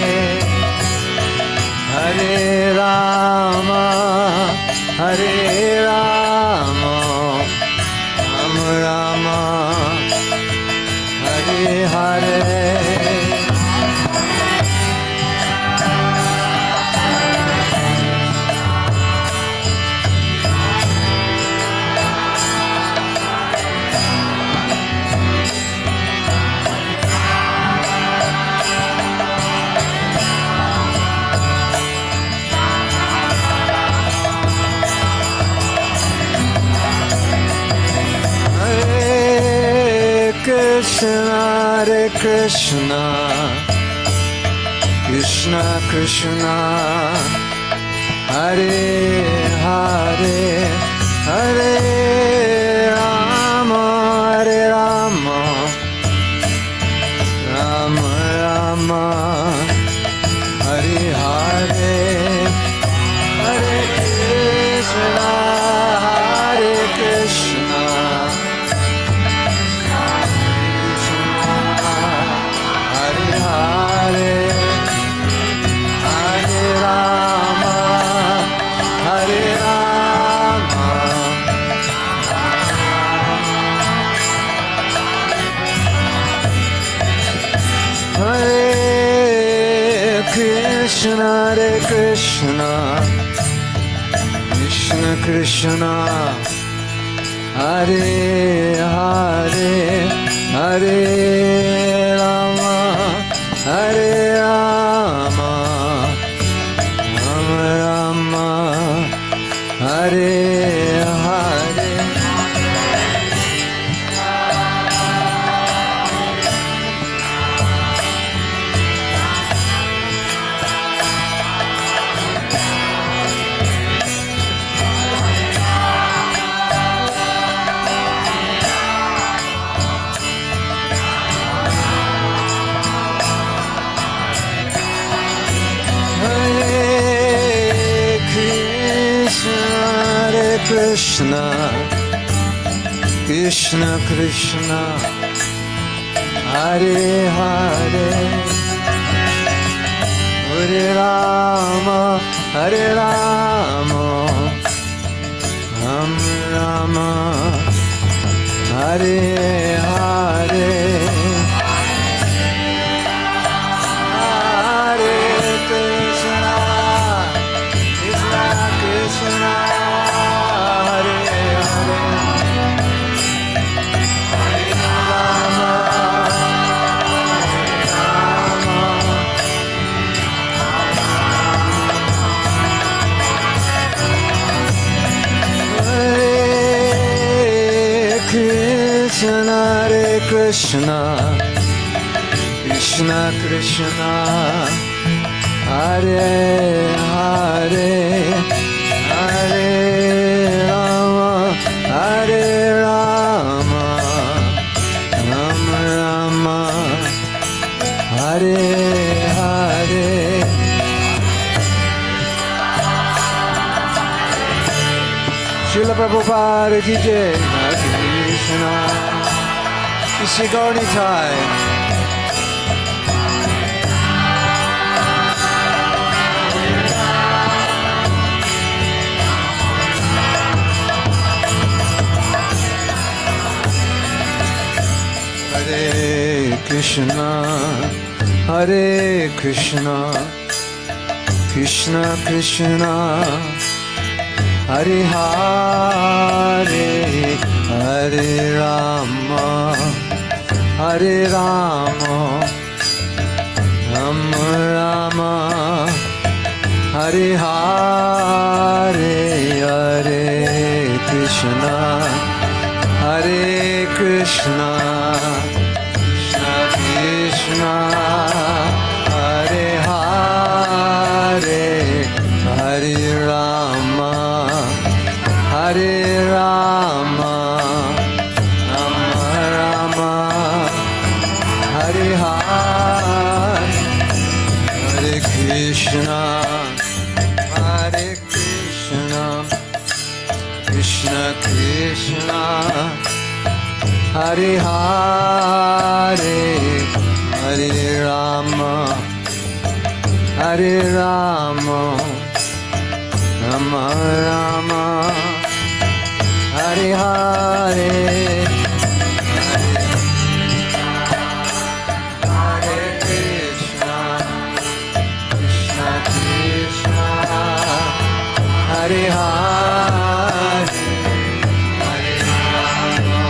Hare Rama, Hare Rama, Rama Rama, Hare Hare. Krishna, Hare Krishna, Krishna Krishna, Hare Hare, Hare Rama, Hare Rama, Rama Rama, Hare Hare, Hare Krishna, Hare Krishna. Krishna, Hare Krishna, Krishna Krishna, Hare Hare, Hare Rama, Hare Rama, Rama Rama, Hare Hare. Krishna, Krishna Krishna, Hare Hare, Hare Rama, Hare Rama, Rama Rama, Hare Hare. Hare Krishna, Krishna Krishna, Hare Hare, Hare Rama, Hare Rama, Hare Krishna, Krishna Krishna, Hare Hare, Hare Rama, Hare Rama, Rama Rama, Hare Hare. Srila Prabhupada ki jai, Hare Krishna, Shri Gaur Nitai. Hare Krishna, Hare Krishna, Krishna Krishna, Hare Hare, Hare Rama, Hare Rama, Rama Rama, Hare Hare, Hare Krishna, Hare Krishna, Krishna Krishna, Hare Hare, Hare Rama, Hare Rama, Rama Rama, Hare Hare, Hare Krishna, Hare Krishna, Krishna Krishna, Hare Hare, Hare Rama, Hare Rama, Rama Rama, Hare Hare, Hare Krishna, Krishna Krishna, Hare Hare, Hare Rama,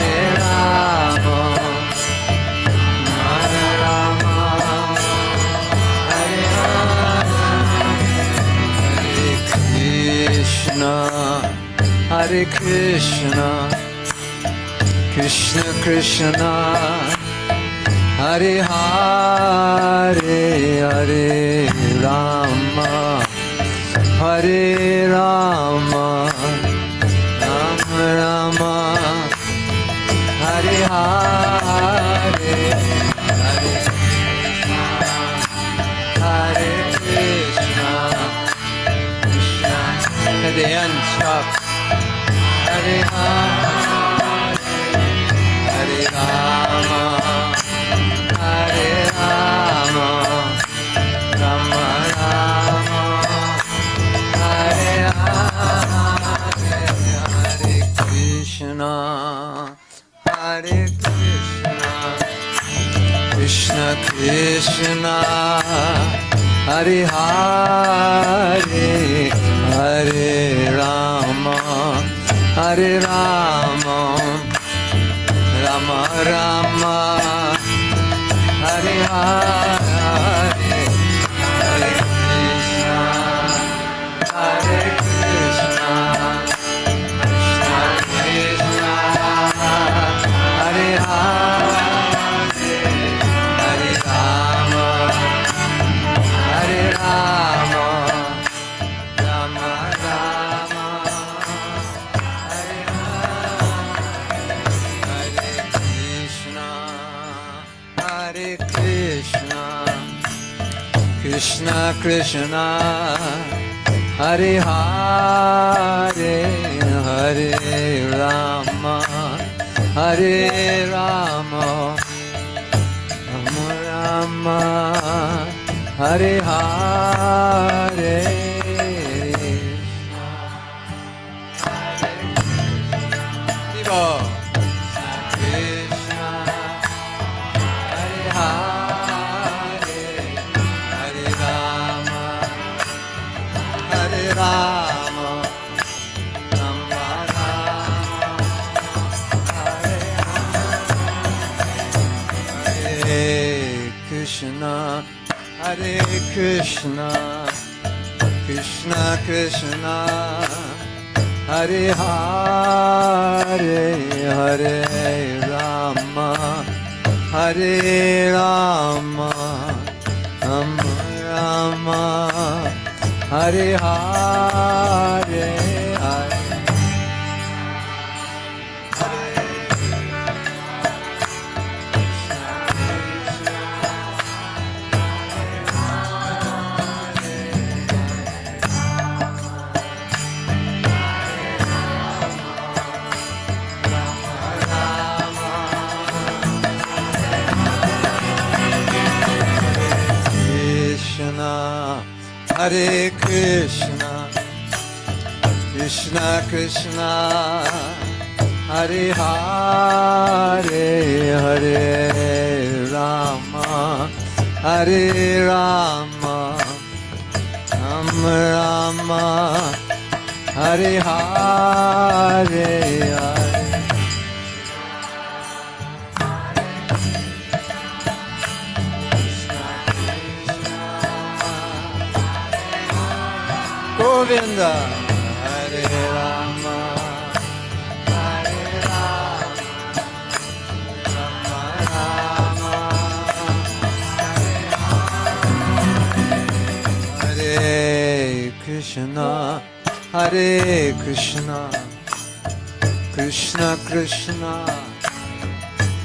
Hare Rama, Hare Rama, Hare Krishna, Hare Krishna, Krishna Krishna, Hare Hare, Hare Rama, Hare Rama, Rama Rama, Hare Hare, Hare Krishna, Krishna, at the end, stop. Hare Hare, Hare Rama, Hare Rama, Rama Rama, Hare Hare, Hare Krishna, Hare Krishna, Krishna Krishna, Hare Hare, Hare Rama, Hare Rama, Rama Rama, Hare Hare, Hare Krishna, Hare Krishna, Krishna Krishna, Hare Hare, Hare Rama, Hare Rama, Rama Rama, Hare Krishna, Hare Krishna, Krishna Krishna, Hare Hare, Hare Rama, Hare Rama, Rama Rama, Hare Hare. Viva! Krishna, Hare Hare, Hare Rama, Hare Rama, Rama Rama, Hare Hare Krishna, Hare Krishna, Krishna Krishna, Hare Hare. Hare Rama, Hare Rama, Rama Rama, Hare Hare, Hare Krishna, Hare Krishna, Krishna Krishna, Hare Hare, Hare Rama, Hare Rama, Rama Rama, Hare Hare, Hare Govinda, Hare Rama, Hare Rama, Rama Rama, Hare Krishna, Hare Krishna, Krishna Krishna,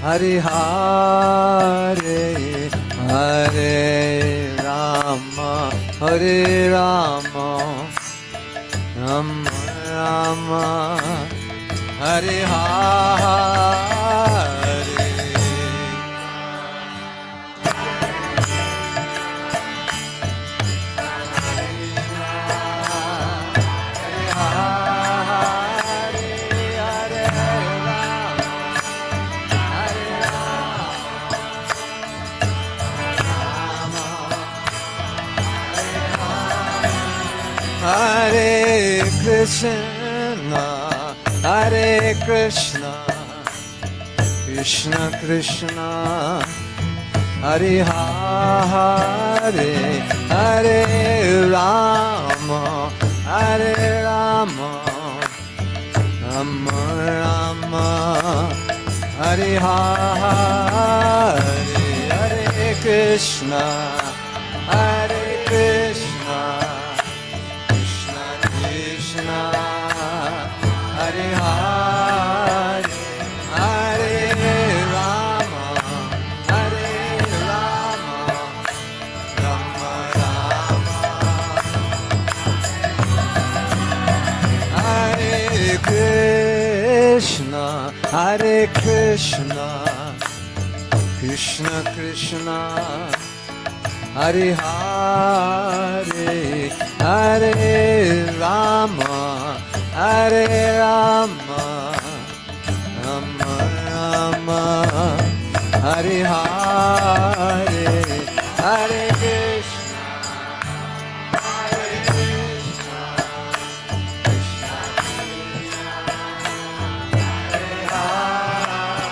Hare Hare, Hare Rama, Hare Rama, Rama Rama, Hare Hare. Hare Krishna, Hare Krishna, Krishna Krishna, Hare Hare, Hare Rama, Hare Rama, Rama Rama, Hare Hare, Hare Krishna, Hare Krishna, Krishna Krishna, Hare Hare, Hare Rama, Hare Rama, Rama Rama, Hare Krishna, Hare Krishna, Krishna Krishna, Hare Hare, Hare Rama, Hare Rama, Rama Rama, Hare Hare, Hare Krishna, Hare Krishna, Krishna Krishna,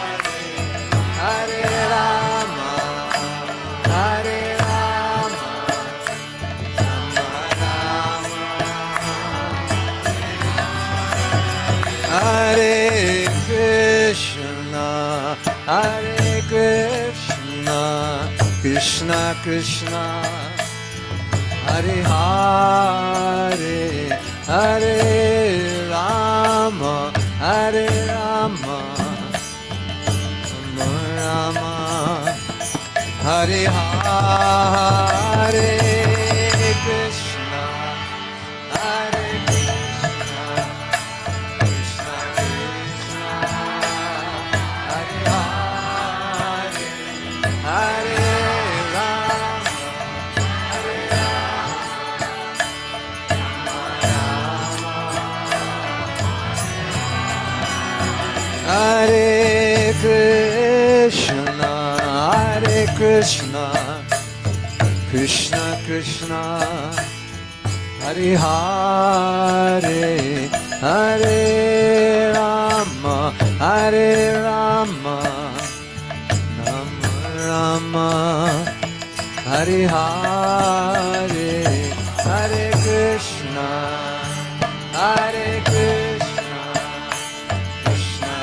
Hare Hare, Hare Rama, Hare Rama, Rama Rama, Hare Krishna, Hare Krishna, Krishna Krishna, Hare Hare, Hare Rama, Hare Rama, Rama Rama, Hare Hare, Krishna, Hare Krishna, Krishna Krishna, Hare Hare, Hare Rama, Hare Rama, Hare Krishna, Hare Krishna, Krishna Krishna, Hare Hare, Hare Rama, Hare Rama, Rama Rama, Hare Hare, Hare Krishna, Hare Krishna, Krishna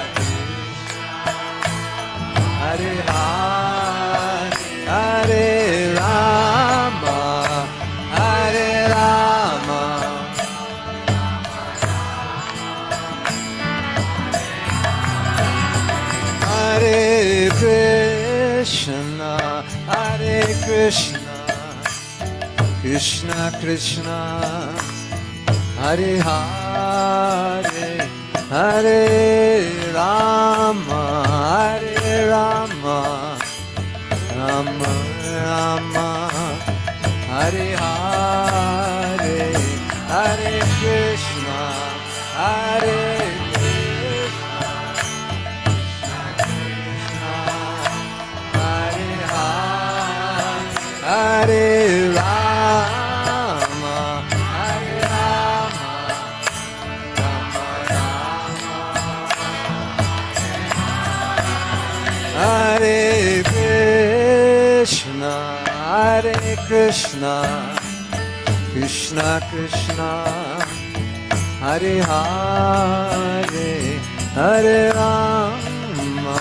Krishna, Hare Krishna, Krishna Krishna, Hare Hare, Hare Rama, Hare Rama, Rama Rama, Hare Hare, Hare Krishna, Hare Hare Rama, Hare Rama, Rama Rama, Hare Krishna, Hare Krishna, Krishna Krishna, Hare Hare, Hare Rama,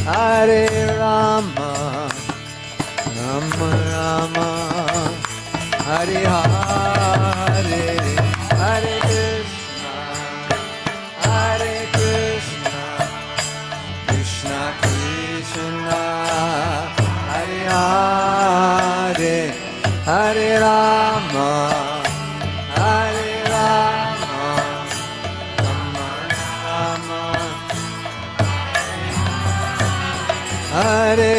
Hare Rama, Rama Rama, Hare Hare, Hare Krishna, Hare Krishna, Krishna Krishna, Hare Hare, Hare Rama, Hare Rama, Rama Rama, Hare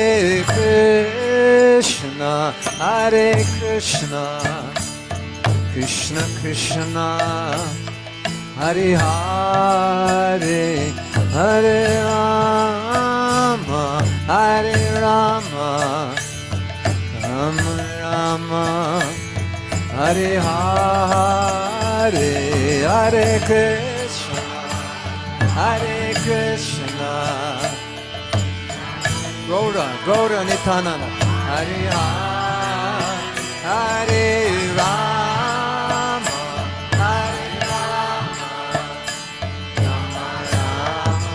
Krishna, Hare Krishna, Krishna Krishna, Hare Hare, Hare Rama, Hare Rama, Rama Rama, Hare Hare, Hare Krishna, Hare Krishna, Gaura Nityananda, Hare Hare Rama, Hare Rama, Rama Rama,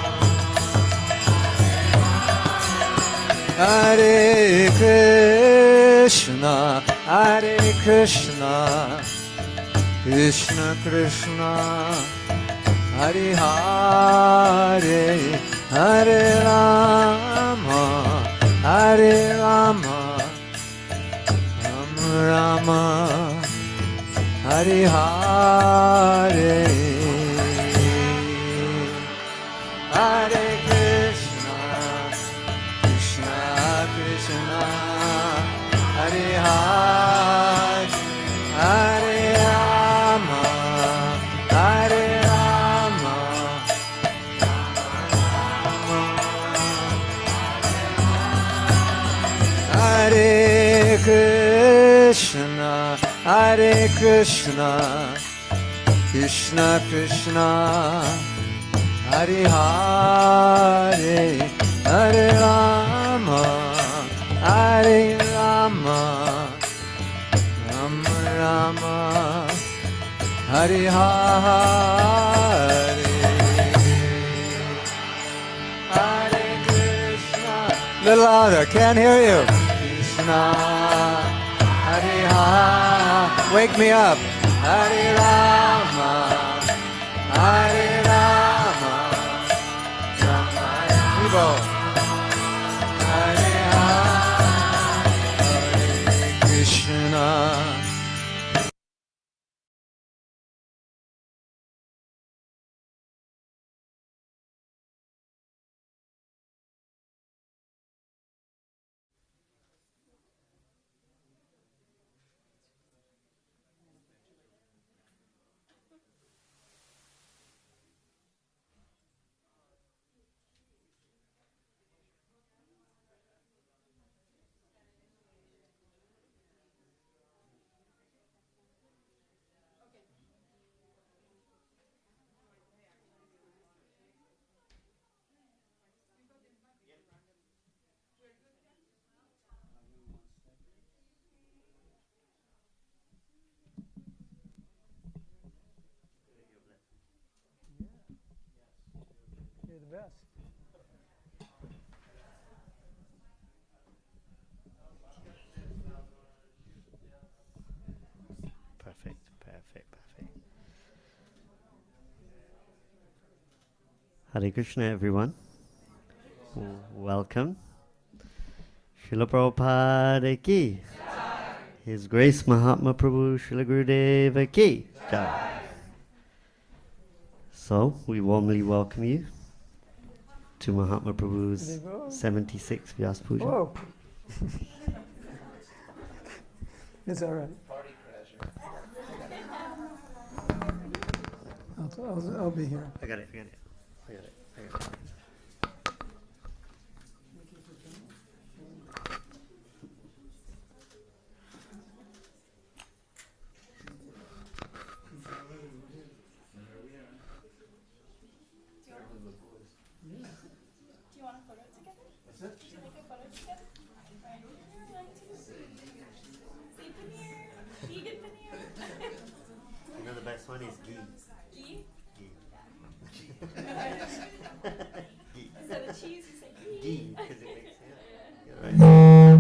Hare Krishna, Hare Krishna, Krishna Krishna, Hare Hare, Hare Rama, Hare Rama, Rama Rama, Hare Hare, Hare Krishna, Krishna Krishna, Hare Hare, Hare Rama, Hare Rama, Hare Krishna, Hare Krishna, Krishna Krishna, Hare Hare, Hare Rama, Hare Rama, Rama Rama, Hare Hare, Hare Krishna. Little louder, can't hear you. Krishna, Hare Hare, wake me up. Hare Rama, Hare Rama, Rama Rama, Hare Hare, Krishna. You're the best. Perfect, perfect, perfect. Hare Krishna, everyone. Welcome. Srila Prabhupada ki. His Grace Mahatma Prabhu Srila Gurudeva ki. Jai. So, we warmly welcome you to Mahatma Prabhu's 76th Vyasa Puja. Whoa. It's all right. I'll be here. I got it. You know the best one is ghee. Ghee? Ghee. Instead of cheese, you say ghee. Ghee, because it makes right.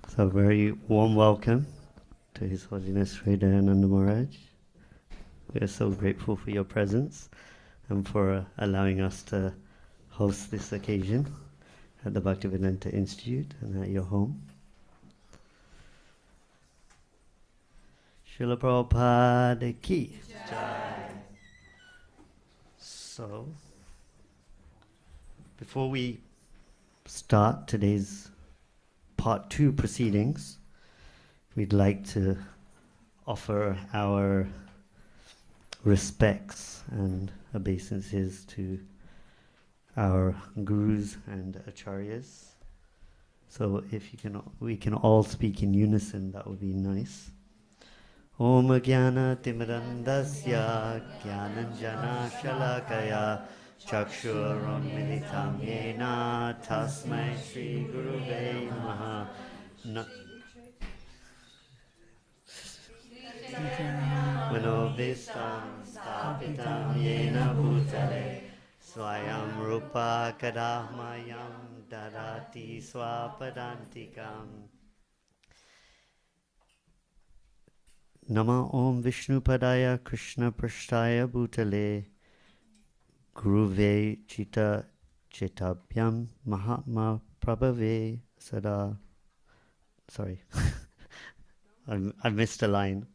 So very warm welcome to His Holiness Sri Dayananda Maharaj. We are so grateful for your presence and for allowing us to host this occasion at the Bhaktivedanta Institute and at your home. Srila Prabhupada ki. Jai. So, before we start today's Part 2 proceedings, we'd like to offer our respects and obeisances to our gurus and acharyas. So if we can all speak in unison, that would be nice. Om Jnana Timirandasya Jnananjana Shalakaya Chakshurunmilitam Yena Tasmai Shri Guruve Namaha. Manovistam Stapitam Yena Bhutale Swayam Rupa Kadahmayam Dadati Swapadantikam. Nama Om Vishnu Padaya Krishna Prashtaya Bhutale Guruve Chita Chetabhyam Mahatma Prabhave Sada. Sorry, I missed a line.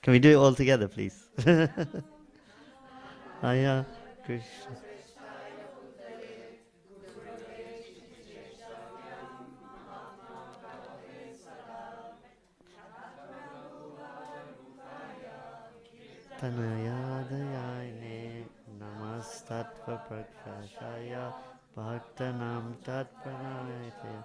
Can we do it all together, please? Aya Krishna. Tanayadayane Namastatva Prakashaya Bhaktanam Tatpranayate.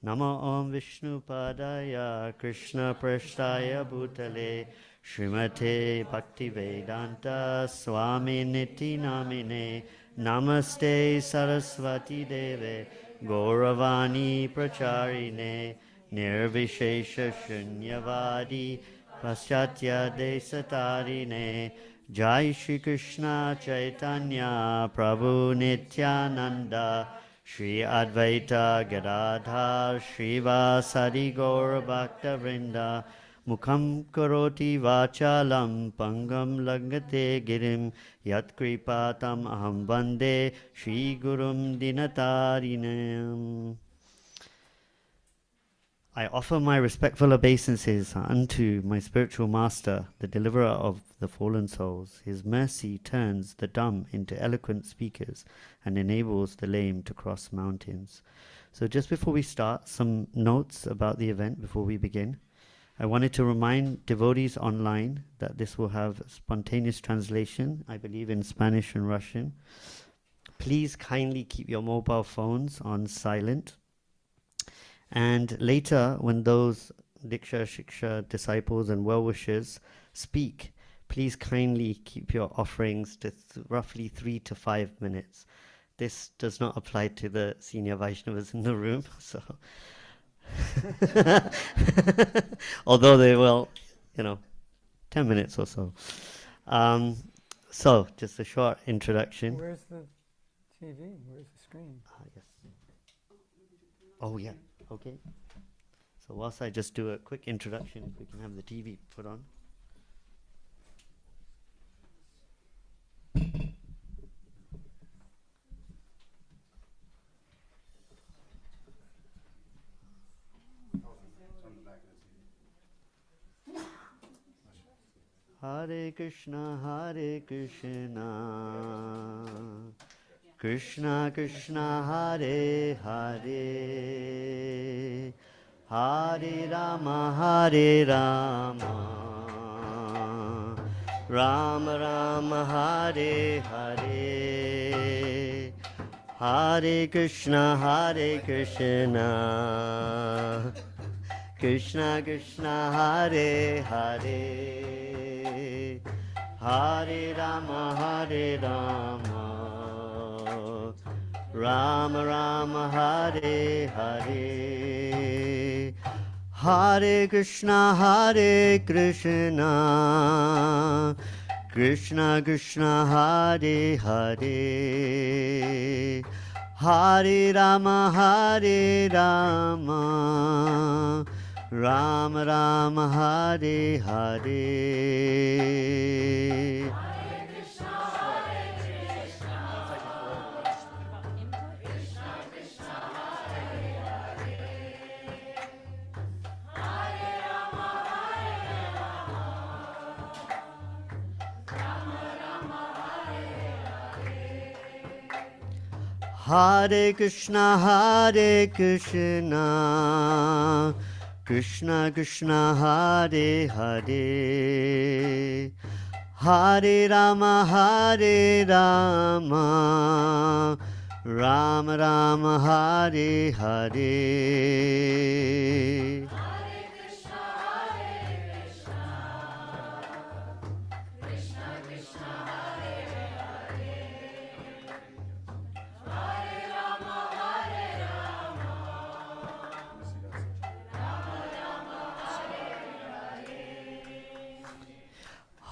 Nama Om Vishnu Padaya Krishna Prashtaya Bhutale Srimate Bhaktivedanta Swami Niti Namine Namaste Saraswati Deve Gauravani Pracharine Nirvishesha Shunyavadi Paschatya Desatarine Jai Shri Krishna Chaitanya Prabhu Nityananda Shri Advaita Gadadhar Shri Vasadi Gaura Bhakta Vrinda Mukham Karoti Vachalam Pangam Lagate Girim Yat Kripatam Aham Bande Shri Gurum Dinatarinam. I offer my respectful obeisances unto my spiritual master, the deliverer of the fallen souls. His mercy turns the dumb into eloquent speakers and enables the lame to cross mountains. So just before we start, some notes about the event before we begin. I wanted to remind devotees online that this will have spontaneous translation, I believe in Spanish and Russian. Please kindly keep your mobile phones on silent. And later, when those Diksha, Shiksha, disciples and well-wishers speak, please kindly keep your offerings to roughly 3 to 5 minutes. This does not apply to the senior Vaishnavas in the room, so Although they will, 10 minutes or so. So, just a short introduction. Where's the TV? Where's the screen? Yes. Oh, yeah. Okay. So, whilst I just do a quick introduction, if we can have the TV put on. Hare Krishna, Krishna Krishna, Hare Hare, Hare Rama, Rama Rama, Hare Hare, Hare Krishna, Krishna Krishna, Hare Hare, Hare Rama, Rama Rama, Hare Hare, Hare Krishna, Krishna Krishna, Hare Hare, Hare Rama, Rama Rama, Hare Hare. Hare Krishna, Krishna Krishna, Hare Hare, Hare Rama, Rama Rama, Hare Hare.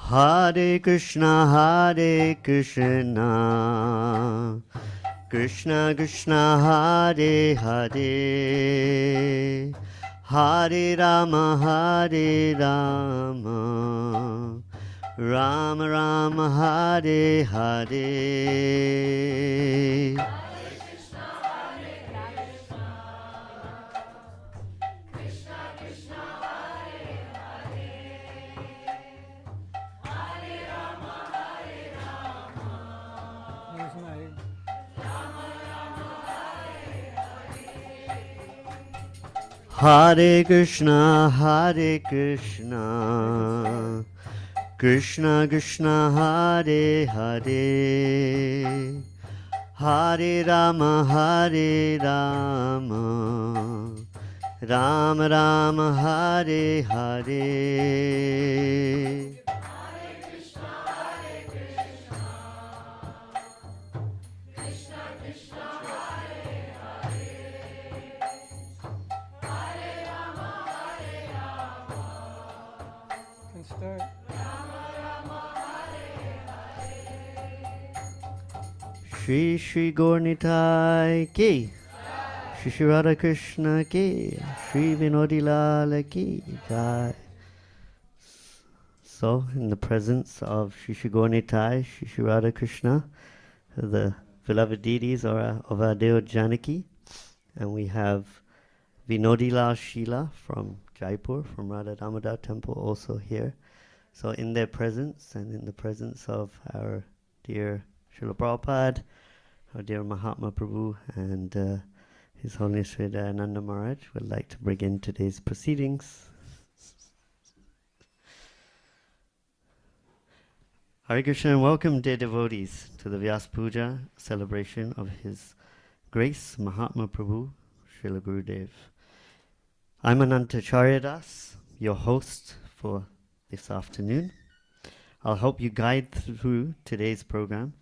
Hare Krishna, Krishna Krishna, Hare Hare, Hare Rama, Rama Rama, Hare Hare. Hare Krishna, Krishna Krishna, Hare Hare, Hare Rama, Rama Rama, Hare Hare. Start. Shri Shri Gaurnitai ki, Shri Shri Radha Krishna ki, Shri Vinodi Lala ki jai. So, in the presence of Shri Shri Gaurnitai, Shri Shri Radha Krishna, the beloved deities of our dear Janaki, and we have Vinodila Sheila from Jaipur, from Radha Damodar Temple, also here. So in their presence and in the presence of our dear Srila Prabhupada, our dear Mahatma Prabhu, and His Holiness Sri Dayananda Maharaj, would like to begin today's proceedings. Hare Krishna and welcome, dear devotees, to the Vyasa Puja celebration of His Grace Mahatma Prabhu, Srila Gurudev. I'm Anantacharya Das, your host for this afternoon. I'll help you guide through today's program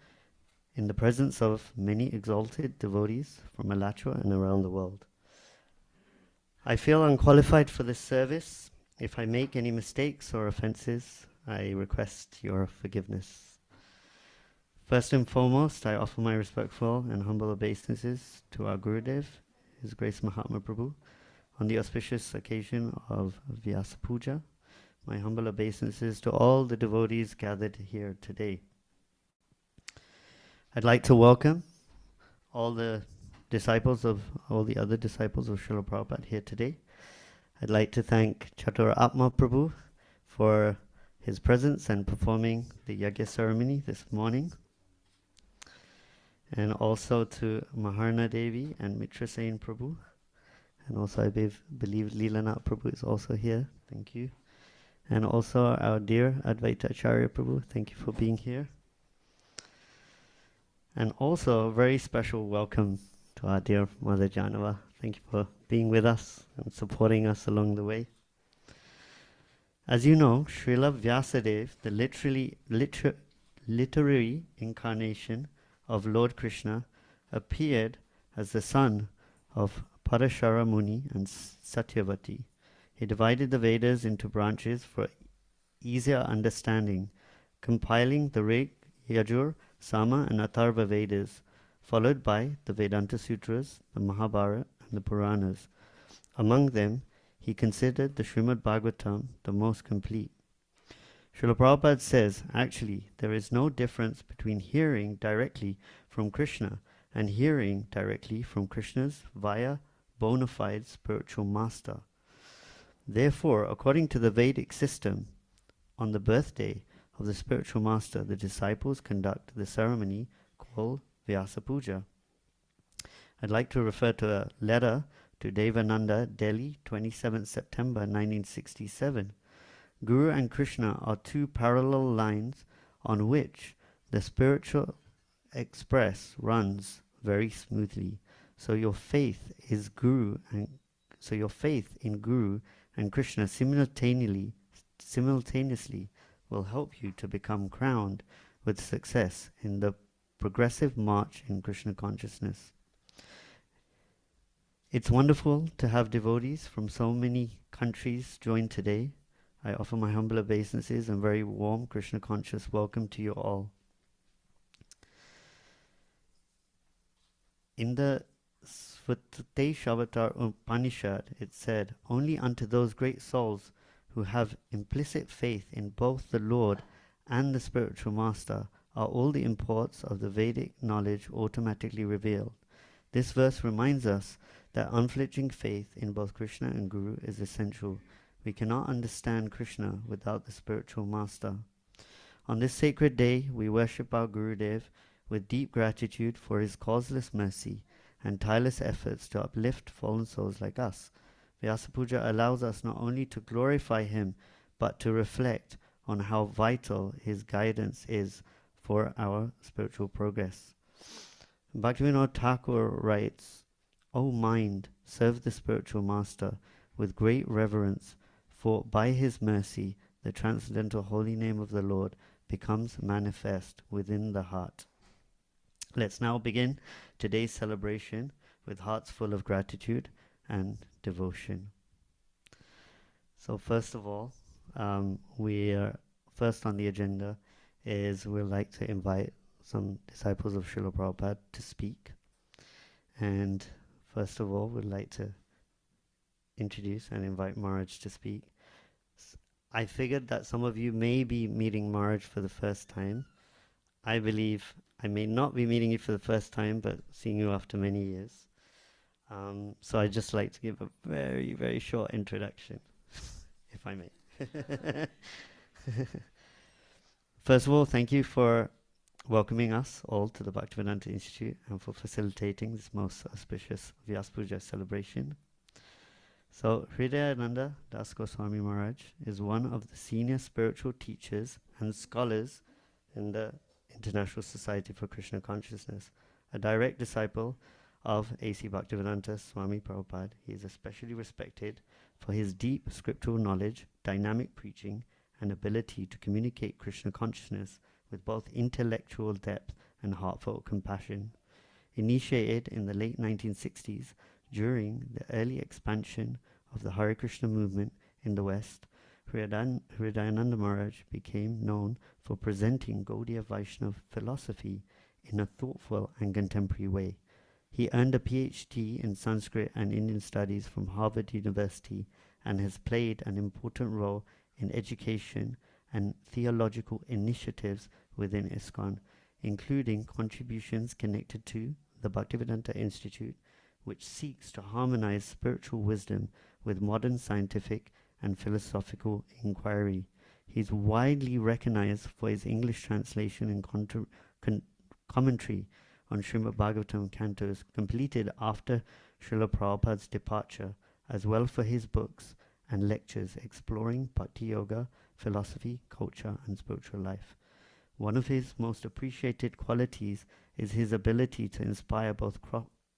in the presence of many exalted devotees from Alachua and around the world. I feel unqualified for this service. If I make any mistakes or offenses, I request your forgiveness. First and foremost, I offer my respectful and humble obeisances to our Gurudev, His Grace Mahatma Prabhu, on the auspicious occasion of Vyasa Puja. My humble obeisances to all the devotees gathered here today. I'd like to welcome all the other disciples of Srila Prabhupada here today. I'd like to thank Chatur Atma Prabhu for his presence and performing the Yagya ceremony this morning. And also to Maharna Devi and Mitra Sen Prabhu. And also I believe Leelanath Prabhu is also here. Thank you. And also our dear Advaita Acharya Prabhu. Thank you for being here. And also a very special welcome to our dear Mother Janava. Thank you for being with us and supporting us along the way. As you know, Srila Vyasadeva, the literary incarnation of Lord Krishna, appeared as the son of Parashara Muni and Satyavati. He divided the Vedas into branches for easier understanding, compiling the Rig, Yajur, Sama and Atharva Vedas, followed by the Vedanta Sutras, the Mahabharata and the Puranas. Among them, he considered the Srimad Bhagavatam the most complete. Srila Prabhupada says, actually, there is no difference between hearing directly from Krishna and hearing directly from Krishna's via bona fide spiritual master. Therefore, according to the Vedic system, on the birthday of the spiritual master, the disciples conduct the ceremony called Vyasa Puja. I'd like to refer to a letter to Devananda, Delhi, 27 September 1967. Guru and Krishna are two parallel lines on which the spiritual express runs very smoothly. So your faith in Guru and Krishna simultaneously will help you to become crowned with success in the progressive march in Krishna consciousness. It's wonderful to have devotees from so many countries join today. I offer my humble obeisances and very warm Krishna conscious welcome to you all. In the Svateshavatar Upanishad, it said, only unto those great souls who have implicit faith in both the Lord and the spiritual master are all the imports of the Vedic knowledge automatically revealed. This verse reminds us that unflinching faith in both Krishna and Guru is essential. We cannot understand Krishna without the spiritual master. On this sacred day, we worship our Gurudev with deep gratitude for his causeless mercy and tireless efforts to uplift fallen souls like us. Vyasa Puja allows us not only to glorify him, but to reflect on how vital his guidance is for our spiritual progress. Bhaktivedanta Thakur writes, O mind, serve the spiritual master with great reverence, for by his mercy the transcendental holy name of the Lord becomes manifest within the heart. Let's now begin today's celebration with hearts full of gratitude and devotion. So first of all, we are first on the agenda is we'd like to invite some disciples of Srila Prabhupada to speak. And first of all, we'd like to introduce and invite Maharaj to speak. I figured that some of you may be meeting Maharaj for the first time. I believe I may not be meeting you for the first time, but seeing you after many years. So I'd just like to give a very, very short introduction, if I may. First of all, thank you for welcoming us all to the Bhaktivedanta Institute and for facilitating this most auspicious Vyasa Puja celebration. So, Hridayananda Das Goswami Maharaj is one of the senior spiritual teachers and scholars in the International Society for Krishna Consciousness, a direct disciple of A.C. Bhaktivedanta Swami Prabhupada. He is especially respected for his deep scriptural knowledge, dynamic preaching, and ability to communicate Krishna consciousness with both intellectual depth and heartfelt compassion. Initiated in the late 1960s during the early expansion of the Hare Krishna movement in the West, Hridayananda Maharaj became known for presenting Gaudiya Vaishnava philosophy in a thoughtful and contemporary way. He earned a PhD in Sanskrit and Indian Studies from Harvard University and has played an important role in education and theological initiatives within ISKCON, including contributions connected to the Bhaktivedanta Institute, which seeks to harmonize spiritual wisdom with modern scientific and philosophical inquiry. He is widely recognized for his English translation and commentary on Srimad Bhagavatam cantos completed after Srila Prabhupada's departure, as well for his books and lectures exploring Bhakti Yoga, philosophy, culture, and spiritual life. One of his most appreciated qualities is his ability to inspire both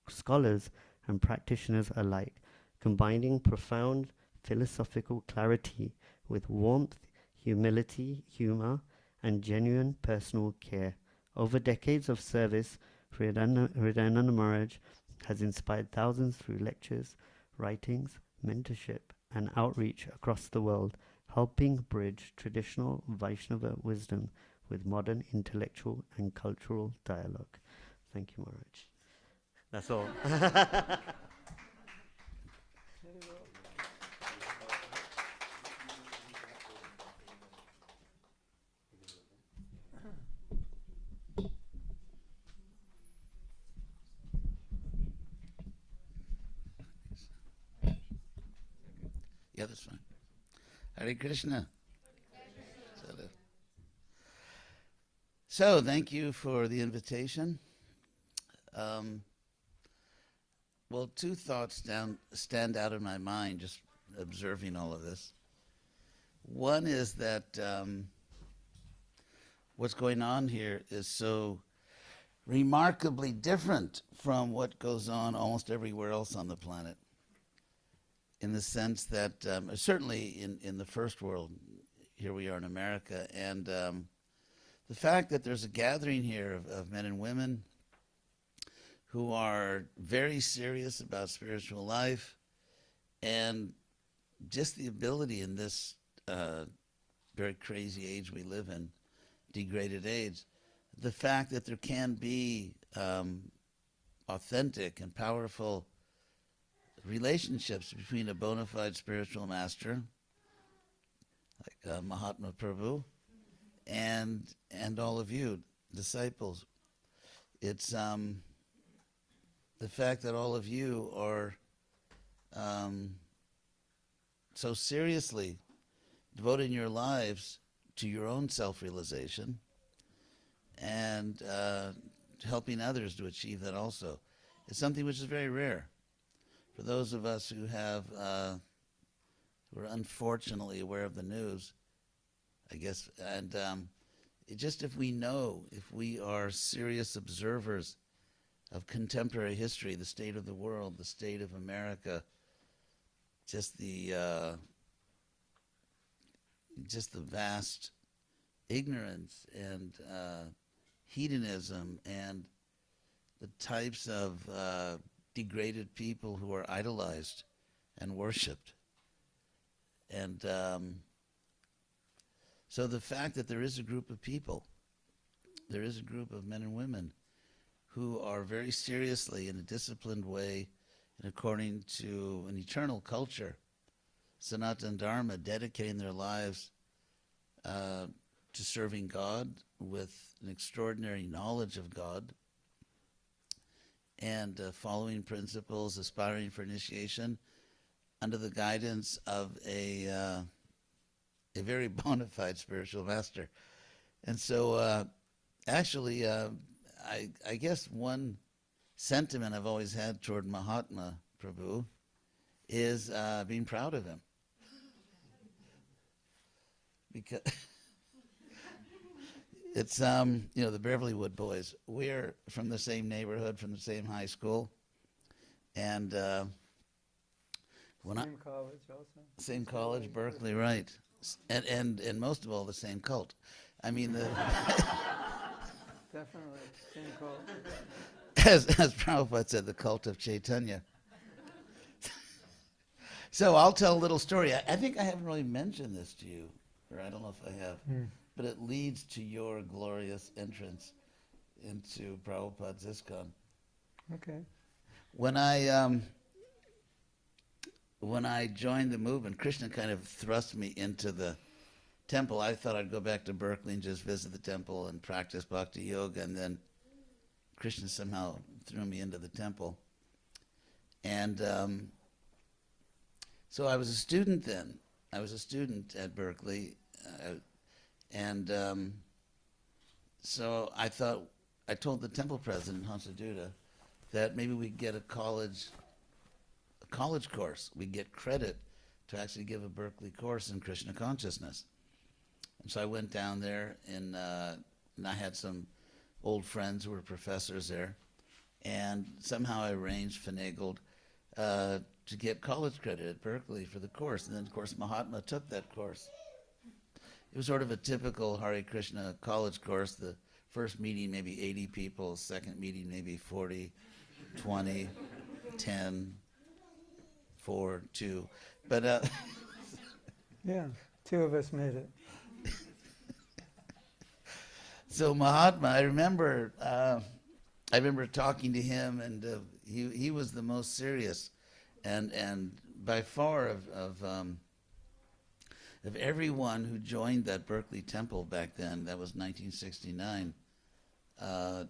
scholars and practitioners alike, combining profound philosophical clarity with warmth, humility, humor, and genuine personal care. Over decades of service, Hridayananda Maharaj has inspired thousands through lectures, writings, mentorship, and outreach across the world, helping bridge traditional Vaishnava wisdom with modern intellectual and cultural dialogue. Thank you, Maharaj. That's all. Yeah, that's fine. Hare Krishna. So, thank you for the invitation. Well, two thoughts stand out in my mind just observing all of this. One is that what's going on here is so remarkably different from what goes on almost everywhere else on the planet, in the sense that certainly in the first world, here we are in America, and the fact that there's a gathering here of men and women who are very serious about spiritual life, and just the ability in this very crazy age we live in, degraded age, the fact that there can be authentic and powerful relationships between a bona fide spiritual master like Mahatma Prabhu and all of you disciples. It's the fact that all of you are so seriously devoting your lives to your own self-realization and helping others to achieve that also. It's something which is very rare. For those of us who have, who are unfortunately aware of the news, I guess, and if we are serious observers of contemporary history, the state of the world, the state of America, just the vast ignorance and hedonism and the types of degraded people who are idolized and worshipped. And so the fact that there is a group of people, there is a group of men and women who are very seriously, in a disciplined way, and according to an eternal culture, Sanatana Dharma, dedicating their lives to serving God with an extraordinary knowledge of God, and following principles, aspiring for initiation, under the guidance of a very bona fide spiritual master. And so actually, I guess one sentiment I've always had toward Mahatma Prabhu is being proud of him. Because it's, the Beverlywood boys, we're from the same neighborhood, from the same high school. And same college also? Same college, Berkeley, right. And most of all, the same cult. I mean, Definitely, same cult. As Prabhupada said, the cult of Chaitanya. So I'll tell a little story. I think I haven't really mentioned this to you, or I don't know if I have, but it leads to your glorious entrance into Prabhupada's ISKCON. Okay. When I joined the movement, Krishna kind of thrust me into the temple. I thought I'd go back to Berkeley and just visit the temple and practice bhakti yoga, and then Krishna somehow threw me into the temple. And so I was a student then. I was a student at Berkeley, so I told the temple president, Hansaduta, that maybe we'd get a college course. We'd get credit to actually give a Berkeley course in Krishna consciousness. And so I went down there, and I had some old friends who were professors there, and somehow I finagled to get college credit at Berkeley for the course. And then, of course, Mahatma took that course. It was sort of a typical Hare Krishna college course. The first meeting, maybe 80 people. Second meeting, maybe 40, 20, 10, 4, 2. But yeah, 2 of us made it. So Mahatma, I remember talking to him, and he was the most serious, and by far of everyone who joined that Berkeley temple back then. That was 1969. At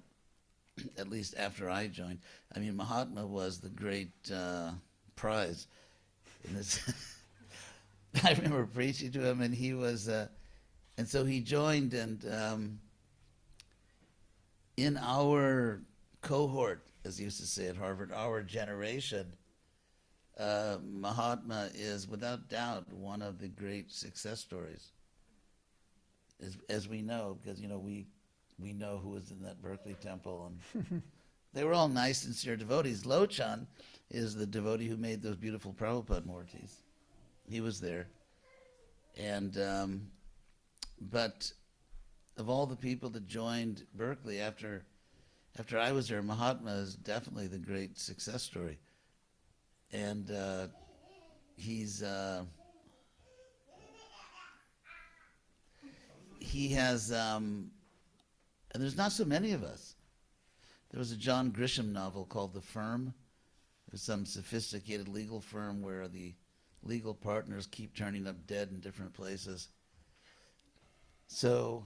least after I joined. I mean, Mahatma was the great prize in this. I remember preaching to him, and he was, and so he joined, and in our cohort, as they used to say at Harvard, our generation, Mahatma is without doubt one of the great success stories, as we know, because we know who was in that Berkeley temple, and they were all nice, sincere devotees. Lochan is the devotee who made those beautiful Prabhupada murtis. He was there, and but of all the people that joined Berkeley after I was there, Mahatma is definitely the great success story. And he has, and there's not so many of us. There was a John Grisham novel called The Firm. It was some sophisticated legal firm where the legal partners keep turning up dead in different places. So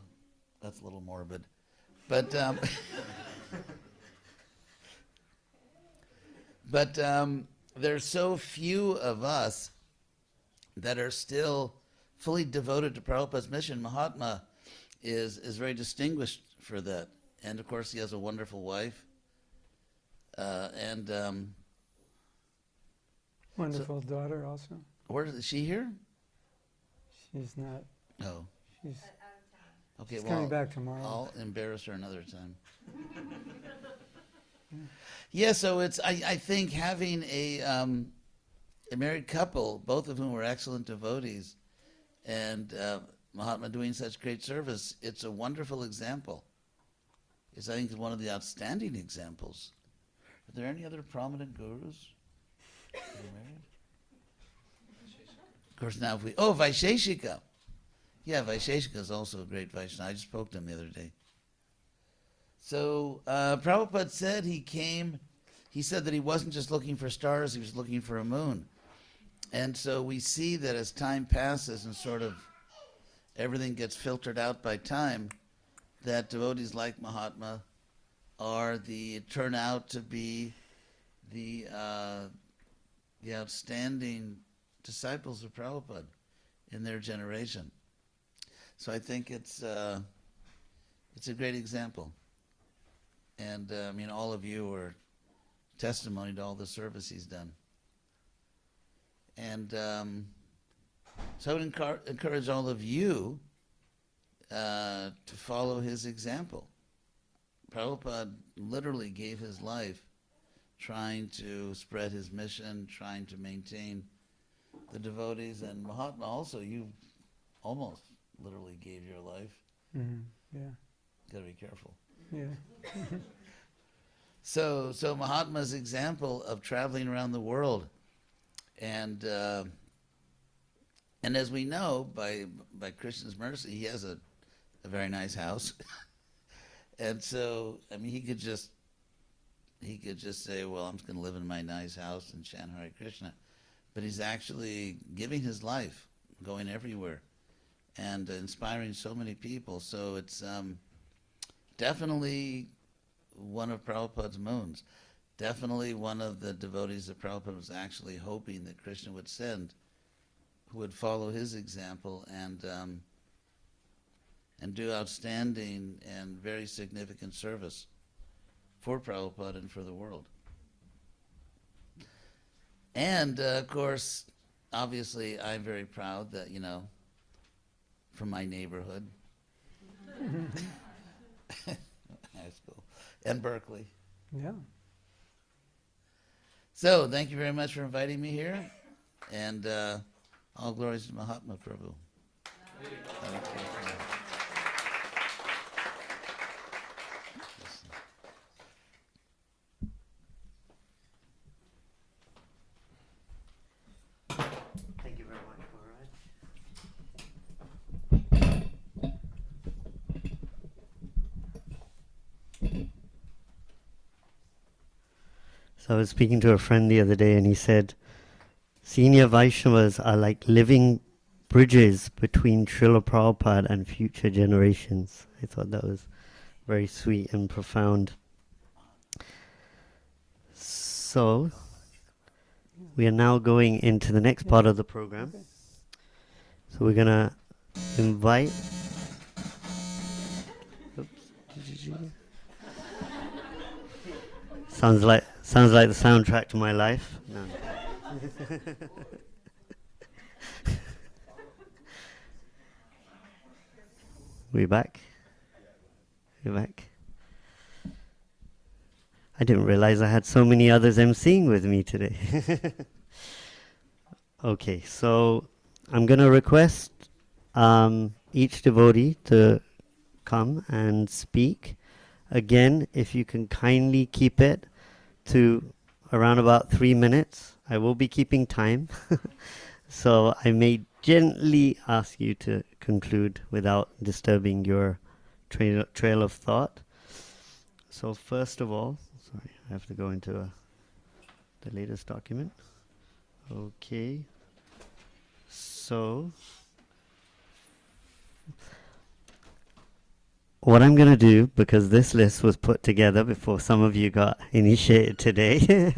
that's a little morbid, but there's so few of us that are still fully devoted to Prabhupada's mission. Mahatma is very distinguished for that, and of course he has a wonderful wife, and wonderful daughter also. Where is she here? She's not. No. She's. Okay, she's well, coming back tomorrow. I'll embarrass her another time. Yeah, so it's I think having a married couple, both of whom were excellent devotees, and Mahatma doing such great service, it's a wonderful example. I think it's one of the outstanding examples. Are there any other prominent gurus who are married? Of course, now Vaisheshika. Yeah, Vaisheshika is also a great Vaishnava. I just spoke to him the other day. So Prabhupada said he said that he wasn't just looking for stars, he was looking for a moon. And so we see that as time passes and sort of everything gets filtered out by time, that devotees like Mahatma turn out to be the outstanding disciples of Prabhupada in their generation. So I think it's a great example. And I mean, all of you are testimony to all the service he's done. And so I would encourage all of you to follow his example. Prabhupada literally gave his life trying to spread his mission, trying to maintain the devotees. And Mahatma also, you almost literally gave your life. Mm-hmm. Yeah. Got to be careful. Yeah. So Mahatma's example of traveling around the world And as we know, by Krishna's mercy, he has a very nice house. And so, I mean, he could just say, well, I'm just going to live in my nice house and chant Hare Krishna. But he's actually giving his life, going everywhere, and inspiring so many people. So it's definitely one of Prabhupada's moons. Definitely one of the devotees that Prabhupada was actually hoping that Krishna would send, who would follow his example and do outstanding and very significant service for Prabhupada and for the world. And of course, obviously, I'm very proud that, from my neighborhood, high school, and Berkeley. Yeah. So, thank you very much for inviting me here, and all glories to Mahatma Prabhu. Thank you very much, Maharaj. So I was speaking to a friend the other day, and he said, senior Vaishnavas are like living bridges between Srila Prabhupada and future generations. I thought that was very sweet and profound. So, we are now going into the next part of the program. So we're going to invite... Sounds like the soundtrack to my life. No. We're back. I didn't realize I had so many others emceeing with me today. Okay, so I'm going to request each devotee to come and speak. Again, if you can kindly keep it to around about 3 minutes. I will be keeping time. So I may gently ask you to conclude without disturbing your trail of thought. So first of all, sorry, I have to go into the latest document. Okay. So what I'm going to do, because this list was put together before some of you got initiated today,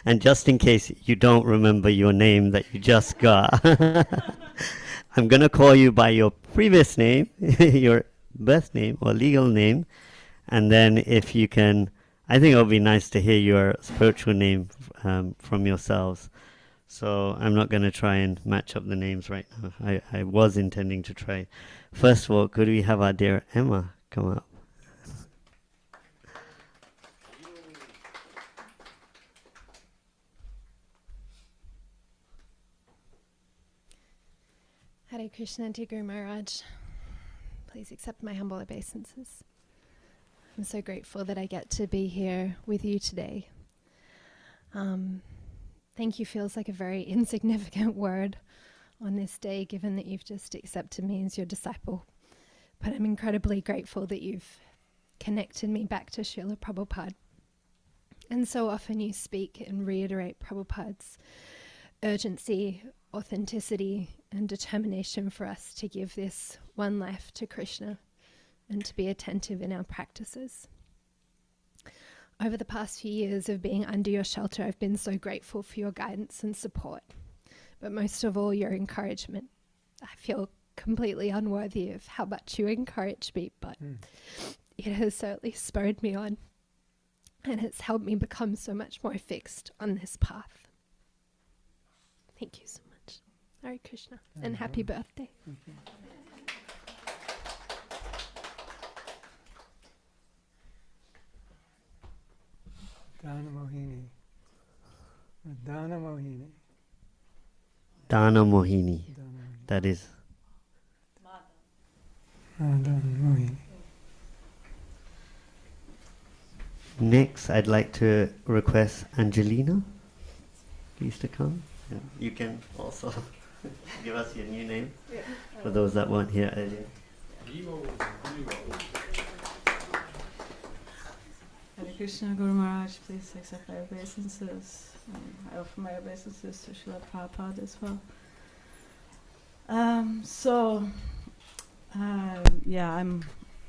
and just in case you don't remember your name that you just got, I'm going to call you by your previous name, your birth name or legal name, and then if you can, I think it'll be nice to hear your spiritual name from yourselves. So I'm not going to try and match up the names right now. I was intending to try. First of all, could we have our dear Emma come up? Hare Krishna, dear Guru Maharaj. Please accept my humble obeisances. I'm so grateful that I get to be here with you today. Thank you feels like a very insignificant word on this day, given that you've just accepted me as your disciple. But I'm incredibly grateful that you've connected me back to Srila Prabhupada. And so often you speak and reiterate Prabhupada's urgency, authenticity, and determination for us to give this one life to Krishna and to be attentive in our practices. Over the past few years of being under your shelter, I've been so grateful for your guidance and support, but most of all, your encouragement. I feel completely unworthy of how much you encourage me, but it has certainly spurred me on, and it's helped me become so much more fixed on this path. Thank you so much. Hare Krishna, and happy birthday. Dana Mohini. Dana Mohini. Dana Mohini. That is. Dana Mohini. Next, I'd like to request Angelina. pleased to come. Yeah. You can also give us your new name for those that weren't here earlier. Hare Krishna, Guru Maharaj, please accept my obeisances. I offer my obeisances to Srila Prabhupada as well. Yeah, I'm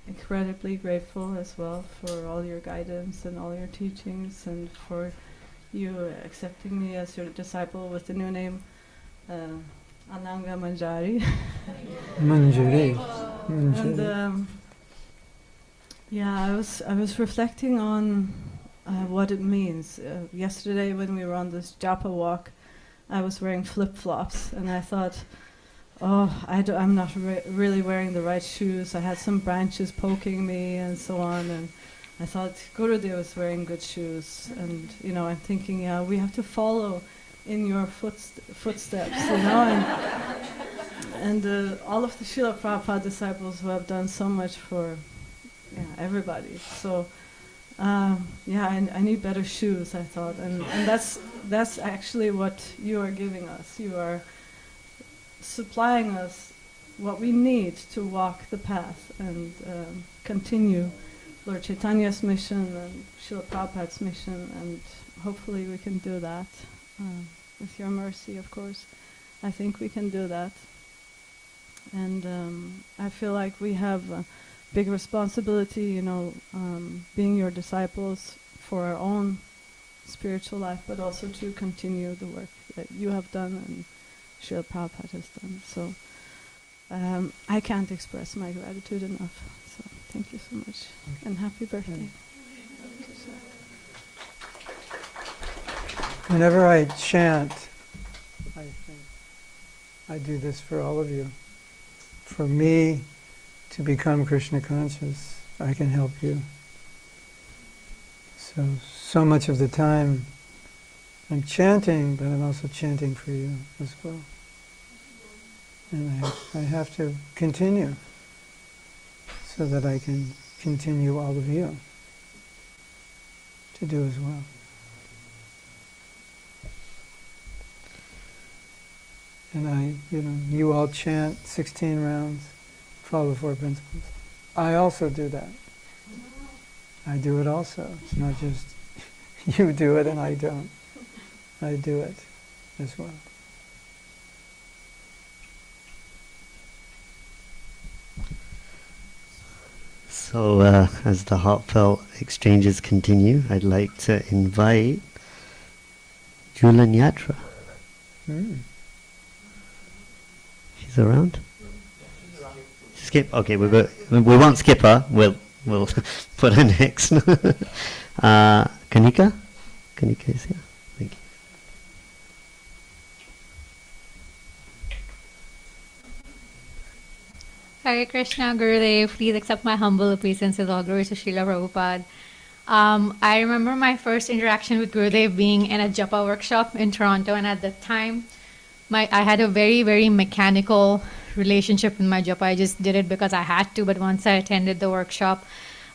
incredibly grateful as well for all your guidance and all your teachings, and for you accepting me as your disciple with the new name, Ananga Manjari. Manjari. And yeah, I was reflecting on what it means. Yesterday when we were on this japa walk, I was wearing flip-flops, and I thought, oh, I'm not really wearing the right shoes. I had some branches poking me and so on, and I thought Gurudev was wearing good shoes. And I'm thinking, yeah, we have to follow in your footsteps, and all of the Srila Prabhupada disciples who have done so much for everybody. So yeah, I need better shoes, I thought, and that's actually what you are giving us. You are supplying us what we need to walk the path and continue Lord Chaitanya's mission and Srila Prabhupada's mission, and hopefully we can do that with your mercy, of course. I think we can do that. And I feel like we have a big responsibility, being your disciples for our own spiritual life, but also to continue the work that you have done and Srila Prabhupada has done. So I can't express my gratitude enough. So thank you so much, and happy birthday. Whenever I chant, I think I do this for all of you. For me to become Krishna conscious, I can help you. So much of the time I'm chanting, but I'm also chanting for you as well. And I have to continue so that I can continue all of you to do as well. And you all chant 16 rounds, follow the 4 principles. I also do that. I do it also. It's not just you do it and I don't. I do it as well. So as the heartfelt exchanges continue, I'd like to invite Julan Yatra. She's around? Skip? Okay, we won't skip her. We'll put her next. Kanika? Kanika is here. Thank you. Hare Krishna, Gurudev. Please accept my humble obeisances. All glories to Srila Prabhupada. I remember my first interaction with Gurudev being in a japa workshop in Toronto, and at that time, I had a very, very mechanical relationship with my japa. I just did it because I had to, but once I attended the workshop,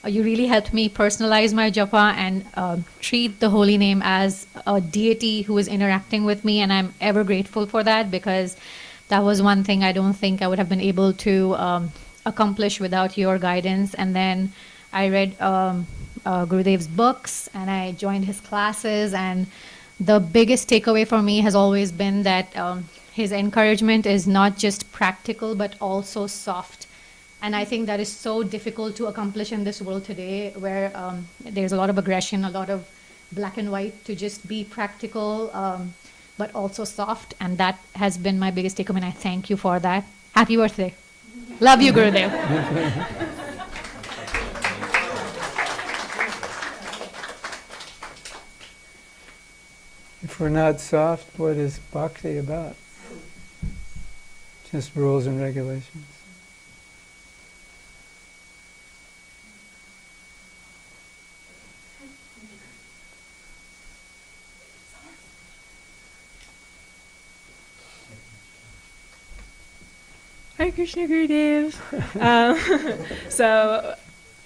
you really helped me personalize my japa and treat the holy name as a deity who is interacting with me, and I'm ever grateful for that, because that was one thing I don't think I would have been able to accomplish without your guidance. And then I read Gurudev's books and I joined his classes, and the biggest takeaway for me has always been that his encouragement is not just practical but also soft. And I think that is so difficult to accomplish in this world today, where there's a lot of aggression, a lot of black and white, to just be practical but also soft. And that has been my biggest takeaway, and I thank you for that. Happy birthday. Love you, Gurudev. If we're not soft, what is bhakti about? Just rules and regulations. Hare Krishna, Gurudev. So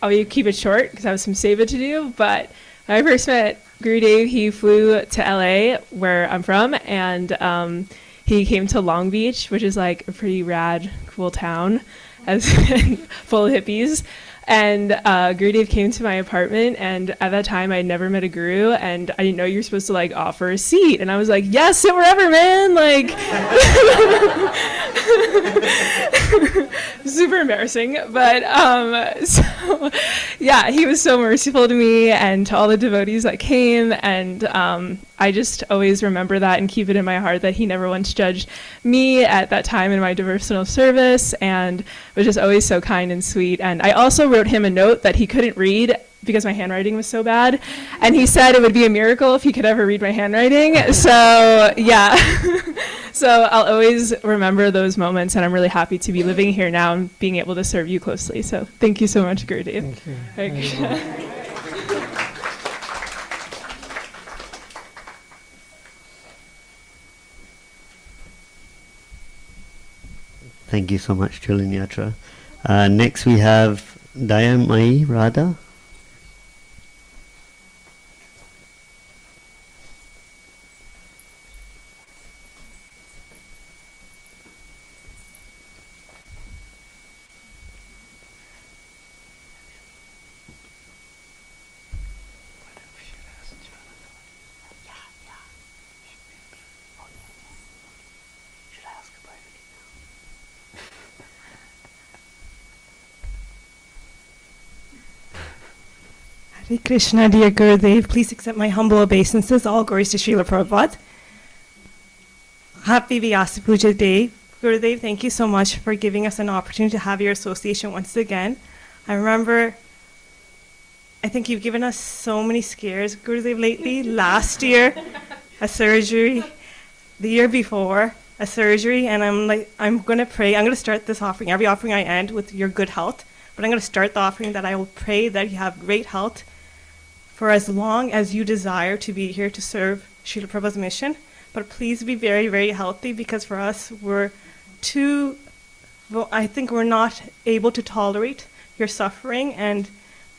I'll keep it short because I have some seva to do. But when I first met Gurudev, he flew to LA, where I'm from, and he came to Long Beach, which is like a pretty rad, cool town, as full of hippies. And Gurudev came to my apartment, and at that time I'd never met a guru, and I didn't know you were supposed to like offer a seat, and I was like, yes, sit wherever, man, like super embarrassing, but so yeah, he was so merciful to me and to all the devotees that came, and I just always remember that and keep it in my heart that he never once judged me at that time in my devotional service, and was just always so kind and sweet. And I also wrote him a note that he couldn't read because my handwriting was so bad, and he said it would be a miracle if he could ever read my handwriting. So yeah, so I'll always remember those moments, and I'm really happy to be living here now and being able to serve you closely. So thank you so much, Gurudev. Thank you. Hare Krishna. Thank you so much, Chulinyatra. Next we have Dayamai Radha. Hare Krishna, dear Gurudev, please accept my humble obeisances. All glories to Srila Prabhupada. Happy Vyasa Puja Day. Gurudev, thank you so much for giving us an opportunity to have your association once again. I remember, I think you've given us so many scares, Gurudev, lately. Last year, a surgery. The year before, a surgery. And I'm like, I'm going to pray. I'm going to start this offering. Every offering I end with your good health. But I'm going to start the offering that I will pray that you have great health for as long as you desire to be here to serve Srila Prabhupada's mission. But please be very, very healthy, because for us, I think we're not able to tolerate your suffering, and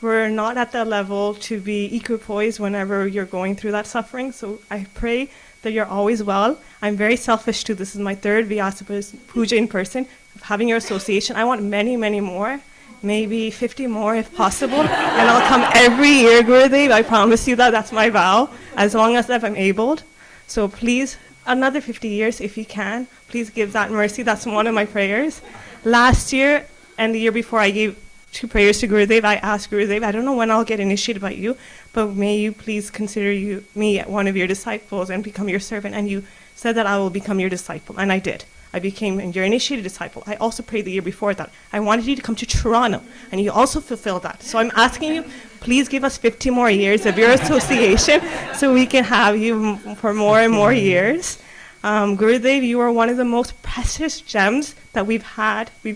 we're not at the level to be equipoised whenever you're going through that suffering. So I pray that you're always well. I'm very selfish too. This is my third Vyasa Puja in person, having your association. I want many, many more. Maybe 50 more if possible, and I'll come every year, Gurudev. I promise you that. That's my vow, as long as I'm able. So please, another 50 years if you can. Please give that mercy. That's one of my prayers. Last year and the year before, I gave 2 prayers to Gurudev. I asked Gurudev, I don't know when I'll get initiated by you, but may you please consider me one of your disciples and become your servant. And you said that I will become your disciple, and I did. I became your initiated disciple. I also prayed the year before that. I wanted you to come to Toronto, and you also fulfilled that. So I'm asking you, please give us 50 more years of your association so we can have you for more and more years. Gurudev, you are one of the most precious gems that we've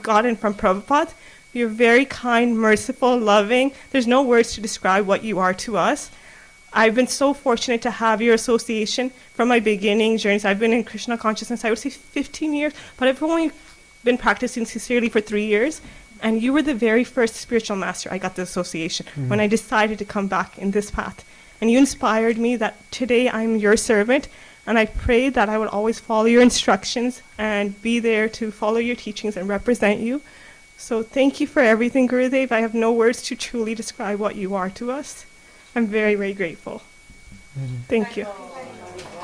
gotten from Prabhupada. You're very kind, merciful, loving. There's no words to describe what you are to us. I've been so fortunate to have your association from my beginning journeys. I've been in Krishna consciousness, I would say 15 years, but I've only been practicing sincerely for 3 years. And you were the very first spiritual master I got the association when I decided to come back in this path. And you inspired me that today I'm your servant, and I prayed that I would always follow your instructions and be there to follow your teachings and represent you. So thank you for everything, Gurudev. I have no words to truly describe what you are to us. I'm very, very grateful. Thank you.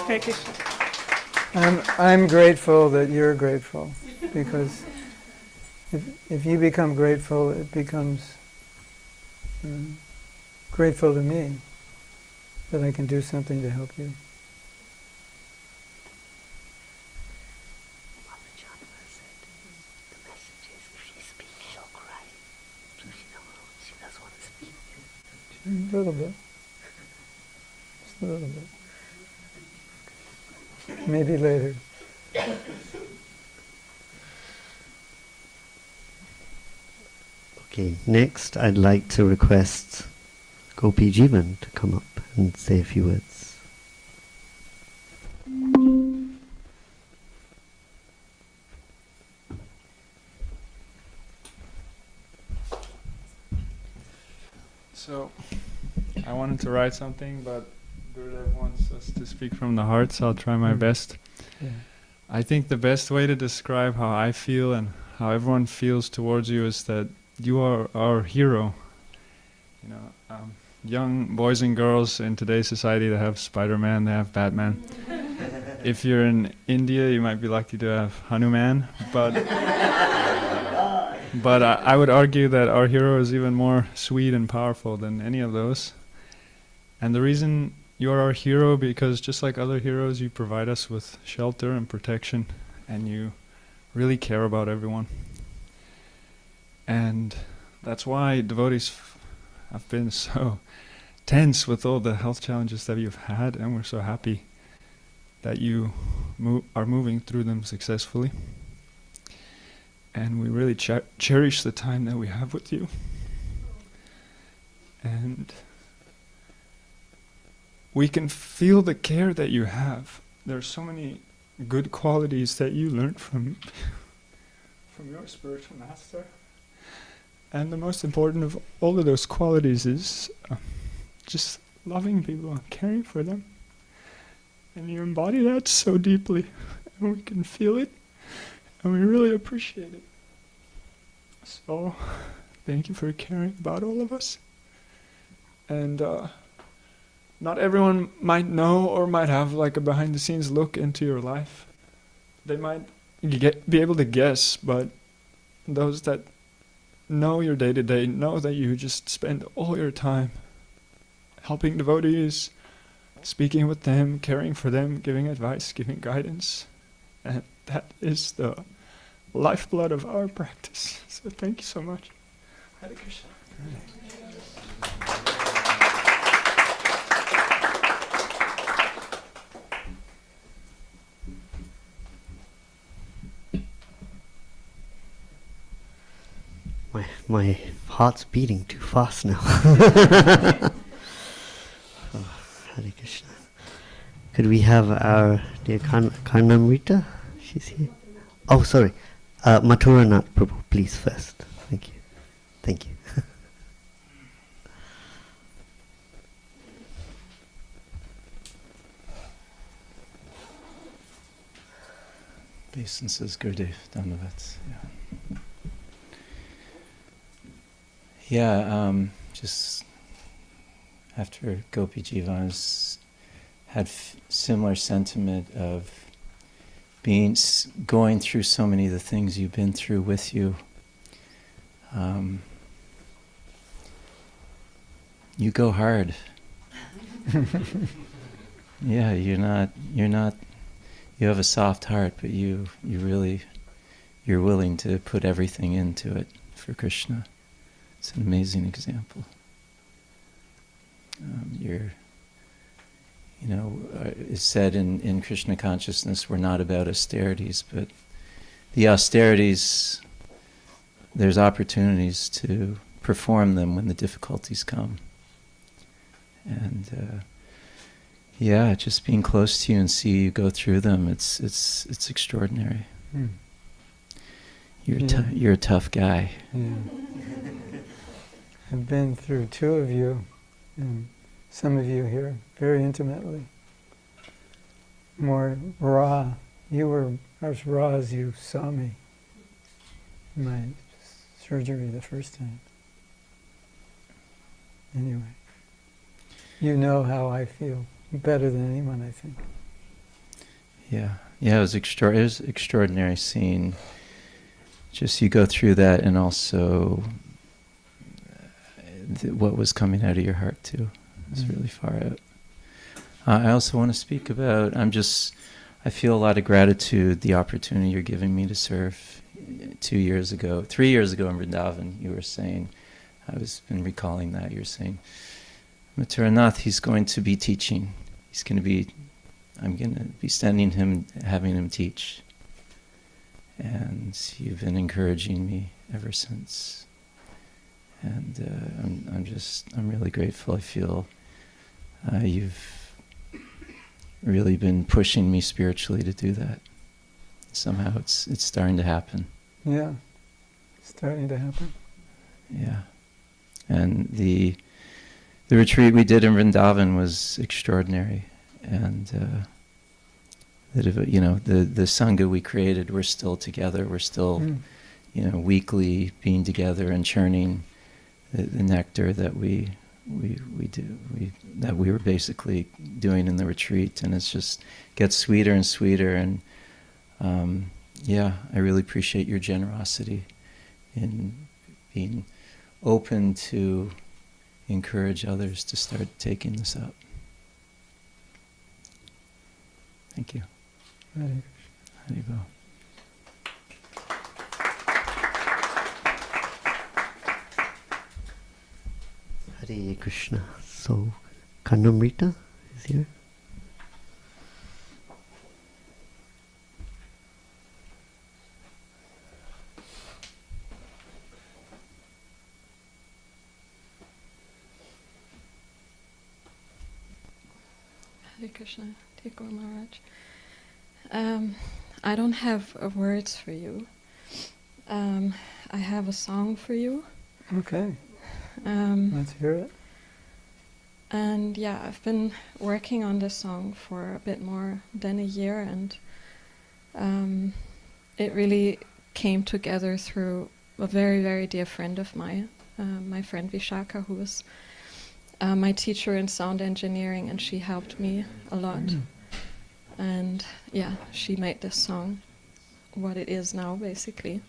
Hare Krishna. I'm grateful that you're grateful, because if you become grateful, it becomes grateful to me that I can do something to help you. A little bit. Just a little bit. Maybe later. Okay, next I'd like to request Gopi Jivan to come up and say a few words. So, I wanted to write something, but Gurudev wants us to speak from the heart, so I'll try my best. Yeah. I think the best way to describe how I feel and how everyone feels towards you is that you are our hero. You know, young boys and girls in today's society, they have Spider-Man, they have Batman. If you're in India, you might be lucky to have Hanuman, but I would argue that our hero is even more sweet and powerful than any of those. And the reason you're our hero, because just like other heroes, you provide us with shelter and protection, and you really care about everyone. And that's why devotees have been so tense with all the health challenges that you've had, and we're so happy that you are moving through them successfully. And we really cherish the time that we have with you. And we can feel the care that you have. There are so many good qualities that you learned from your spiritual master. And the most important of all of those qualities is just loving people and caring for them. And you embody that so deeply, and we can feel it, and we really appreciate it. So, thank you for caring about all of us. And not everyone might know or might have like a behind-the-scenes look into your life. They might be able to guess, but those that know your day-to-day know that you just spend all your time helping devotees, speaking with them, caring for them, giving advice, giving guidance. And that is the lifeblood of our practice. So thank you so much. Hare Krishna. My heart's beating too fast now. Oh, Hare Krishna. Could we have our dear Karnamrita? She's here. Oh, sorry. Mathuranath Prabhu, please first. Thank you. Thank you. Obeisances, Gurudev, Dandavats. Yeah, just after Gopi Jiva's had similar sentiment of going through so many of the things you've been through with you. You go hard. Yeah, you're not, you have a soft heart, but you're willing to put everything into it for Krishna. It's an amazing example. It's said in Krishna consciousness, we're not about austerities, but the austerities, there's opportunities to perform them when the difficulties come. And just being close to you and see you go through them, it's extraordinary. Mm. You're a tough guy. Yeah. I've been through two of you, and some of you here, very intimately. More raw. You were as raw as you saw me in my surgery the first time. Anyway, you know how I feel better than anyone, I think. Yeah, it was extraordinary seeing just you go through that, and also what was coming out of your heart too. It's really far out. I also want to speak about, I feel a lot of gratitude, the opportunity you're giving me to serve 3 years ago in Vrindavan. You were saying, been recalling that, you're saying, Mathuranath, he's going to be teaching. I'm going to be sending him, having him teach. And you've been encouraging me ever since. And I'm really grateful. I feel you've really been pushing me spiritually to do that. Somehow it's starting to happen. Yeah, it's starting to happen. Yeah. And the the retreat we did in Vrindavan was extraordinary, and the sangha we created, we're still together. We're still, weekly being together and churning the nectar that we were basically doing in the retreat, and it's just gets sweeter and sweeter. And I really appreciate your generosity in being open to encourage others to start taking this up. Thank you. Hare Haribol. Hare Krishna. So, Kanamrita is here. Hare Krishna, take Guru Maharaj. I don't have words for you. I have a song for you. Okay. Let's hear it. And yeah, I've been working on this song for a bit more than a year, and it really came together through a very, very dear friend of mine, my friend Vishaka, who was my teacher in sound engineering, and she helped me a lot. And yeah, she made this song what it is now, basically.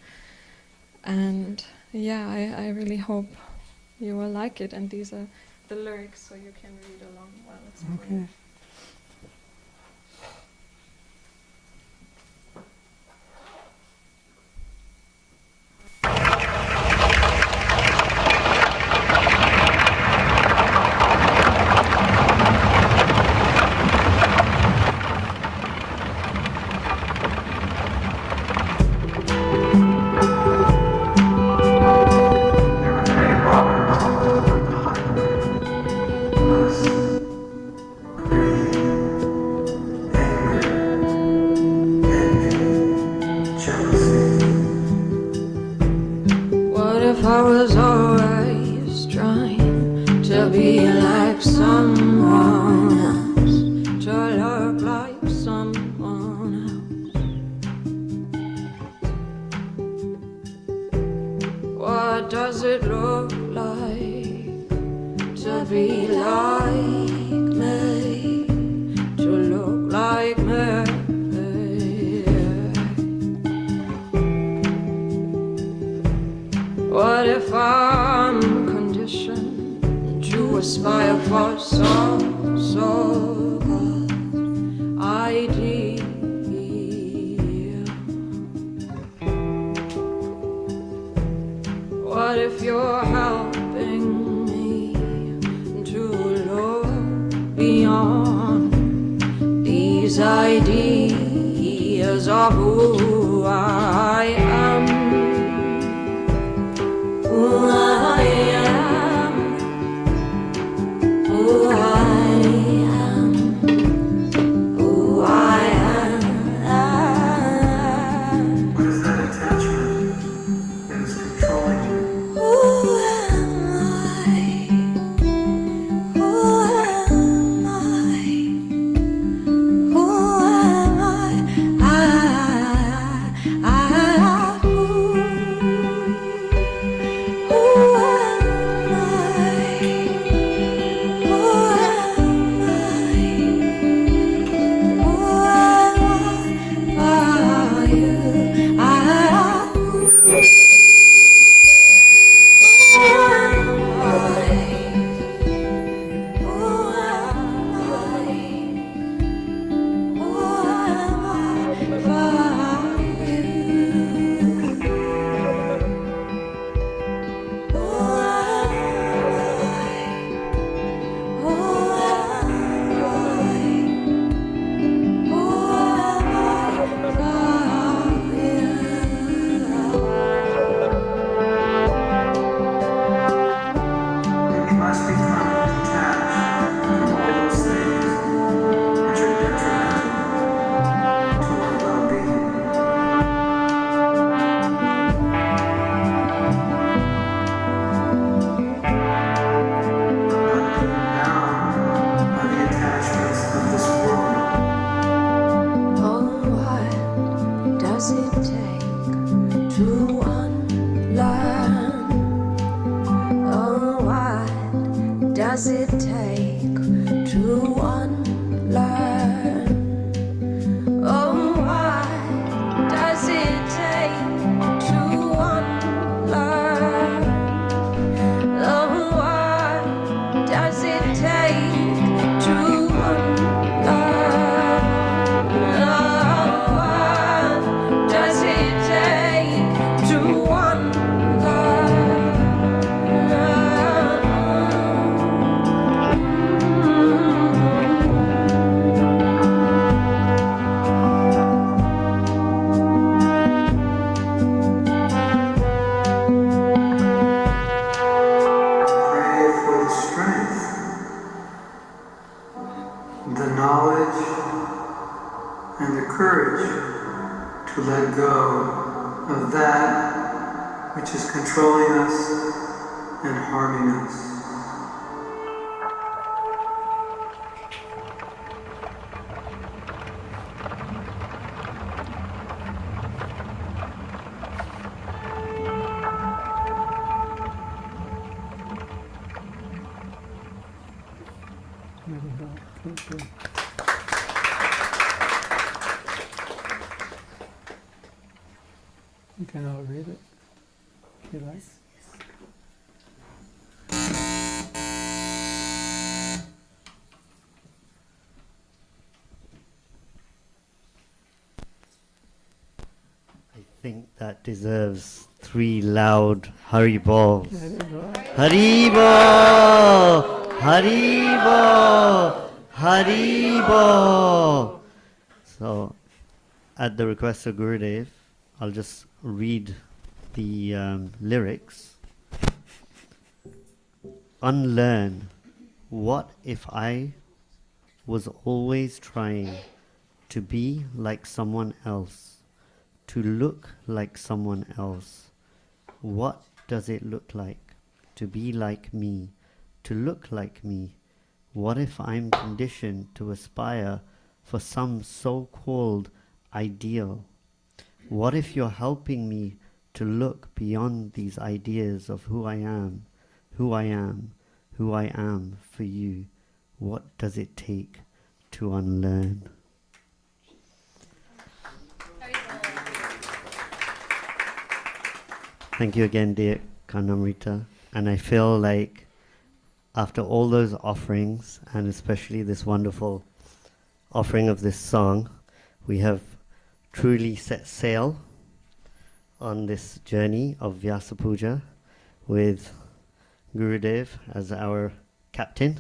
And yeah, I really hope you will like it. And these are the lyrics, so you can read along while it's playing. Okay. What if I was always trying to be like someone else, to look like someone else? What does it look like to be like me, to look like me? What if I'm conditioned to aspire for so good idea? What if you're helping me to look beyond these ideas of who I am? Who I am, who I am, who I am. What is that attachment that is controlling you? Who am I? Who am I? Who am I? Who and the courage to let go of that which is controlling us and harming us. You can all read it if you like. I think that deserves 3 loud Haribol. Haribol! Haribol! Haribol! So, at the request of Gurudev, I'll just read the lyrics. Unlearn. What if I was always trying to be like someone else, to look like someone else? What does it look like to be like me, to look like me? What if I'm conditioned to aspire for some so-called ideal? What if you're helping me to look beyond these ideas of who I am, who I am, who I am for you? What does it take to unlearn? Thank you again, dear Kanamrita. And I feel like after all those offerings, and especially this wonderful offering of this song, we have truly set sail on this journey of Vyasa Puja with Gurudev as our captain.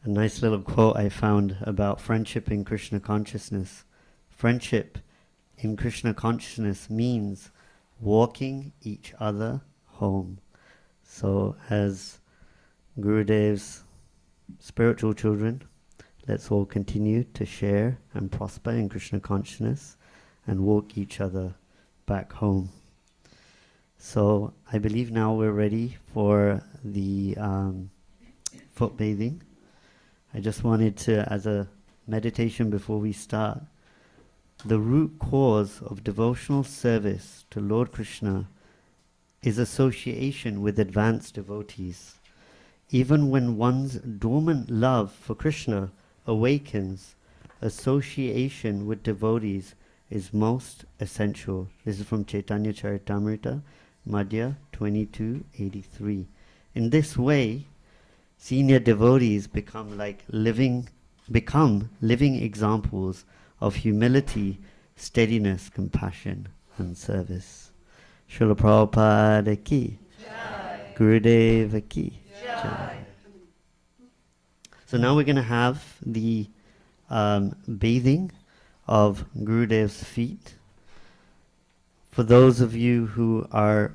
A nice little quote I found about friendship in Krishna consciousness. Friendship in Krishna consciousness means walking each other home. So as Gurudev's spiritual children, let's all continue to share and prosper in Krishna consciousness and walk each other back home. So I believe now we're ready for the foot bathing. I just wanted to, as a meditation before we start, the root cause of devotional service to Lord Krishna is association with advanced devotees. Even when one's dormant love for Krishna awakens, association with devotees is most essential. This is from Chaitanya Charitamrita, Madhya 2283. In this way, senior devotees become living examples of humility, steadiness, compassion, and service. Srila Prabhupada ki, Gurudeva ki. Jai. So now we're going to have the bathing of Gurudev's feet. For those of you who are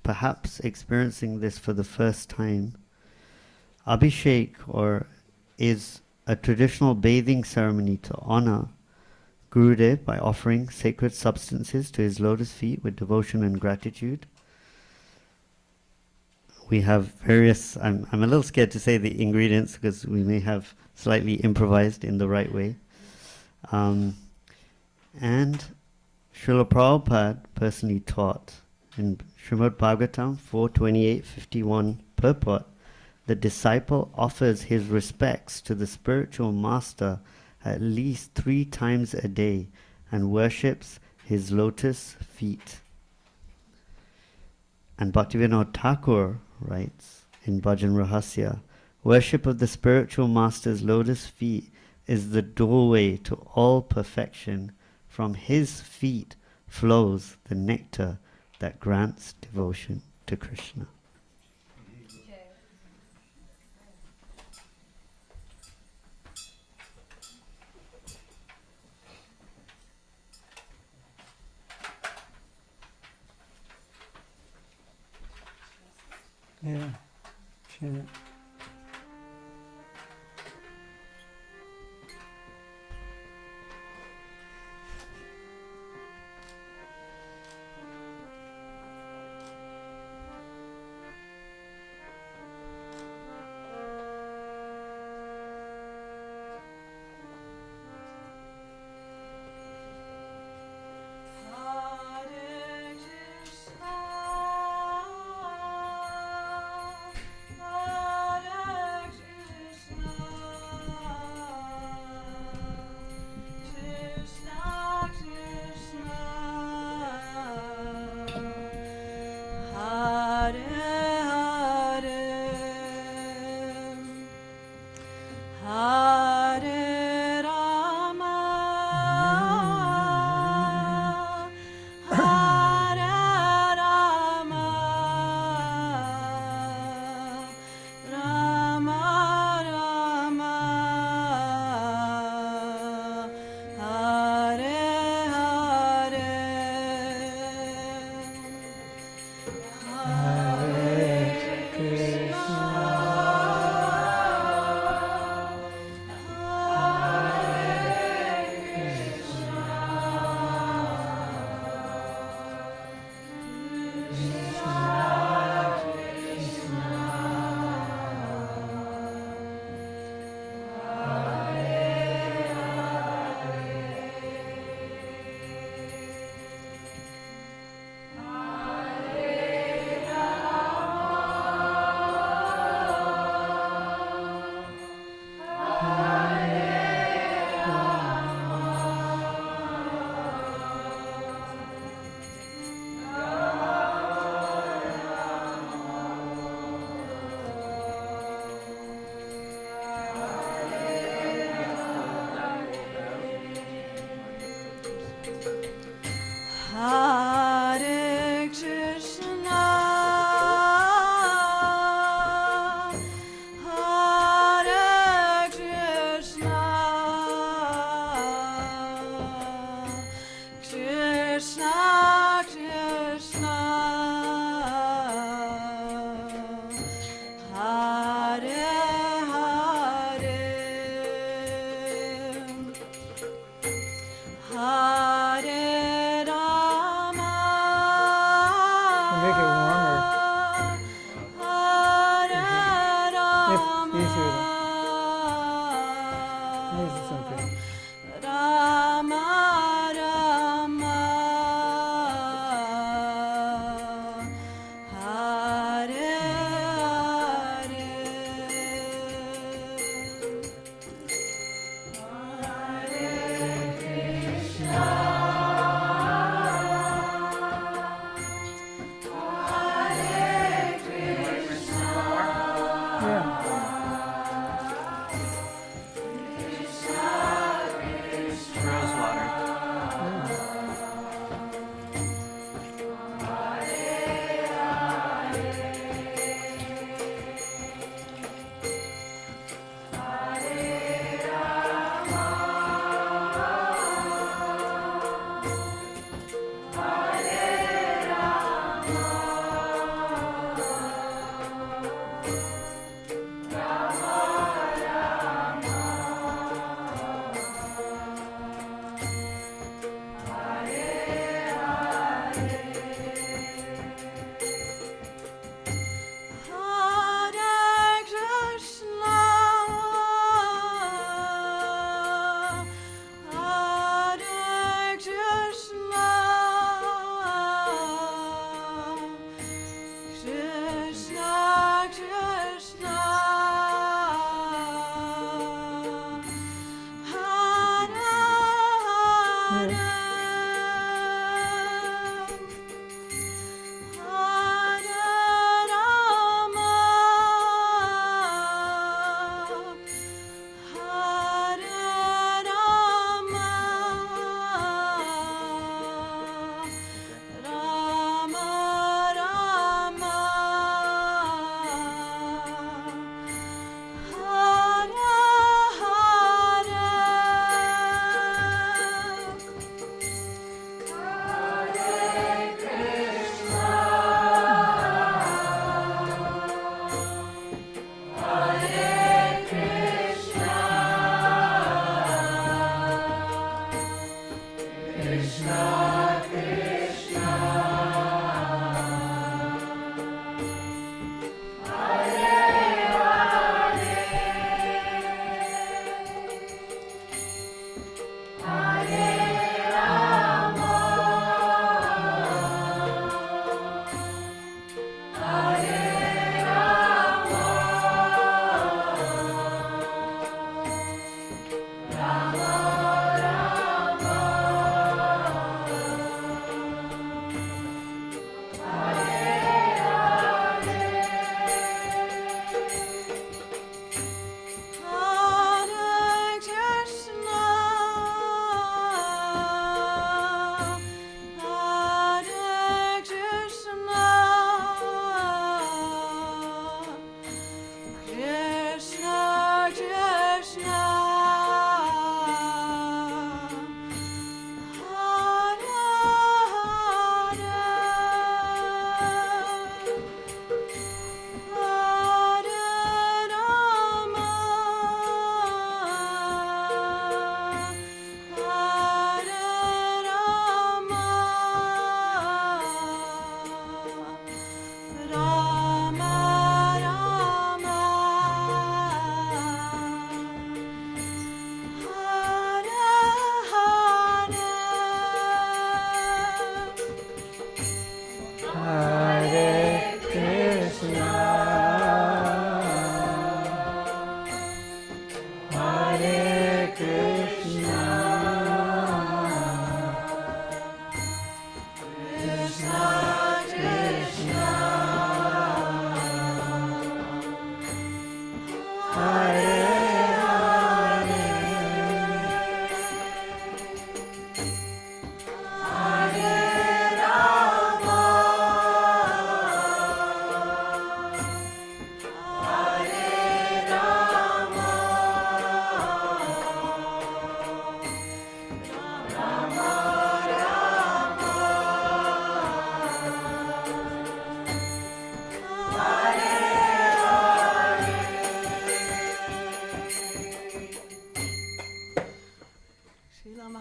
perhaps experiencing this for the first time, Abhishek is a traditional bathing ceremony to honor Gurudev by offering sacred substances to his lotus feet with devotion and gratitude. We have various, I'm a little scared to say the ingredients because we may have slightly improvised in the right way. And Srila Prabhupada personally taught in Srimad Bhagavatam 4.28.51 purport, the disciple offers his respects to the spiritual master at least 3 times a day and worships his lotus feet. And Bhaktivedanta Thakur writes in Bhajan Rahasya, worship of the spiritual master's lotus feet is the doorway to all perfection. From his feet flows the nectar that grants devotion to Krishna. Yeah, chant. It's okay. Rama Rama Hare Hare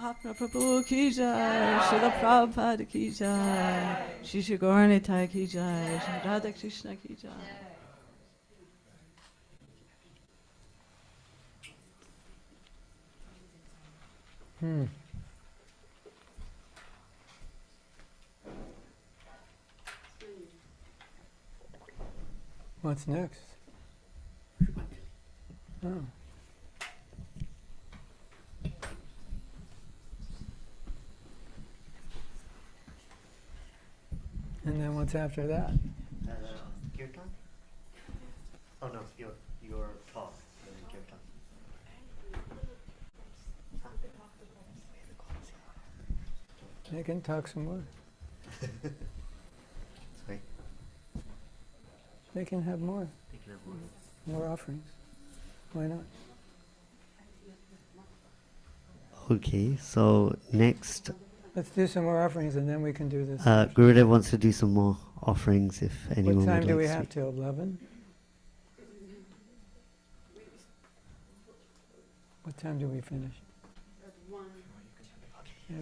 Mahatma Prabhu ki jai, Srila Prabhupada ki jai, Shri Shri Gaura Nitai ki jai, Radha Krishna ki jai. What's next? Oh. And then what's after that? Kirtan? Oh no, your talk. Kirtan. They can talk some more. Sorry. They can have more. They can have more. More offerings. Why not? Okay, so next, Let's do some more offerings and then we can do this. Gurudev wants to do some more offerings if anyone What time would do like we to have speak. till 11? What time do we finish? Yeah,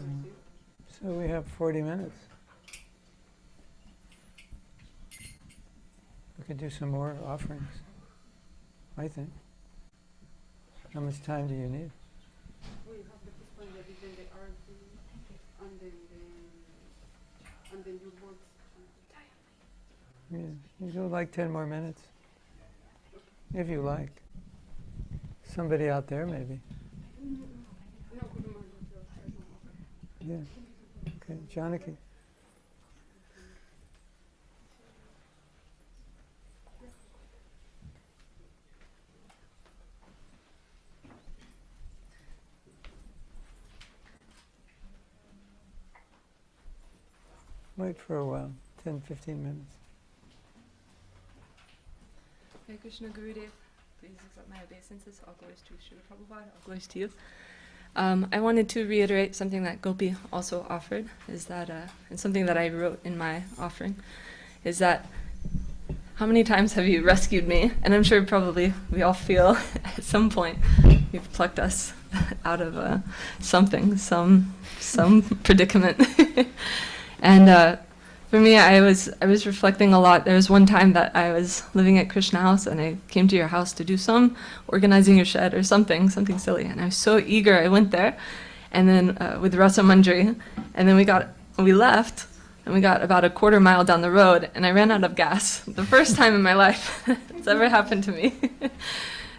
so we have 40 minutes. We could do some more offerings, I think. How much time do you need? We have the Pushpanjali, then the arti, and then you want. Yeah, you go like 10 more minutes, if you like. Somebody out there, maybe. Yeah. Okay, Janaki. Wait for a while, 10, 15 minutes. Hare Krishna Gurudev, please accept my obeisances. All glories to Srila Prabhupada, all glories to you. I wanted to reiterate something that Gopi also offered, is that, and something that I wrote in my offering, is that how many times have you rescued me? And I'm sure probably we all feel at some point you've plucked us out of something, some predicament. And for me, I was reflecting a lot. There was one time that I was living at Krishna House, and I came to your house to do some organizing your shed or something silly. And I was so eager. I went there, and then with Rasa Manjari, and then we left, and we got about a quarter mile down the road, and I ran out of gas. The first time in my life it's ever happened to me. And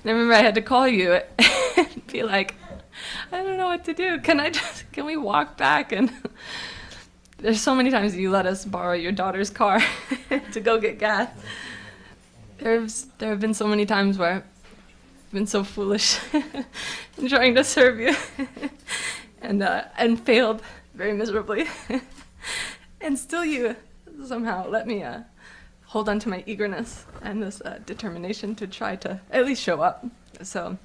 I remember I had to call you and be like, I don't know what to do. Can we walk back? And there's so many times you let us borrow your daughter's car to go get gas. There have been so many times where I've been so foolish in trying to serve you and failed very miserably. And still you somehow let me hold on to my eagerness and this determination to try to at least show up. So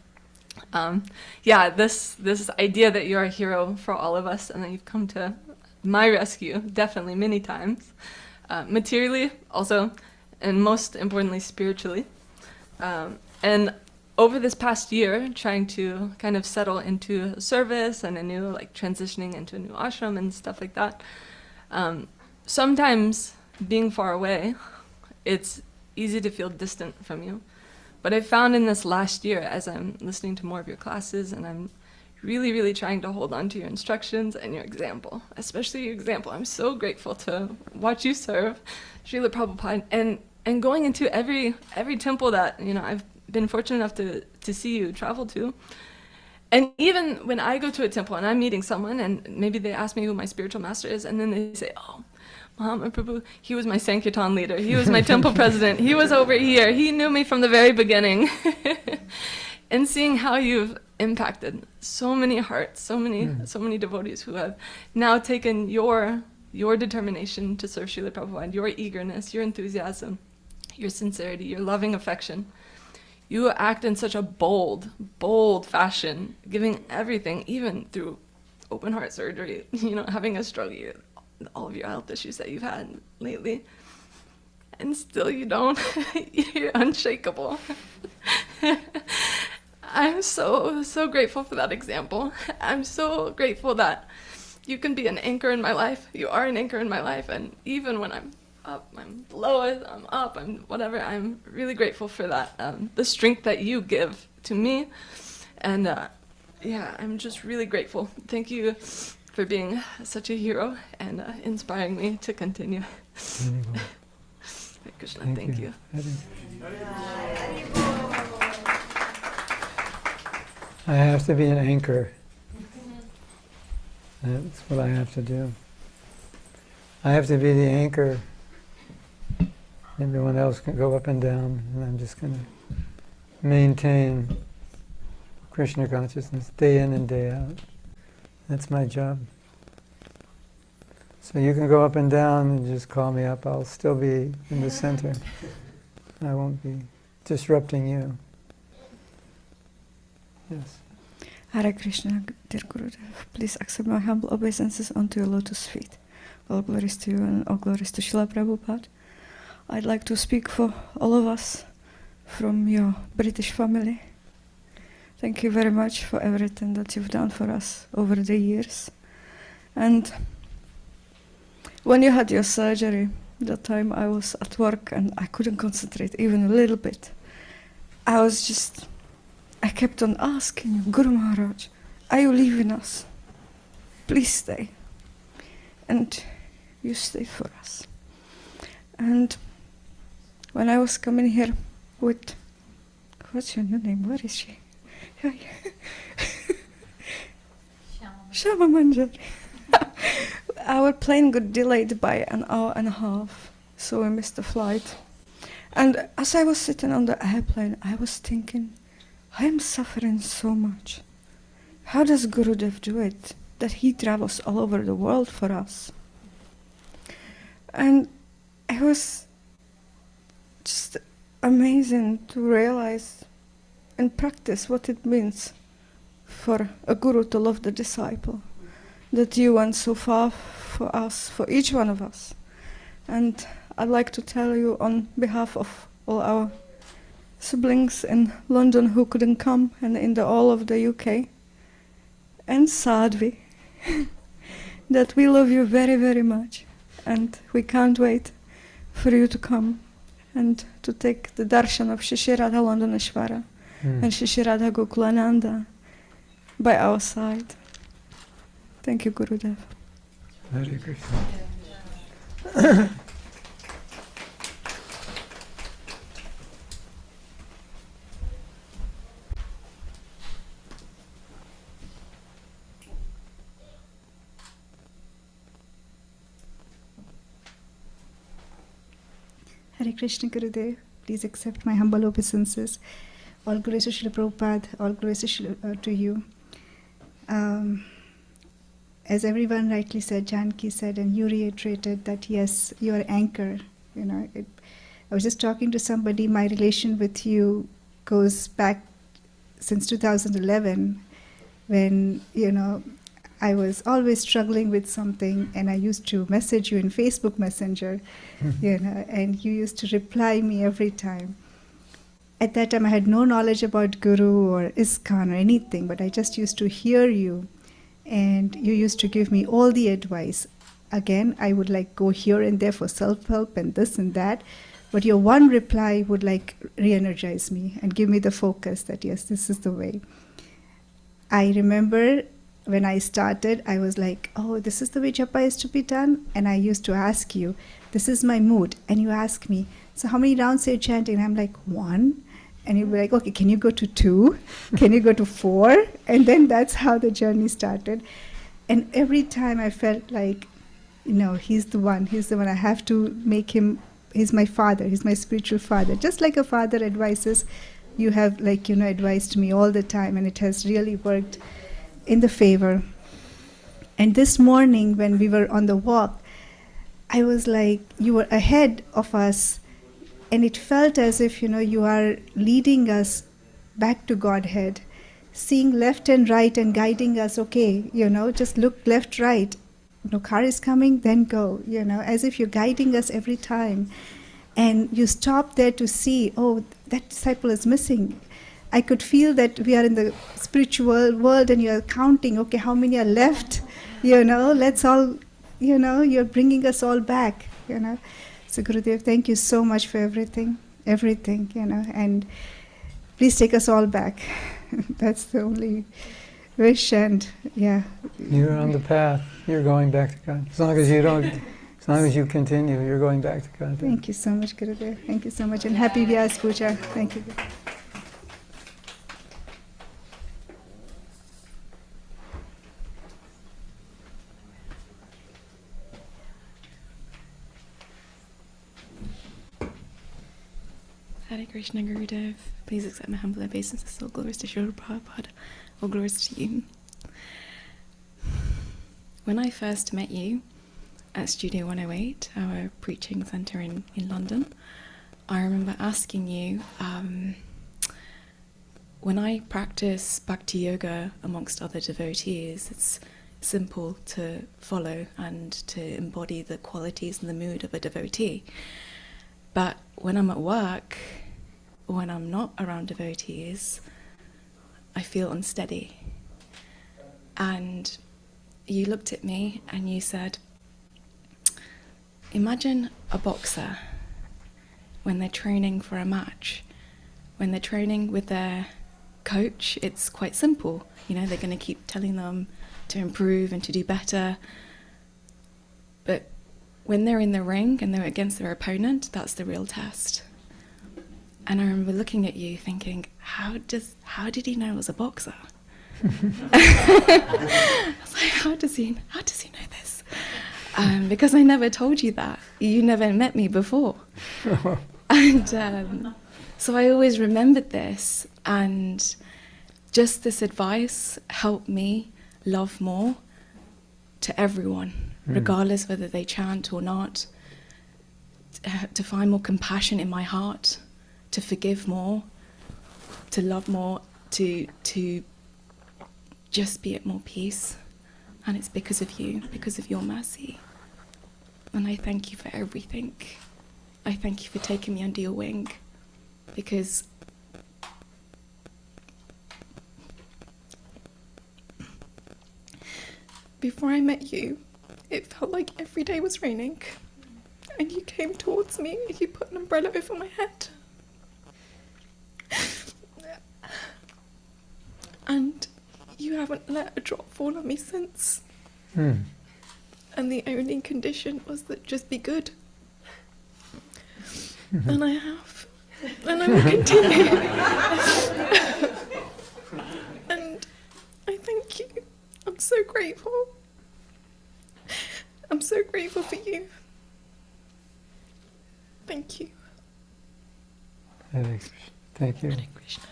this idea that you're a hero for all of us and that you've come to my rescue, definitely many times, materially also, and most importantly spiritually. And over this past year, trying to kind of settle into service and transitioning into a new ashram and stuff like that, sometimes being far away, it's easy to feel distant from you. But I found in this last year, as I'm listening to more of your classes and I'm really, really trying to hold on to your instructions and your example, especially your example. I'm so grateful to watch you serve Srila Prabhupada and going into every temple that I've been fortunate enough to see you travel to. And even when I go to a temple and I'm meeting someone and maybe they ask me who my spiritual master is, and then they say, oh, Mahatma Prabhu, he was my Sankirtan leader, he was my temple president, he was over here, he knew me from the very beginning. And seeing how you've impacted so many hearts, so many devotees who have now taken your determination to serve Srila Prabhupada, your eagerness, your enthusiasm, your sincerity, your loving affection. You act in such a bold fashion, giving everything, even through open heart surgery, having a struggle, all of your health issues that you've had lately. And still you don't, you're unshakable. I'm so grateful for that example. I'm so grateful that you can be an anchor in my life. You are an anchor in my life, and even when I'm up, I'm below it, I'm up, I'm whatever, I'm really grateful for that, the strength that you give to me. And Yeah, I'm just really grateful. Thank you for being such a hero and inspiring me to continue. Hare Krishna, thank you. I have to be an anchor. That's what I have to do. I have to be the anchor. Everyone else can go up and down, and I'm just going to maintain Krishna consciousness day in and day out. That's my job. So you can go up and down and just call me up. I'll still be in the center. I won't be disrupting you. Yes. Hare Krishna, dear Gurudev, please accept my humble obeisances onto your lotus feet. All glories to you and all glories to Srila Prabhupada. I'd like to speak for all of us from your British family. Thank you very much for everything that you've done for us over the years. And when you had your surgery, that time I was at work and I couldn't concentrate even a little bit. I kept on asking you, Guru Maharaj, are you leaving us? Please stay. And you stayed for us. And when I was coming here with, what's your new name? Where is she? Shama Manjari. Our plane got delayed by an hour and a half, so we missed the flight. And as I was sitting on the airplane, I was thinking, I am suffering so much. How does Gurudev do it, that he travels all over the world for us? And it was just amazing to realize and practice what it means for a guru to love the disciple, that you went so far for us, for each one of us. And I'd like to tell you on behalf of all our siblings in London who couldn't come and in the all of the UK and Sadhvi that we love you very, very much, and we can't wait for you to come and to take the darshan of Shishi Radha Londoneshwara and Shishi Radha Gokulananda by our side. Thank you, Gurudev. Hare Krishna. Hare Krishna Gurudev, please accept my humble obeisances. All glories to Srila Prabhupada, all glories to you. As everyone rightly said, Janki said, and you reiterated that yes, you are anchor. I was just talking to somebody, my relation with you goes back since 2011 when, I was always struggling with something, and I used to message you in Facebook Messenger, and you used to reply me every time. At that time, I had no knowledge about Guru or ISKCON or anything, but I just used to hear you, and you used to give me all the advice. Again, I would go here and there for self-help and this and that, but your one reply would re-energize me and give me the focus that yes, this is the way. I remember when I started, I was like, oh, this is the way japa is to be done? And I used to ask you, this is my mood. And you ask me, so how many rounds are you chanting? And I'm like, 1. And you'd be like, okay, can you go to 2? Can you go to 4? And then that's how the journey started. And every time I felt like, he's the one. I have to make him, he's my father, he's my spiritual father. Just like a father advises, you have advised me all the time, and it has really worked in the favor. And this morning when we were on the walk, I was like, you were ahead of us, and it felt as if you are leading us back to Godhead, seeing left and right and guiding us. Okay, just look left, right, no car is coming, then go, as if you're guiding us every time. And you stop there to see, oh, that disciple is missing. I could feel that we are in the spiritual world and you're counting, okay, how many are left? Let's all, you're bringing us all back, So Gurudev, thank you so much for everything, and please take us all back. That's the only wish, and yeah. You're on the path. You're going back to God. As long as you don't, as long as you continue, you're going back to God. Thank you so much, Gurudev. Thank you so much, and happy Vyasa Puja. Thank you. Hare Krishna Gurudev, please accept my humble obeisances. All glories to Srila Prabhupada, all glories to you. When I first met you at Studio 108, our preaching centre in London, I remember asking you, when I practice Bhakti Yoga amongst other devotees, it's simple to follow and to embody the qualities and the mood of a devotee. But when I'm at work, when I'm not around devotees, I feel unsteady. And you looked at me and you said, imagine a boxer when they're training for a match. When they're training with their coach, it's quite simple. You know, they're going to keep telling them to improve and to do better. But when they're in the ring and they're against their opponent, that's the real test. And I remember looking at you thinking, how did he know I was a boxer? I was like, how does he know this? Because I never told you that. You never met me before. And so I always remembered this, and just this advice helped me love more to everyone, regardless whether they chant or not, to find more compassion in my heart, to forgive more, to love more, to just be at more peace. And it's because of you, because of your mercy. And I thank you for everything. I thank you for taking me under your wing, because before I met you, it felt like every day was raining. And you came towards me and you put an umbrella over my head. And you haven't let a drop fall on me since. And the only condition was that just be good. And I have. And I will continue. And I thank you. I'm so grateful. I'm so grateful for you. Thank you. Hare Krishna. Thank you. Hare Krishna.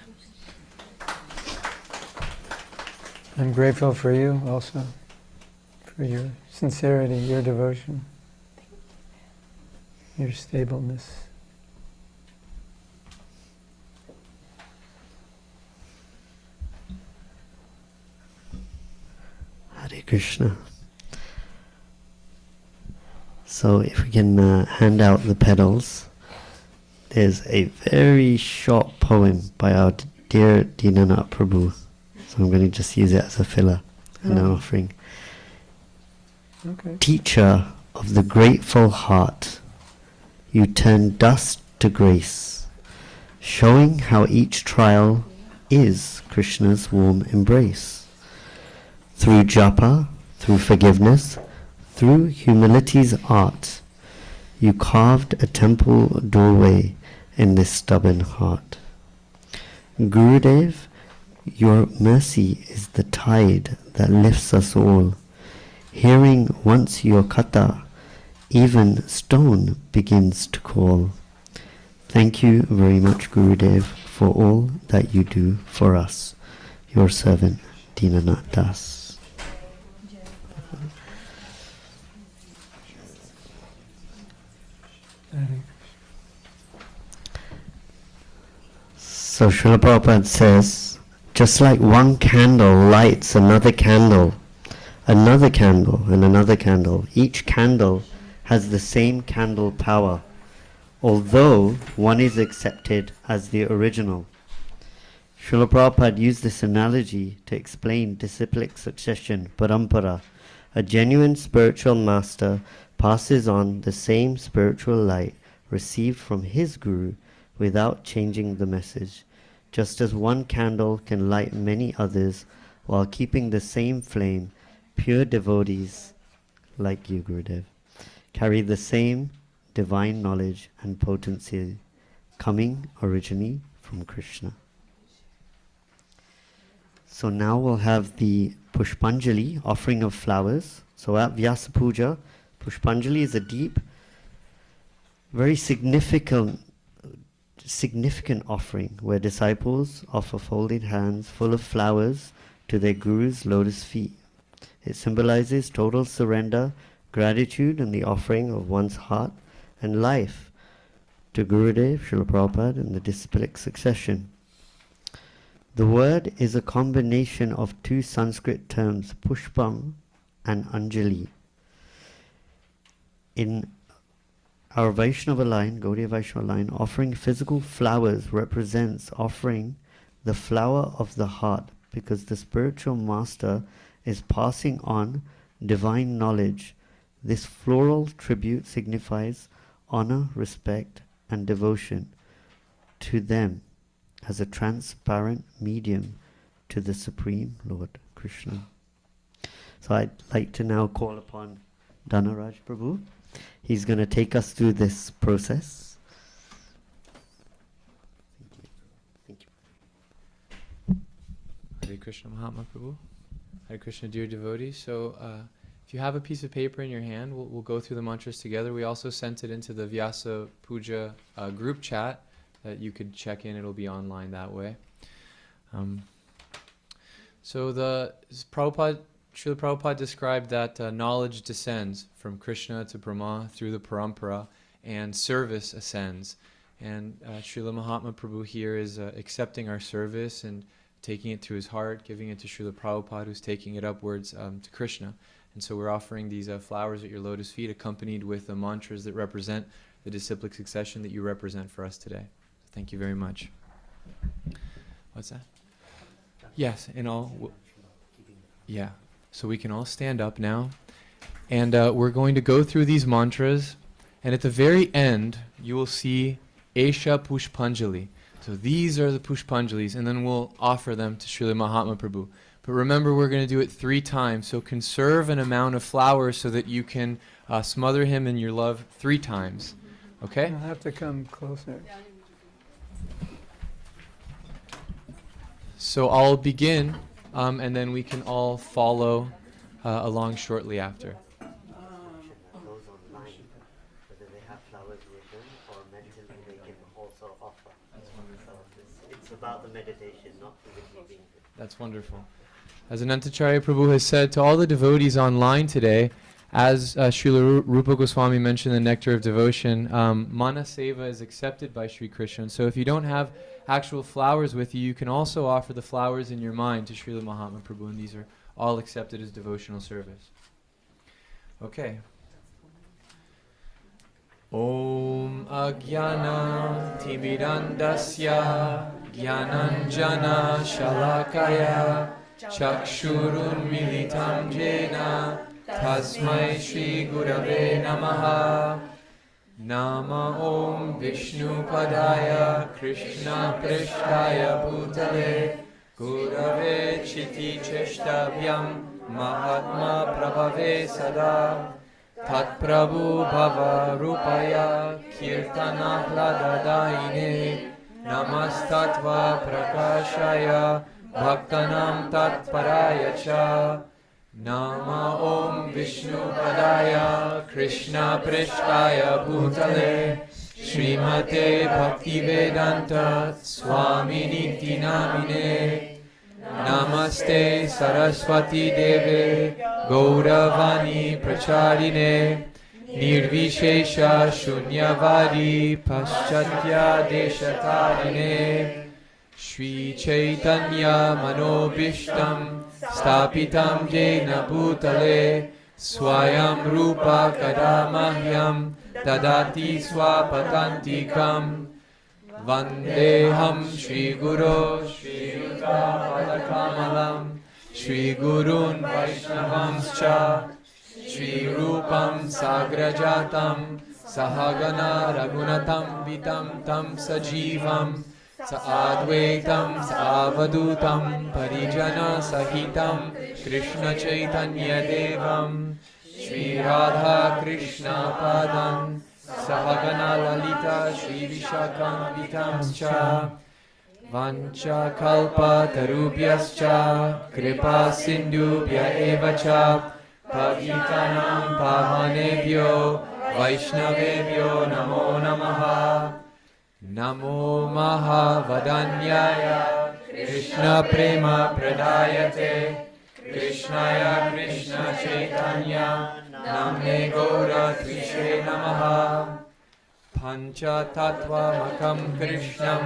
I'm grateful for you also, for your sincerity, your devotion, your stableness. Hare Krishna. So if we can hand out the petals, there's a very short poem by our dear Dinanath Prabhu. So I'm going to just use it as a filler and an offering. Okay. Teacher of the grateful heart, you turn dust to grace, showing how each trial is Krishna's warm embrace. Through japa, through forgiveness, through humility's art, you carved a temple doorway in this stubborn heart. Gurudev, your mercy is the tide that lifts us all. Hearing once your katha, even stone begins to call. Thank you very much, Gurudev, for all that you do for us. Your servant, Dinanath Das. So Srila Prabhupada says, just like one candle lights another candle, and another candle, each candle has the same candle power, although one is accepted as the original. Srila Prabhupada used this analogy to explain disciplic succession, parampara. A genuine spiritual master passes on the same spiritual light received from his guru without changing the message. Just as one candle can light many others, while keeping the same flame, pure devotees like you, Gurudev, carry the same divine knowledge and potency, coming originally from Krishna. So now we'll have the Pushpanjali, offering of flowers. So at Vyasa Puja, Pushpanjali is a deep, very significant offering where disciples offer folded hands full of flowers to their Guru's lotus feet. It symbolizes total surrender, gratitude, and the offering of one's heart and life to Gurudev, Srila Prabhupada, and the disciplic succession. The word is a combination of two Sanskrit terms, pushpam and anjali. In our Vaishnava line, Gaudiya Vaishnava line, offering physical flowers represents offering the flower of the heart, because the spiritual master is passing on divine knowledge. This floral tribute signifies honor, respect, and devotion to them as a transparent medium to the Supreme Lord Krishna. So I'd like to now call upon Dhanaraj Prabhu. He's going to take us through this process. Thank you. Hare Krishna, Mahatma Prabhu. Hare Krishna, dear devotees. So if you have a piece of paper in your hand, we'll go through the mantras together. We also sent it into the Vyasa Puja group chat that you could check in. It'll be online that way. So Srila Prabhupada described that knowledge descends from Krishna to Brahma through the parampara, and service ascends. And Srila Mahatma Prabhu here is accepting our service and taking it to his heart, giving it to Srila Prabhupada, who's taking it upwards to Krishna. And so we're offering these flowers at your lotus feet, accompanied with the mantras that represent the disciplic succession that you represent for us today. Thank you very much. What's that? Yes, in all. Yeah. So we can all stand up now. And we're going to go through these mantras. And at the very end, you will see Esha Pushpanjali. So these are the Pushpanjalis. And then we'll offer them to Srila Mahatma Prabhu. But remember, we're going to do it 3 times. So conserve an amount of flowers so that you can smother him in your love 3 times. Okay? You'll have to come closer. So I'll begin, and then we can all follow along shortly after. Those online, whether they have flowers with them or mentally they can also offer. It's about the meditation, not physically being good. That's wonderful. As Anantacharya Prabhu has said to all the devotees online today, as Srila Rupa Goswami mentioned in the Nectar of Devotion, Mana Seva is accepted by Sri Krishna. So if you don't have actual flowers with you, you can also offer the flowers in your mind to Srila Mahatma Prabhu, and these are all accepted as devotional service. Okay. Om Ajnana Timirandasya Jnananjana Shalakaya Chakshurun Militam Jena Tasmai Shri Gurave Namaha. Nama Om Vishnu Padaya Krishna Prishtaya Bhutale Gurave Chiti Cheshtavyam Mahatma Prabhave Sada Tat Prabhu Bhava Rupaya Kirtana Hladadaine Namastatva Prakashaya Bhaktanam Tat Parayacha. Nama Om Vishnu Padaya Krishna Prishtaya Bhutale Srimate Bhaktivedanta Swami Niti Namine Namaste Saraswati Deve Gauravani Pracharine Nirvishesha Shunyavadi Paschatya Deshatarine Shri Chaitanya Manobishtam Stapitam Jena Bhutale Swayam Rupa Kadamahyam Dadati Swapatantikam Vandeham Shri Guru Shri Yuta Padakamalam Shri Gurun Vaishnavamscha Shri Rupam Sagrajatam Sahagana Ragunatam Vitam Tam Sajivam Sa Advaitam Savadutam Parijana Sahitam Krishna Chaitanya Devam Shri Radha Krishna Padam Sahagana Lalita Shri Vishakam Vitamscha Vancha Kalpa Tarubhyascha Kripa Sindhubhya Evacha Pagitanam Pavanebhyo Vaishnavebhyo Namo Namaha Namo Mahavadanyaya Krishna Prema Pradayate Krishnaya Krishna Chaitanya Namne Gaura Trishe Namaha Pancha Tattva Makam Krishnam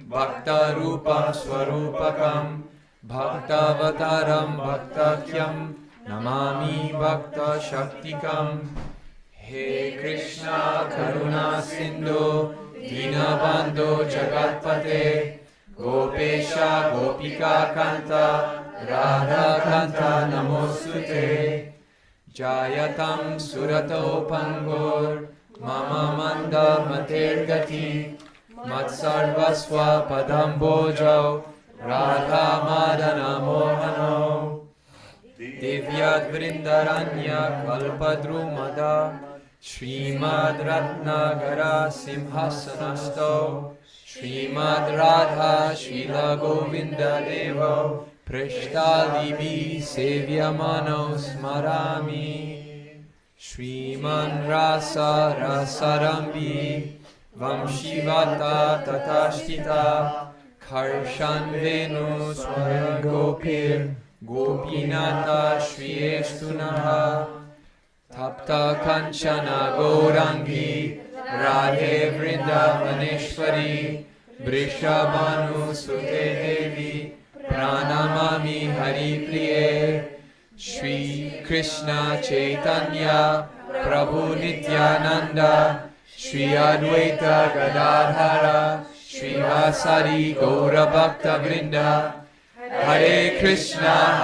Bhakta Rupam Swarupakam Bhaktavataram Bhaktakyam Namami Bhakta Shaktikam He Krishna Karuna Sindhu Dinabandho Jagatpate Gopesha Gopika Kanta Radha Kanta Namostute Jayatam Surato Pangor Mama Manda Matergati Matsarvasva Padambojau Radha Madana Mohano Divyat Vrindaranya Kalpadrumada Srimad Ratnagara Simhasanasto Srimad Radha Srila Govinda Devo Prishtalibi Sevyamano Smarami Sriman Rasa Rasarambi Vamshivata Tatashtita Karshan Venu Swaragopir Gopinata Shriyestunaha Tapta Kanchana Gaurangi Radhe Vrindavaneshwari Brishabhanu Sute Devi Pranamami Hari Priye Shri Krishna Chaitanya Prabhu Nityananda Shri Advaita Gadadhara Shri Vasari Gaura Bhakta Vrinda Hare Krishna,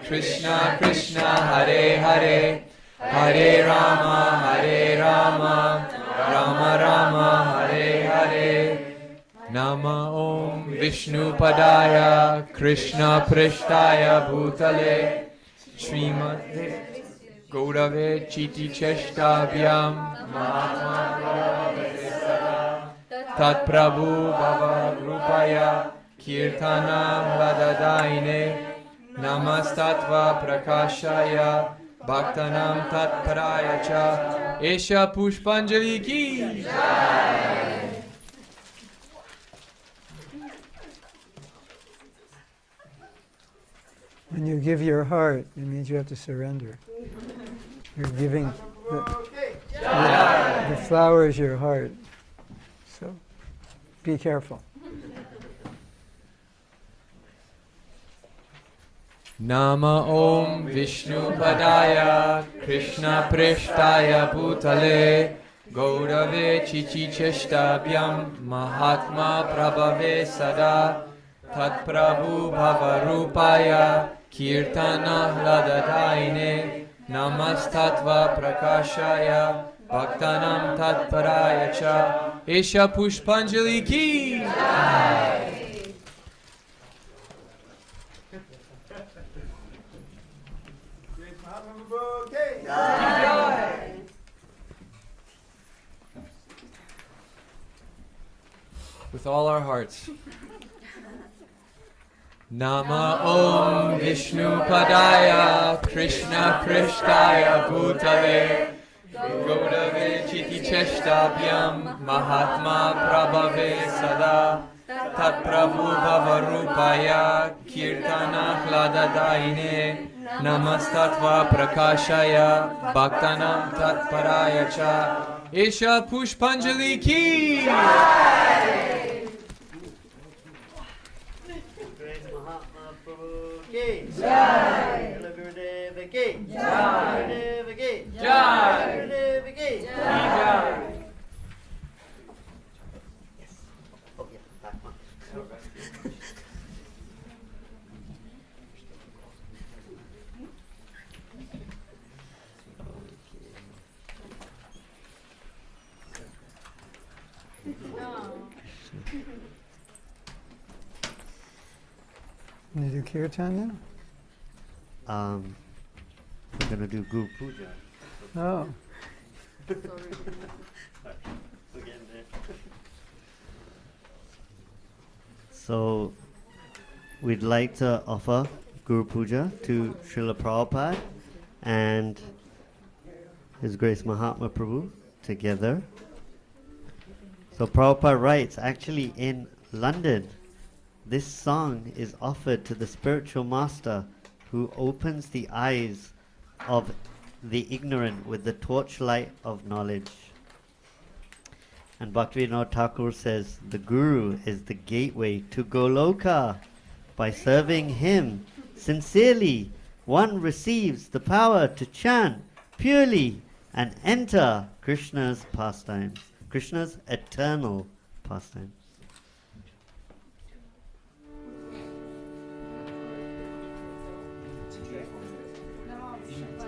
Krishna Krishna, Hare Hare, Hare Rama, Rama Rama, Hare Hare. Nama Om Vishnu Padaya, Krishna Prishtaya Bhutale, Srimate Gaurave Chiti Cheshtabhyam, Mahatma Prabhu Tat Prabhu Bhava Rupaya, Kirtana Ladadaine Namastatva Prakashaya Bhaktanam Tatparaya Cha Esha Pushpanjali Ki Jai. When you give your heart, it means you have to surrender. You're giving the flower is your heart. So be careful. Nama Om Vishnu Padaya Krishna Prishtaya Bhutale Gaurave Chichi Cheshtabhyam Mahatma Prabhave Sada Tat Prabhu Bhavarupaya Kirtana Ladadaine Namastatva Prakashaya Bhaktanam Tatparaya Cha Esha Pushpanjali Ki Jai. With all our hearts. Nama Om Vishnu Padaya Krishna Prishtaya Bhutale Gaurave Chiti Cheshtabhyam Mahatma Prabhave Sada Tat Prabhu Bhavarupaya Kirtana Hladadaine Namastatva Prakashaya Bhaktanam Tatparaya Cha Esha Pushpanjali Ki Jai. Gurudev ki Jai. Gurudev ki Jai. Gurudev ki Jai. Oh yeah, back one. No. You do kirtan now? We're going to do Guru Puja. Oh. So, we'd like to offer Guru Puja to Srila Prabhupada and His Grace Mahatma Prabhu together. So Prabhupada writes, actually in London, this song is offered to the spiritual master who opens the eyes of the ignorant with the torchlight of knowledge. And Bhaktivedanta Thakur says, the Guru is the gateway to Goloka. By serving him sincerely, one receives the power to chant purely and enter Krishna's pastimes, Krishna's eternal pastimes. Krishna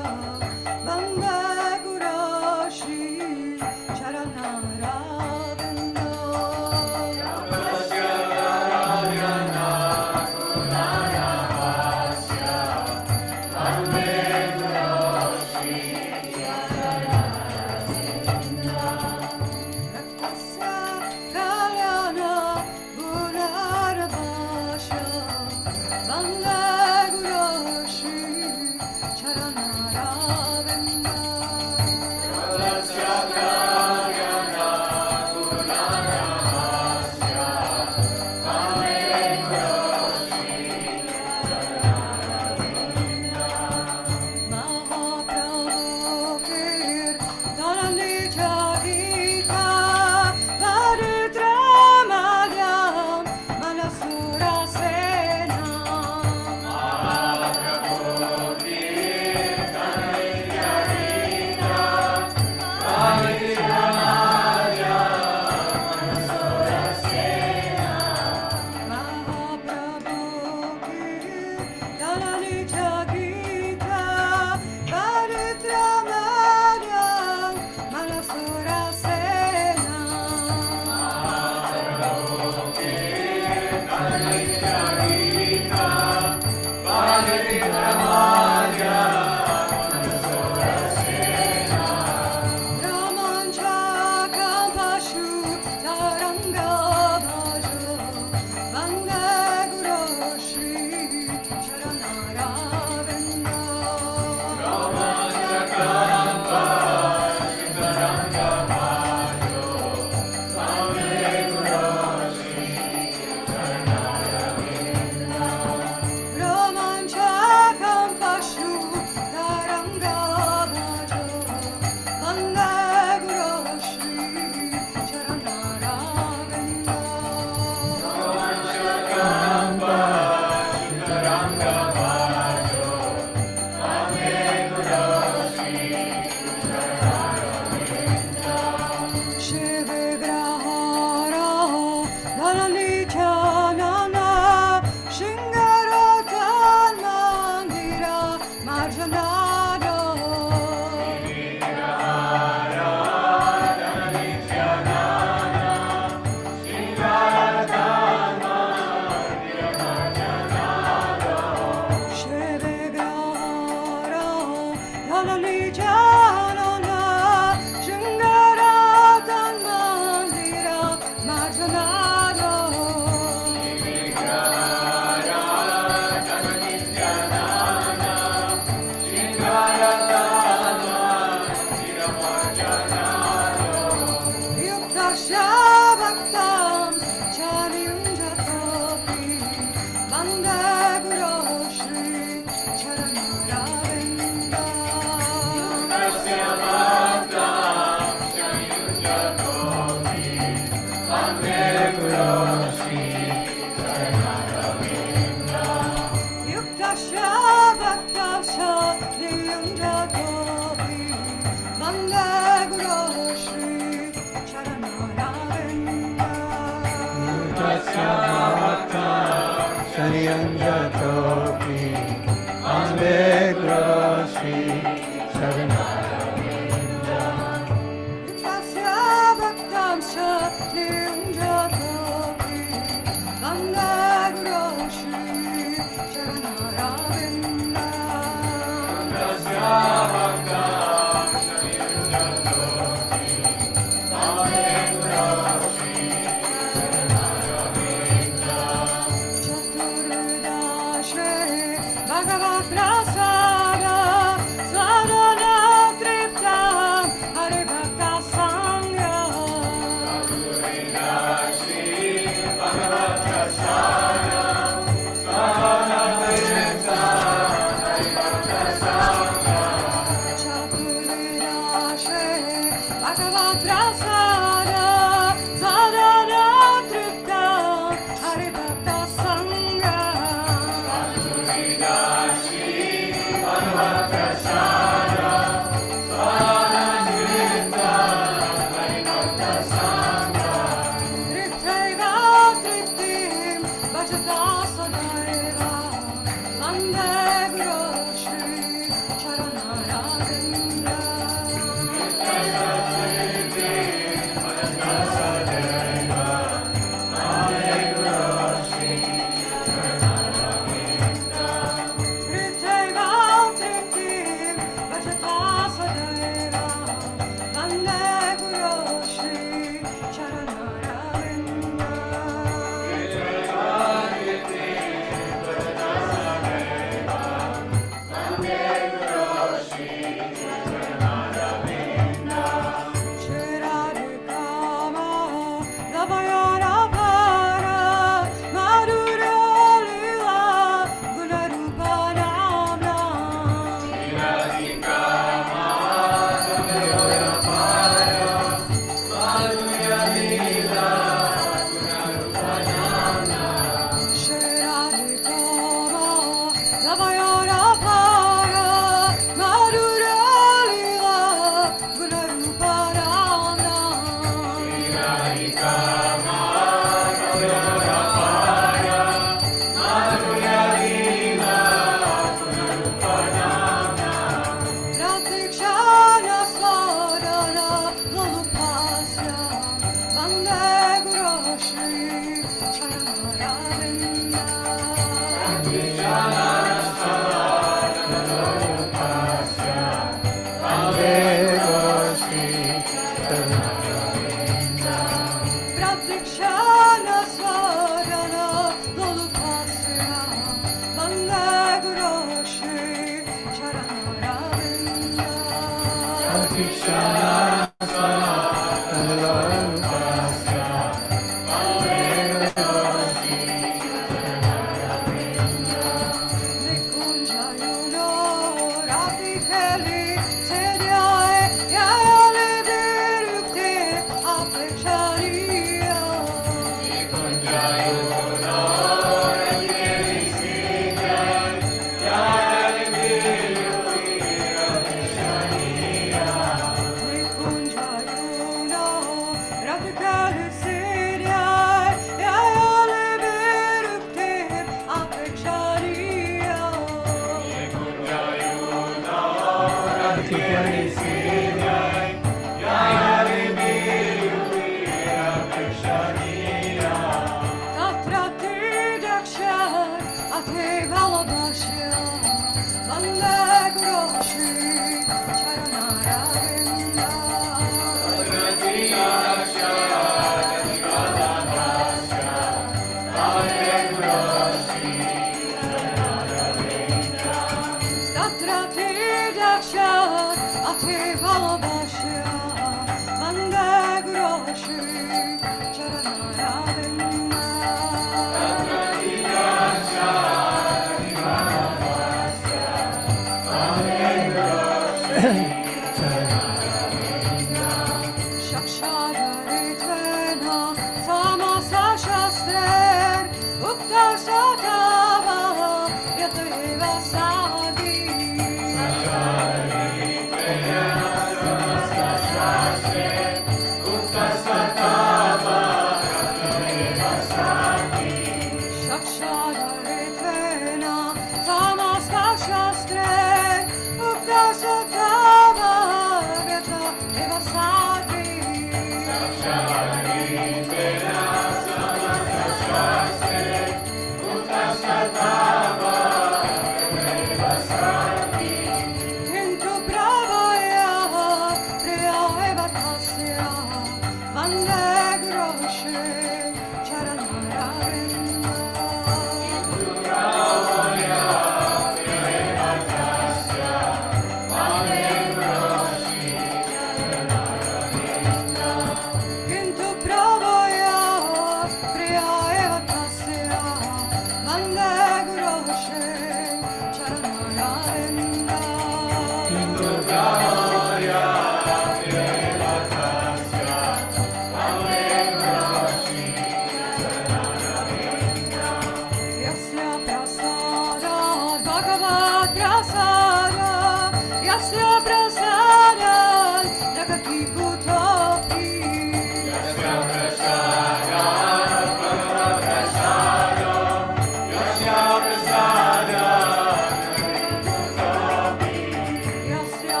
Yasya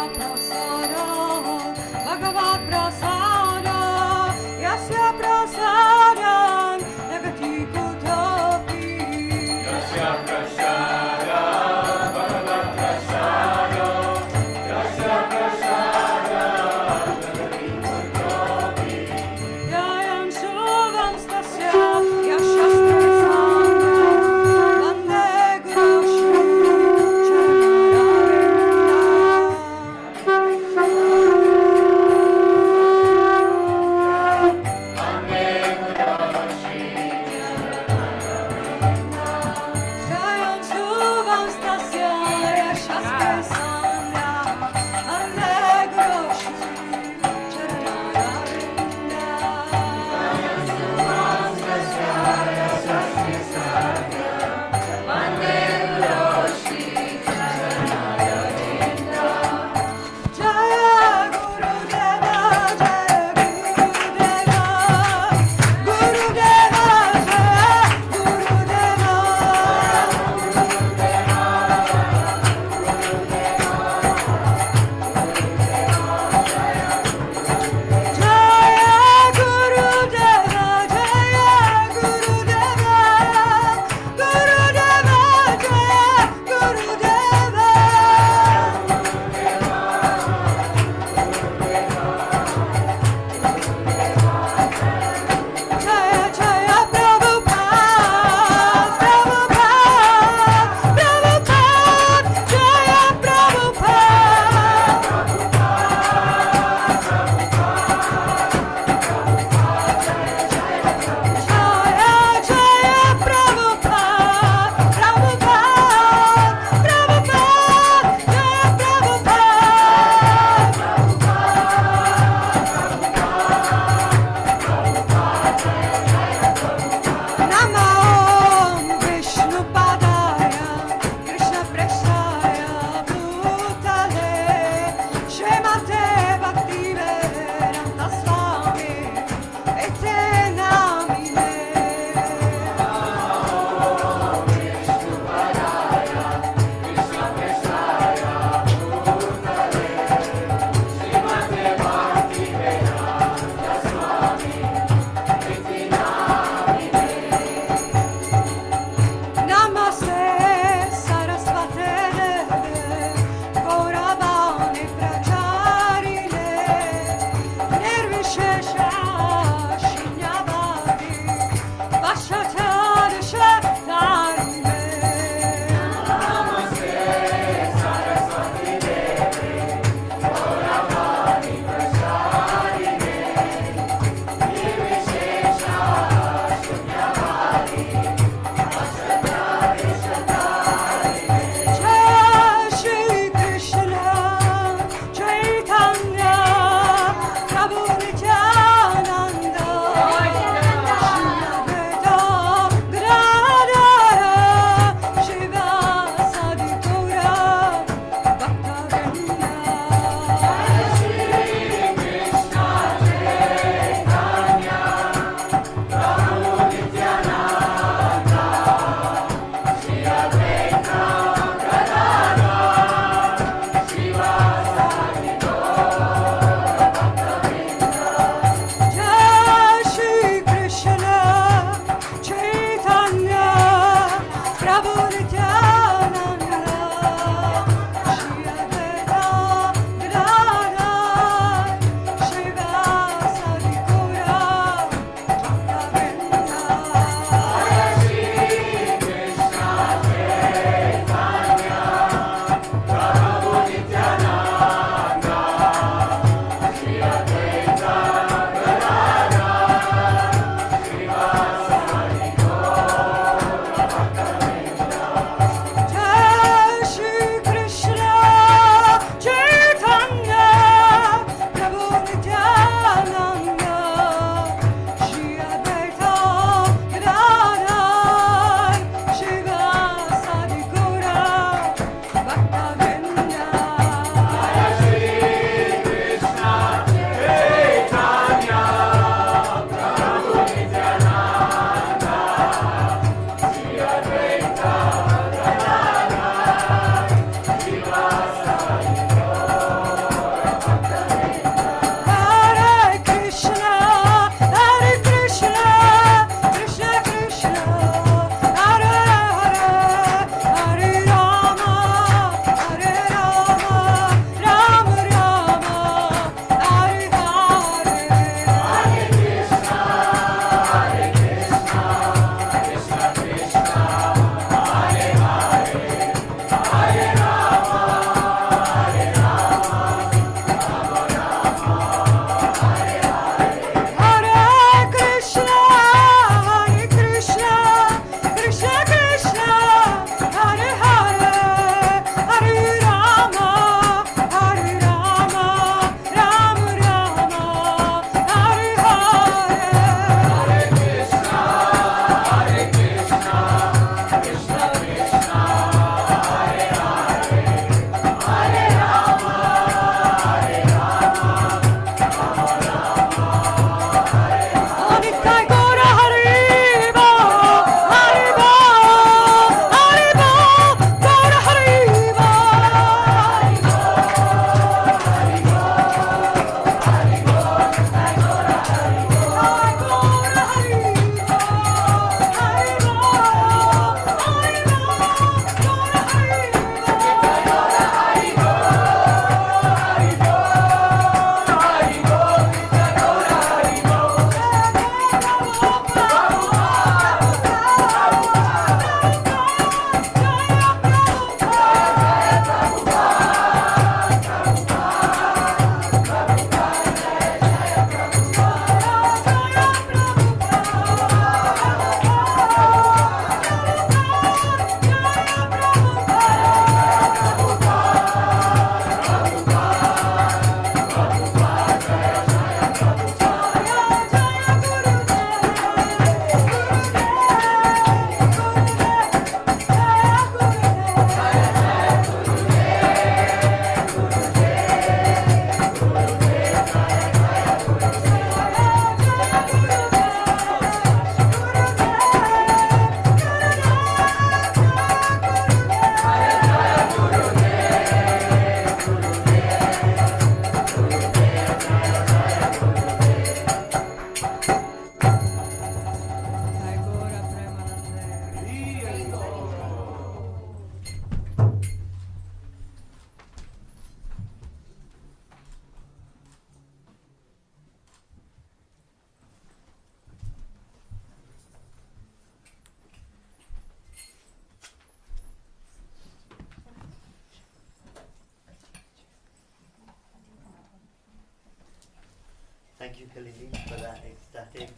Thank you, Kalini, for that ecstatic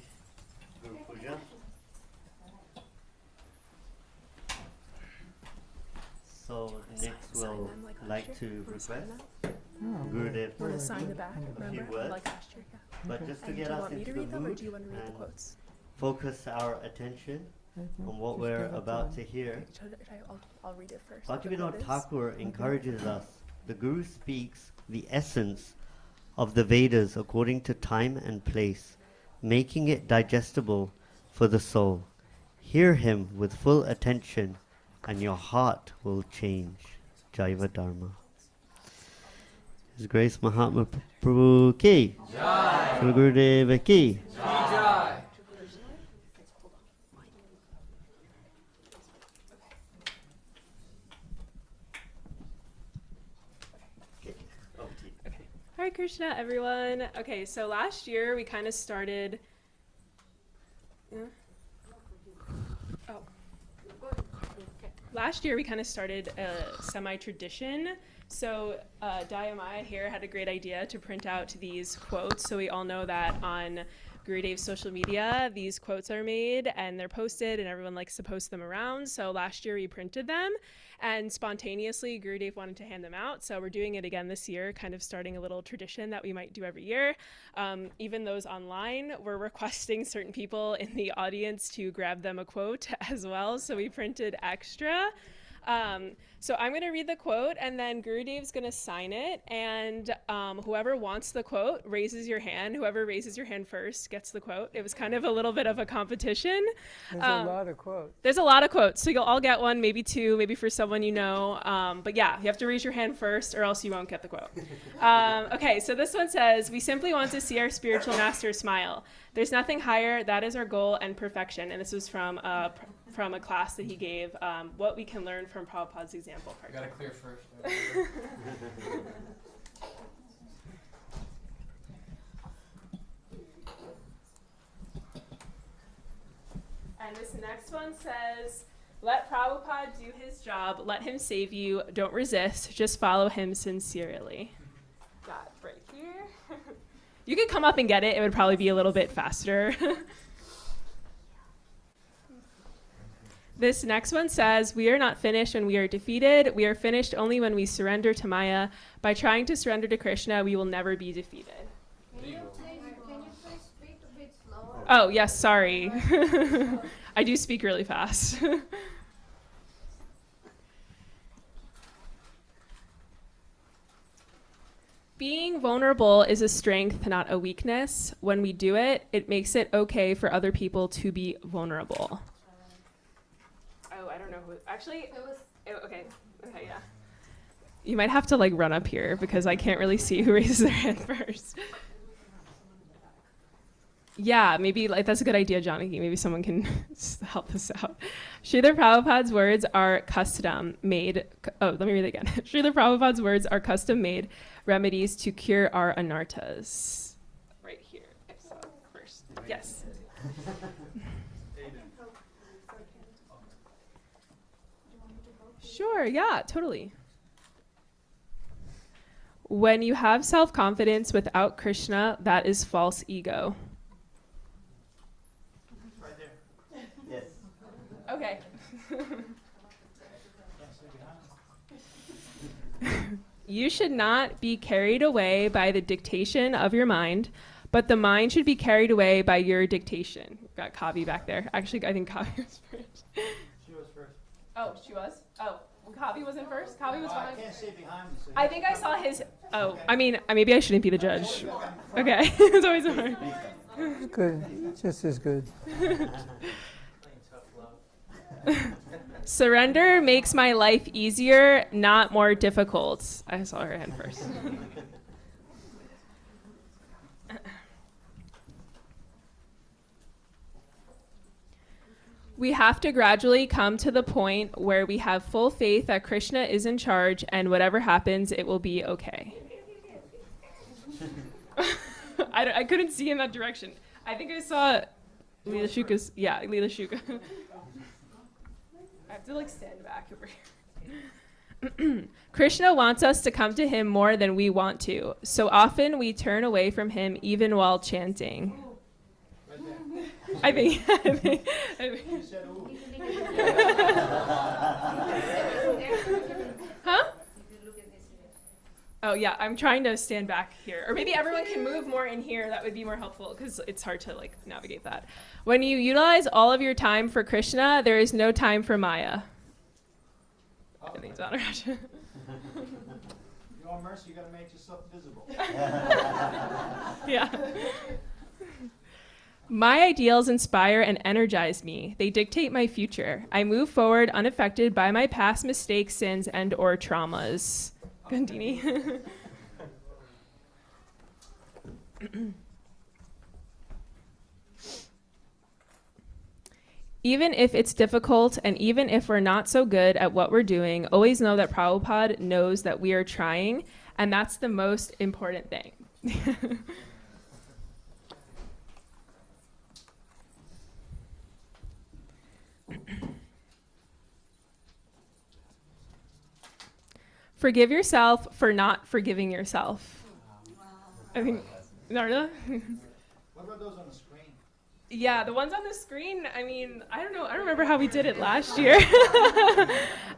Guru Puja. So next we'll like to request Gurudev Want to sign the back? a few Remember? words. Like last year, yeah. But just to And get do you us want me to into read the them, or mood do you want to read the and quotes? focus our attention on what we're about to hear. I'll read it first. Bhaktivedanta Thakur encourages us. The Guru speaks the essence of the Vedas according to time and place, making it digestible for the soul. Hear him with full attention and your heart will change. Jaiva Dharma. His Grace Mahatma Prabhu ki. Jai. Shri Gurudeva ki. Jai. Hare Krishna, everyone. Okay, so last year we kind of started. Last year we kind of started a semi-tradition. So Dayamaya here had a great idea to print out these quotes, so we all know that on Gurudev's social media, these quotes are made and they're posted and everyone likes to post them around. So last year we printed them and spontaneously Gurudev wanted to hand them out. So we're doing it again this year, kind of starting a little tradition that we might do every year. Even those online, we're requesting certain people in the audience to grab them a quote as well. So we printed extra. So I'm going to read the quote, and then Gurudev's going to sign it, and whoever wants the quote raises your hand. Whoever raises your hand first gets the quote. It was kind of a little bit of a competition. There's a lot of quotes. There's a lot of quotes, so you'll all get one, maybe two, maybe for someone you know. But yeah, you have to raise your hand first, or else you won't get the quote. Okay, so this one says, "We simply want to see our spiritual master smile. There's nothing higher. That is our goal and perfection." And this was from a class that he gave, what we can learn from Prabhupada's example. I gotta clear first. And this next one says, "Let Prabhupada do his job. Let him save you. Don't resist. Just follow him sincerely." Got it right here. You could come up and get it. It would probably be a little bit faster. This next one says, "We are not finished when we are defeated. We are finished only when we surrender to Maya. By trying to surrender to Krishna, we will never be defeated." Can you please speak a bit slower? Oh, yes, sorry. I do speak really fast. Being vulnerable is a strength, not a weakness. When we do it, it makes it okay for other people to be vulnerable. Oh, I don't know who. Actually, okay, yeah. You might have to like run up here because I can't really see who raises their hand first. Yeah, maybe like that's a good idea, Janaki. Maybe someone can help us out. Srila Prabhupada's words are custom made. Oh, let me read it again. Srila Prabhupada's words are custom made remedies to cure our anarthas. Right here. So first, yes. Sure. Yeah. Totally. When you have self-confidence without Krishna, that is false ego. Okay. You should not be carried away by the dictation of your mind, but the mind should be carried away by your dictation. We've got Kavi back there. Actually, I think Kavi was first. She was first. Oh, she was? Oh, well, Kavi wasn't first? Kavi was I can't see behind me. So I think I saw his... Oh, I mean, maybe I shouldn't be the judge. Okay. It's always hard. Good. Just as good. Surrender makes my life easier, not more difficult. I saw her hand first. We have to gradually come to the point where we have full faith that Krishna is in charge and whatever happens, it will be okay. I couldn't see in that direction. I think I saw Leela Shuka's, yeah, Leela Shuka. I have to like stand back over here. Krishna wants us to come to him more than we want to. So often we turn away from him even while chanting. I think. Huh? Oh yeah, I'm trying to stand back here. Or maybe everyone can move more in here. That would be more helpful because it's hard to like navigate that. When you utilize all of your time for Krishna, there is no time for Maya. I think it's Anuraj. You want mercy, you got to make yourself visible. Yeah. My ideals inspire and energize me. They dictate my future. I move forward unaffected by my past mistakes, sins, and or traumas. Gandini. Even if it's difficult and even if we're not so good at what we're doing, always know that Prabhupada knows that we are trying, and that's the most important thing. Forgive yourself for not forgiving yourself. I think, Narda? What about those on the screen? Yeah, the ones on the screen, I mean, I don't know. I don't remember how we did it last year.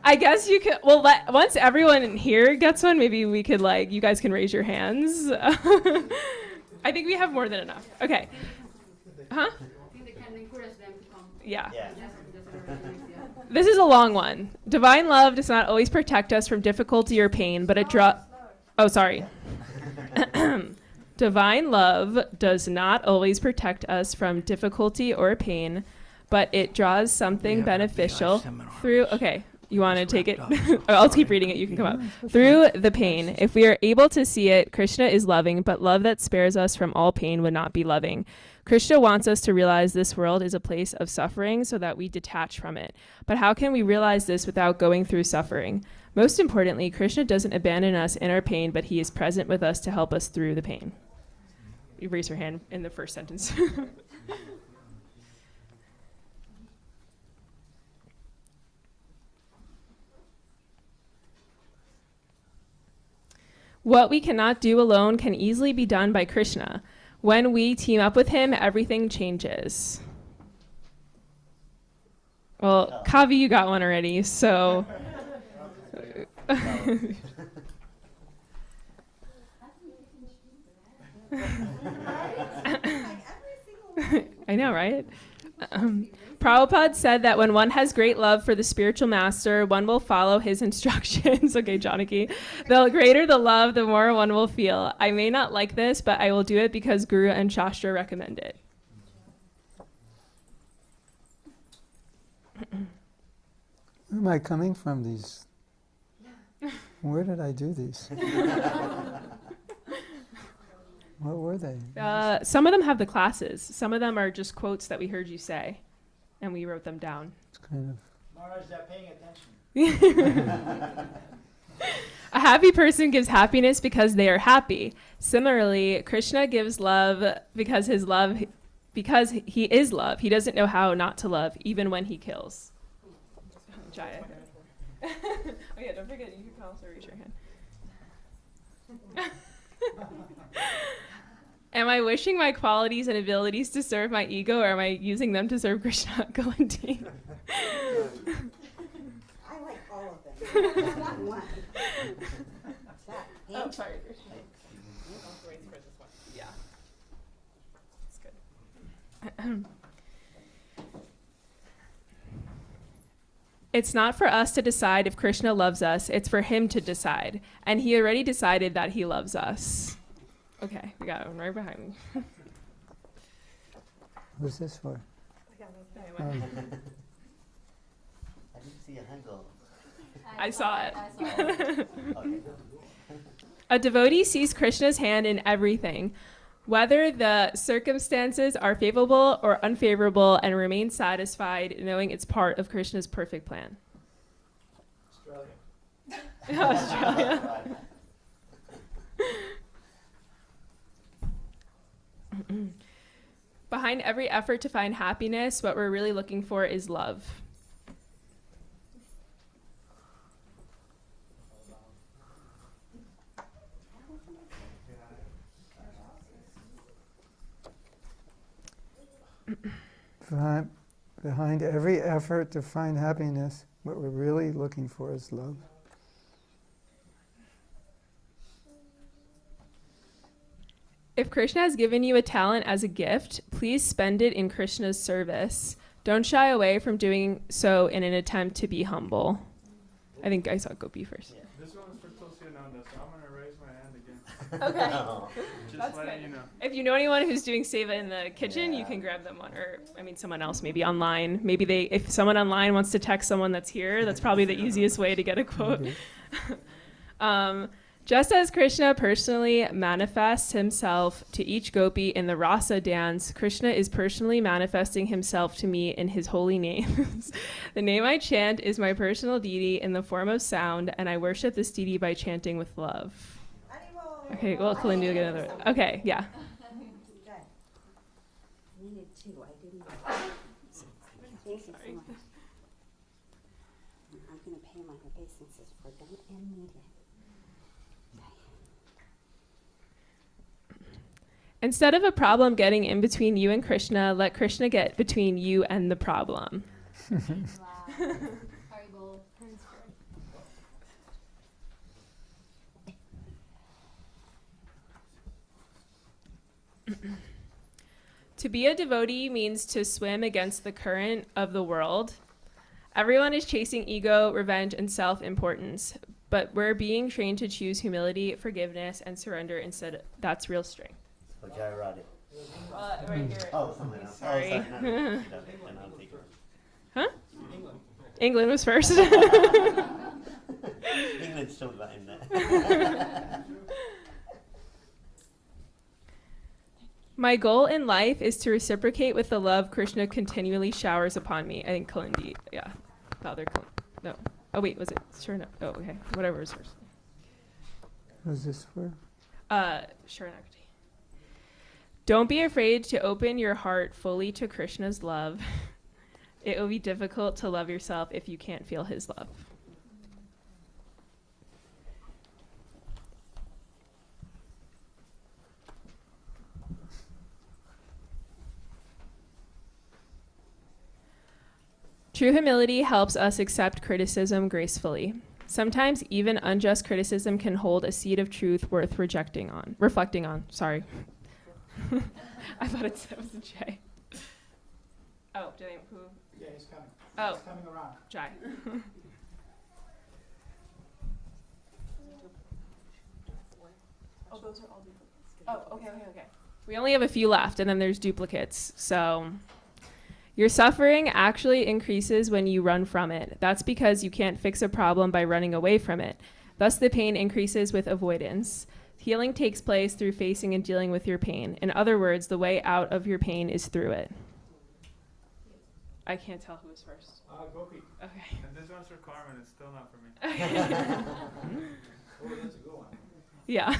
I guess you could, well, once everyone in here gets one, maybe we could, like, you guys can raise your hands. I think we have more than enough. Okay. Huh? I think they can encourage them to come. Yeah. This is a long one. Divine love does not always protect us from difficulty or pain, but it Oh, sorry. Divine love does not always protect us from difficulty or pain, but it draws something beneficial through. Okay, you want to take it? I'll keep reading it. You can come up. Through the pain. If we are able to see it, Krishna is loving, but love that spares us from all pain would not be loving. Krishna wants us to realize this world is a place of suffering so that we detach from it. But how can we realize this without going through suffering? Most importantly, Krishna doesn't abandon us in our pain, but he is present with us to help us through the pain. You raise your hand in the first sentence. What we cannot do alone can easily be done by Krishna. When we team up with him, everything changes. Well, Kavi, you got one already, so... I know, right? Prabhupada said that when one has great love for the spiritual master, one will follow his instructions. Okay, Janaki. The greater the love, the more one will feel. I may not like this, but I will do it because Guru and Shastra recommend it. Where am I coming from these? Where did I do these? What were they? Some of them have the classes. Some of them are just quotes that we heard you say, and we wrote them down. It's kind of... Maharaj, they're paying attention. A happy person gives happiness because they are happy. Similarly, Krishna gives love because he is love. He doesn't know how not to love, even when he kills. Jaya. Oh yeah, don't forget, you can also raise your hand. Am I wishing my qualities and abilities to serve my ego, or am I using them to serve Krishna? Galanti. I like all of them. There's not one. Oh, sorry, Krishna. Yeah. That's good. It's not for us to decide if Krishna loves us, it's for him to decide. And he already decided that he loves us. Okay, we got one right behind me. Who's this for? I didn't see a handle. I saw it. A devotee sees Krishna's hand in everything, whether the circumstances are favorable or unfavorable, and remains satisfied knowing it's part of Krishna's perfect plan. Australia. Behind every effort to find happiness, what we're really looking for is love. Behind every effort to find happiness, what we're really looking for is love. If Krishna has given you a talent as a gift, please spend it in Krishna's service. Don't shy away from doing so in an attempt to be humble. I think I saw Gopi first. Yeah. This one is for Tulsi Ananda, so I'm going to raise my hand again. Okay. Just letting you know. If you know anyone who's doing seva in the kitchen, you can grab them one. Or, I mean, someone else, maybe online. Maybe if someone online wants to text someone that's here, that's probably the easiest way to get a quote. Just as Krishna personally manifests himself to each gopi in the rasa dance, Krishna is personally manifesting himself to me in his holy names. The name I chant is my personal deity in the form of sound, and I worship this deity by chanting with love. Okay, well, Kalinda will get another one. Okay, yeah. Needed two. I didn't. Thank you so much. I'm going to pay my obeisances for them and media. Instead of a problem getting in between you and Krishna, let Krishna get between you and the problem. To be a devotee means to swim against the current of the world. Everyone is chasing ego, revenge, and self-importance, but we're being trained to choose humility, forgiveness, and surrender instead. That's real strength. Okay, I write it. Right here. Oh, something else. Sorry. Oh, sorry. No, you don't. Then I'll take it. Huh? England was first. England's still that in there. My goal in life is to reciprocate with the love Krishna continually showers upon me. I think Kalindi, yeah. Father no. Oh, wait, was it? Sure enough. Oh, okay. Whatever was first. Who's this for? Sharanagati. Don't be afraid to open your heart fully to Krishna's love. It will be difficult to love yourself if you can't feel his love. True humility helps us accept criticism gracefully. Sometimes even unjust criticism can hold a seed of truth worth reflecting on. Sorry. I thought it was a J. Oh, who? Yeah, he's coming. Oh. He's coming around. Jai. Oh, those are all duplicates. Oh, okay. We only have a few left, and then there's duplicates. So, your suffering actually increases when you run from it. That's because you can't fix a problem by running away from it. Thus, the pain increases with avoidance. Healing takes place through facing and dealing with your pain. In other words, the way out of your pain is through it. I can't tell who was first. Gopi. Okay. And this one's for Carmen. It's still not for me. Oh, that's a good one. Yeah.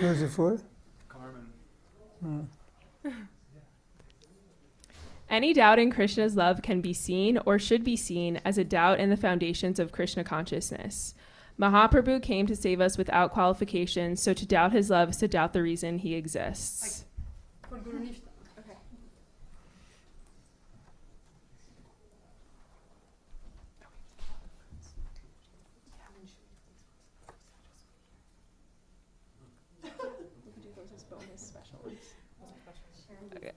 Who's it for? Carmen. Any doubt in Krishna's love can be seen or should be seen as a doubt in the foundations of Krishna consciousness. Mahaprabhu came to save us without qualification, so to doubt his love is to doubt the reason he exists. For Guru Nishta. Okay.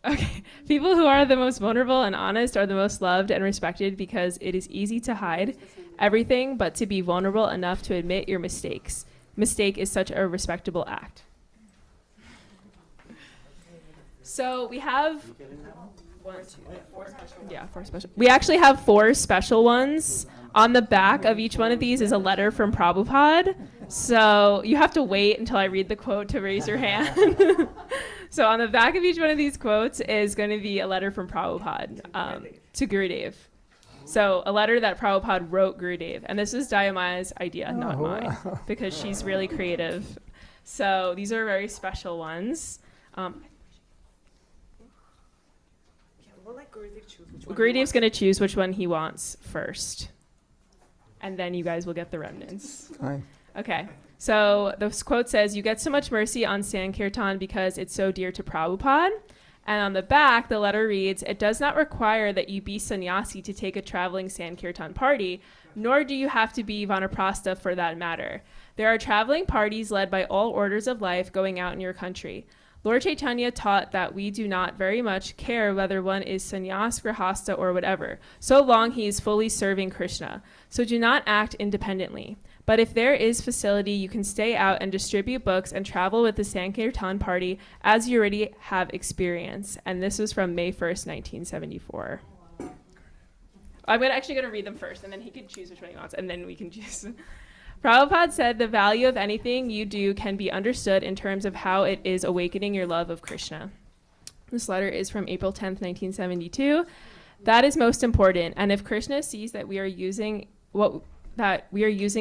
Okay. People who are the most vulnerable and honest are the most loved and respected because it is easy to hide everything but to be vulnerable enough to admit your mistakes. Mistake is such a respectable act. So we have four special. We actually have 4 special ones. On the back of each one of these is a letter from Prabhupada. So you have to wait until I read the quote to raise your hand. So on the back of each one of these quotes is going to be a letter from Prabhupada to Gurudev. So a letter that Prabhupada wrote Gurudev. And this is Dayamaya's idea, not mine, because she's really creative. So these are very special ones. We'll let Gurudev choose which one. Gurudev's going to choose which one he wants first. And then you guys will get the remnants. Fine. Okay. So this quote says, "You get so much mercy on Sankirtan because it's so dear to Prabhupada." And on the back, the letter reads, "It does not require that you be sannyasi to take a traveling Sankirtan party, nor do you have to be vanaprastha for that matter. There are traveling parties led by all orders of life going out in your country. Lord Chaitanya taught that we do not very much care whether one is sannyas, grihastha, or whatever, so long he is fully serving Krishna. So do not act independently. But if there is facility, you can stay out and distribute books and travel with the Sankirtan party as you already have experience." And this was from May 1st, 1974. I'm actually going to read them first, and then he can choose which one he wants, and then we can choose. Prabhupada said, "The value of anything you do can be understood in terms of how it is awakening your love of Krishna." This letter is from April 10th, 1972. "That is most important, and if Krishna sees that we are using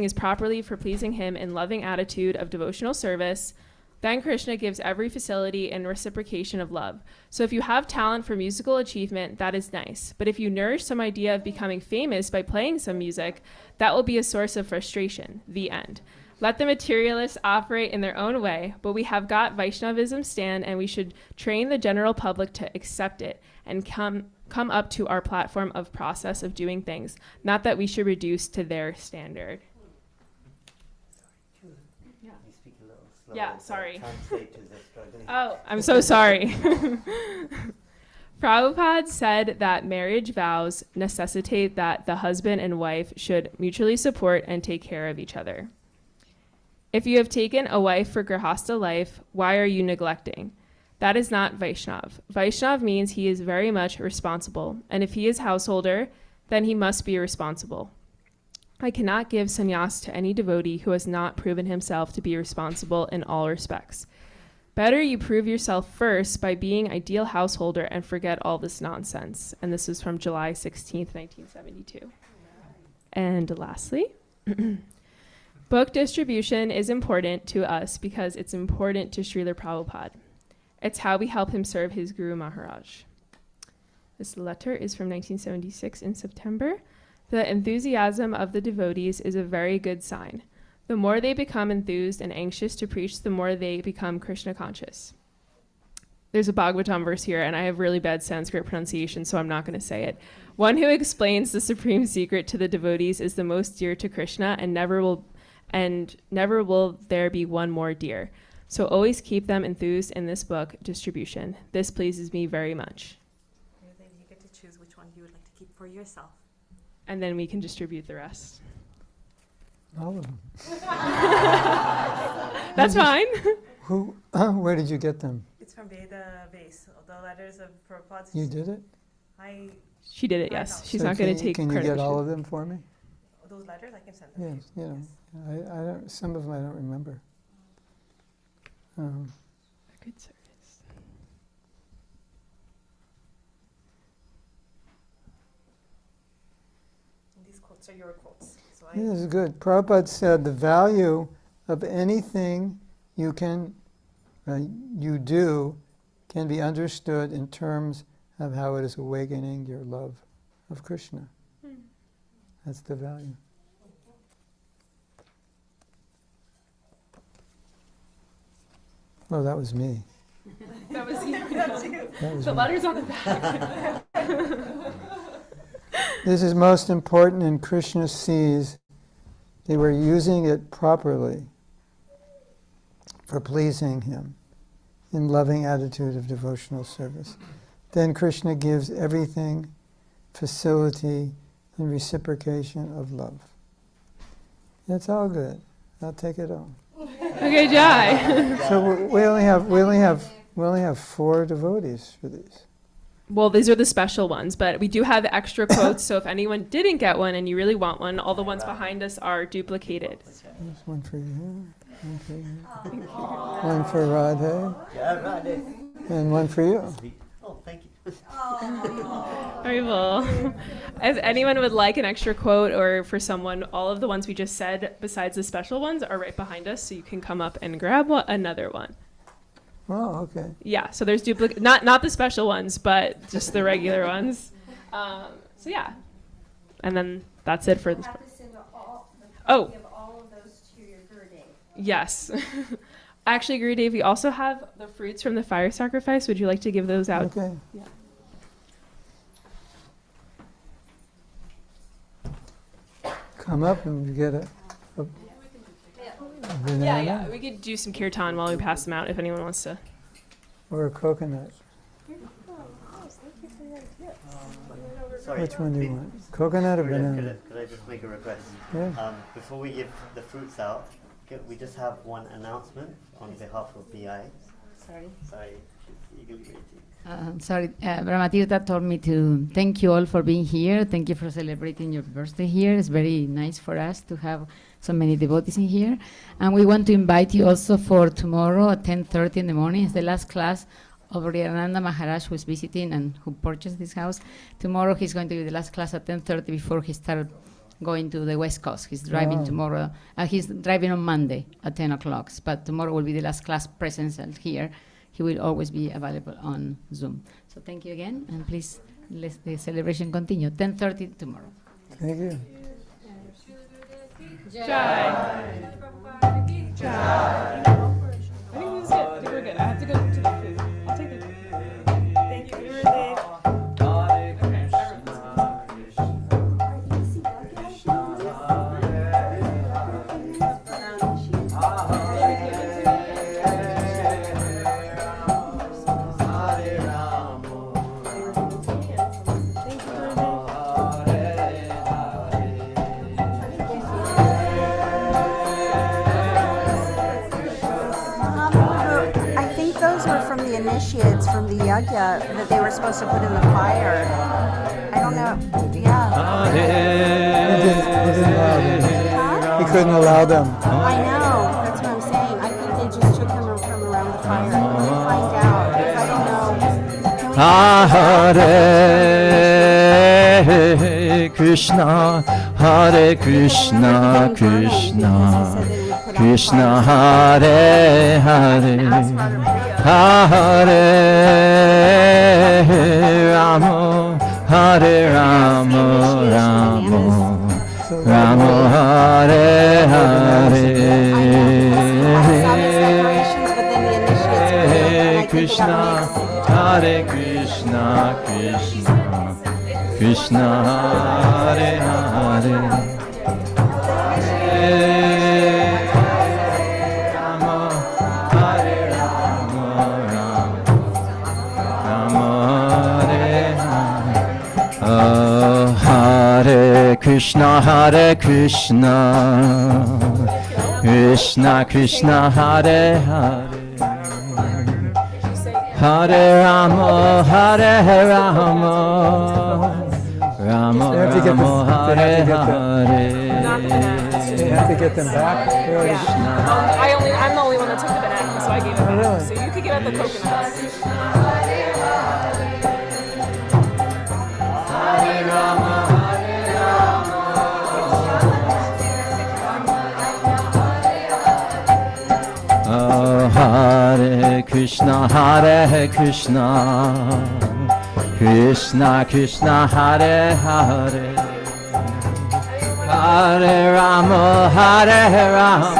is properly for pleasing him in loving attitude of devotional service, then Krishna gives every facility in reciprocation of love. So if you have talent for musical achievement, that is nice. But if you nourish some idea of becoming famous by playing some music, that will be a source of frustration." The end. Let the materialists operate in their own way, but we have got Vaishnavism stand, and we should train the general public to accept it and come up to our platform of process of doing things, not that we should reduce to their standard. Yeah, sorry. Oh, I'm so sorry. Prabhupada said that marriage vows necessitate that the husband and wife should mutually support and take care of each other. If you have taken a wife for Grihastha life, why are you neglecting? That is not Vaishnav. Vaishnav means he is very much responsible, and if he is householder, then he must be responsible. I cannot give sannyas to any devotee who has not proven himself to be responsible in all respects. Better you prove yourself first by being ideal householder and forget all this nonsense. And this is from July 16th, 1972. And lastly, book distribution is important to us because it's important to Srila Prabhupada. It's how we help him serve his Guru Maharaj. This letter is from 1976 in September. The enthusiasm of the devotees is a very good sign. The more they become enthused and anxious to preach, the more they become Krishna conscious. There's a Bhagavatam verse here, and I have really bad Sanskrit pronunciation, so I'm not going to say it. One who explains the supreme secret to the devotees is the most dear to Krishna, and never will there be one more dear. So always keep them enthused in this book distribution. This pleases me very much. You get to choose which one you would like to keep for yourself. And then we can distribute the rest. All of them. That's fine. Where did you get them? It's from Veda Base, the letters of Prabhupada. You did it? She did it, yes. She's So not going to take Can you credit. get all of them for me? Those letters, I can send them. Yes, you know, I don't. Some of them I don't remember. Good service. These quotes are your quotes. So This is good. Prabhupada said the value of anything you do can be understood in terms of how it is awakening your love of Krishna. That's the value. Oh, that was me. That was you. That's you. That was The me. letter's on the back. This is most important, and Krishna sees they were using it properly for pleasing him in loving attitude of devotional service. Then Krishna gives everything facility and reciprocation of love. It's all good. I'll take it all. Okay, Jai. So we only have 4 devotees for these. Well, these are the special ones, but we do have extra quotes, so if anyone didn't get one and you really want one, all the ones behind us are duplicated. There's one for you, one for you, one for Radhe, and one for you. Oh, thank you. Very well. If anyone would like an extra quote or for someone, all of the ones we just said, besides the special ones, are right behind us, so you can come up and grab another one. Oh, okay. Yeah, so there's not the special ones, but just the regular ones. So yeah, and then that's it for this part. Oh. Give all of those to your Gurudev. Yes. Actually, Gurudev, we also have the fruits from the fire sacrifice. Would you like to give those out? Okay. Yeah. Come up and get a banana Yeah, we could do some kirtan while we pass them out if anyone wants to. or a coconut. Sorry. Which one do you want? Coconut or banana? Could I just make a request? Yeah. Before we give the fruits out, we just have one announcement on behalf of BI. Sorry. Sorry, she's eagerly waiting. Sorry, Brahmatirtha told me to thank you all for being here. Thank you for celebrating your birthday here. It's very nice for us to have so many devotees in here. And we want to invite you also for tomorrow at 10:30 in the morning. It's the last class of Riyananda Maharaj, who is visiting and who purchased this house. Tomorrow he's going to be the last class at 10:30 before he starts going to the West Coast. He's driving tomorrow. He's driving on Monday at 10 o'clock. But tomorrow will be the last class presential here. He will always be available on Zoom. So thank you again, and please let the celebration continue. 10:30 tomorrow. Thank you. Jai. Jai. I think this is good. We're good. I have to go to the food. I'll take the food. Thank you, Gurudev. from the initiates from the yajna that they were supposed to put in the fire. I don't know. Yeah. He didn't allow them. He couldn't allow them. I know. That's what I'm saying. I think they just took him from around the fire. Let me find out. Because I don't know. Hare Krishna, Hare Krishna, Krishna Krishna, Hare Hare, Hare Rama, Hare Rama, Rama Rama, Hare Hare. Krishna, Hare Krishna, Krishna Krishna, Hare Hare, Hare Rama, Hare Rama, Rama Hare Hare. Hare Krishna, Krishna Krishna, Hare Hare, Hare Rama, Hare Rama, Rama Rama, Hare Hare. You have to get them back. I'm the only one that took the banana, so I gave it back. Really? So you could give out the coconuts. Hare Rama, Hare Rama, Hare Krishna, Krishna Krishna, Hare Hare, Hare Rama, Hare Rama,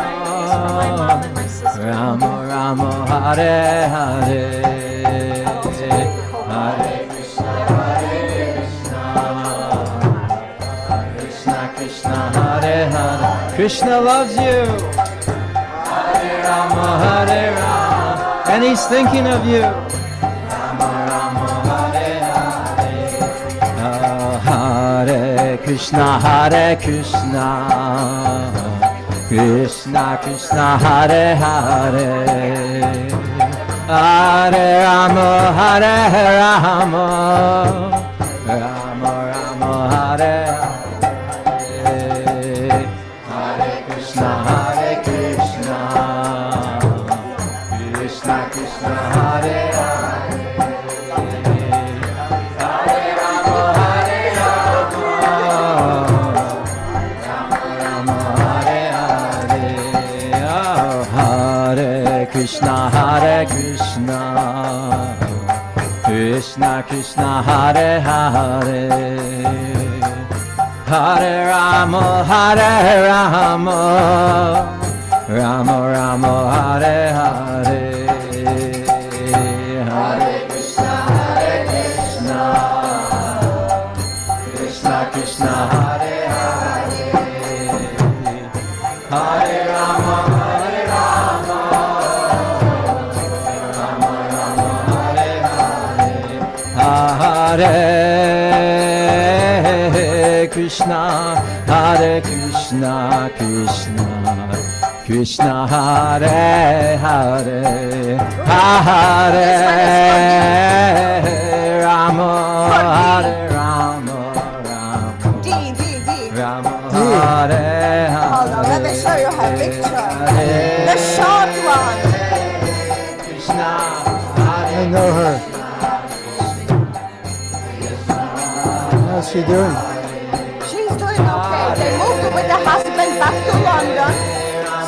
Rama Rama, Hare Hare, Hare Krishna, Krishna Krishna, Hare Hare. Krishna loves you. Hare Rama, Hare Rama, and he's thinking of you. Rama Rama, Hare Hare, Hare Krishna, Krishna Krishna, Hare Hare, Hare Rama, Hare Rama, Rama Rama, Hare Hare, Hare Krishna, Krishna Krishna, Hare Hare, Hare Rama, Hare Rama, Rama Rama, Hare Hare, Hare Krishna, Krishna Krishna, Hare Hare, Hare Rama, Hare Rama, Rama Rama, Hare Hare, Hare Krishna, Krishna Krishna, Hare Hare, Hare Rama, Hare Rama, Rama Rama, Hare Hare, Hare Krishna, Krishna Krishna, Hare Hare, Hare Rama, Hare Rama, Rama Hare Hare. Hold on, let me show you her picture. The short one. I know her. How's she doing? She's doing okay. They moved with the husband back to London.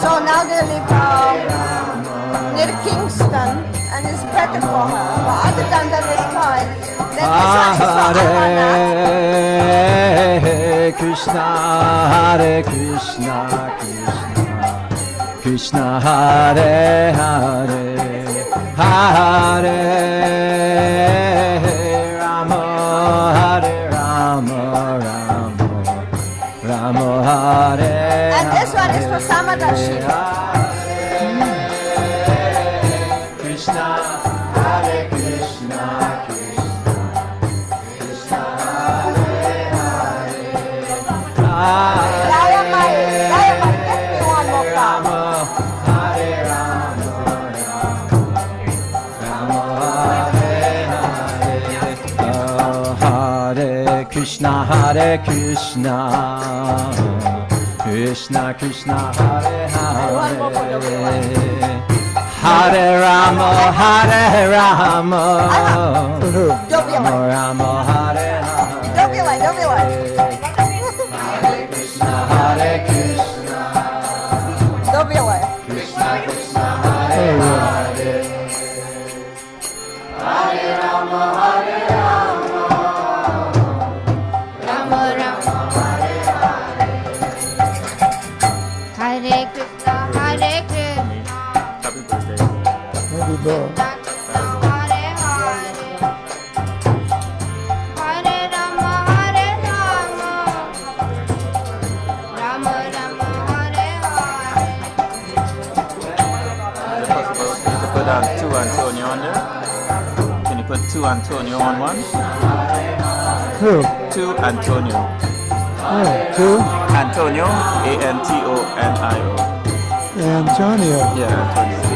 So now they live near Kingston, and it's better for her. But other than that, it's fine. Then this one is for Hare Krishna, Krishna Hare Hare, Hare Rama, Hare Rama, Rama Hare. And this one is for Samadashi. Krishna, Hare Krishna, Krishna Hare Hare, Dayamai, get me one more cup. Hare Rama, Rama Krishna, Hare Krishna, Krishna Krishna, Hare Hare, Hare Rama, Hare Rama, Rama Rama, Hare Hare. Don't be like. Hare Krishna, Hare Krishna, Don't be like. Krishna Krishna, Hare Hare, Hare Rama, Hare Rama, Rama Rama, Hare Hare. Hare Krishna, Hare Krishna. Happy birthday. Happy birthday. Hare Hare. Hare Rama, Hare Rama. Rama Rama, Hare Hare. Is it possible to put two Antonio on there? Can you put two Antonio on one? Who? Two Antonio. Oh, two? Antonio, Antonio. Antonio. Yeah, Antonio.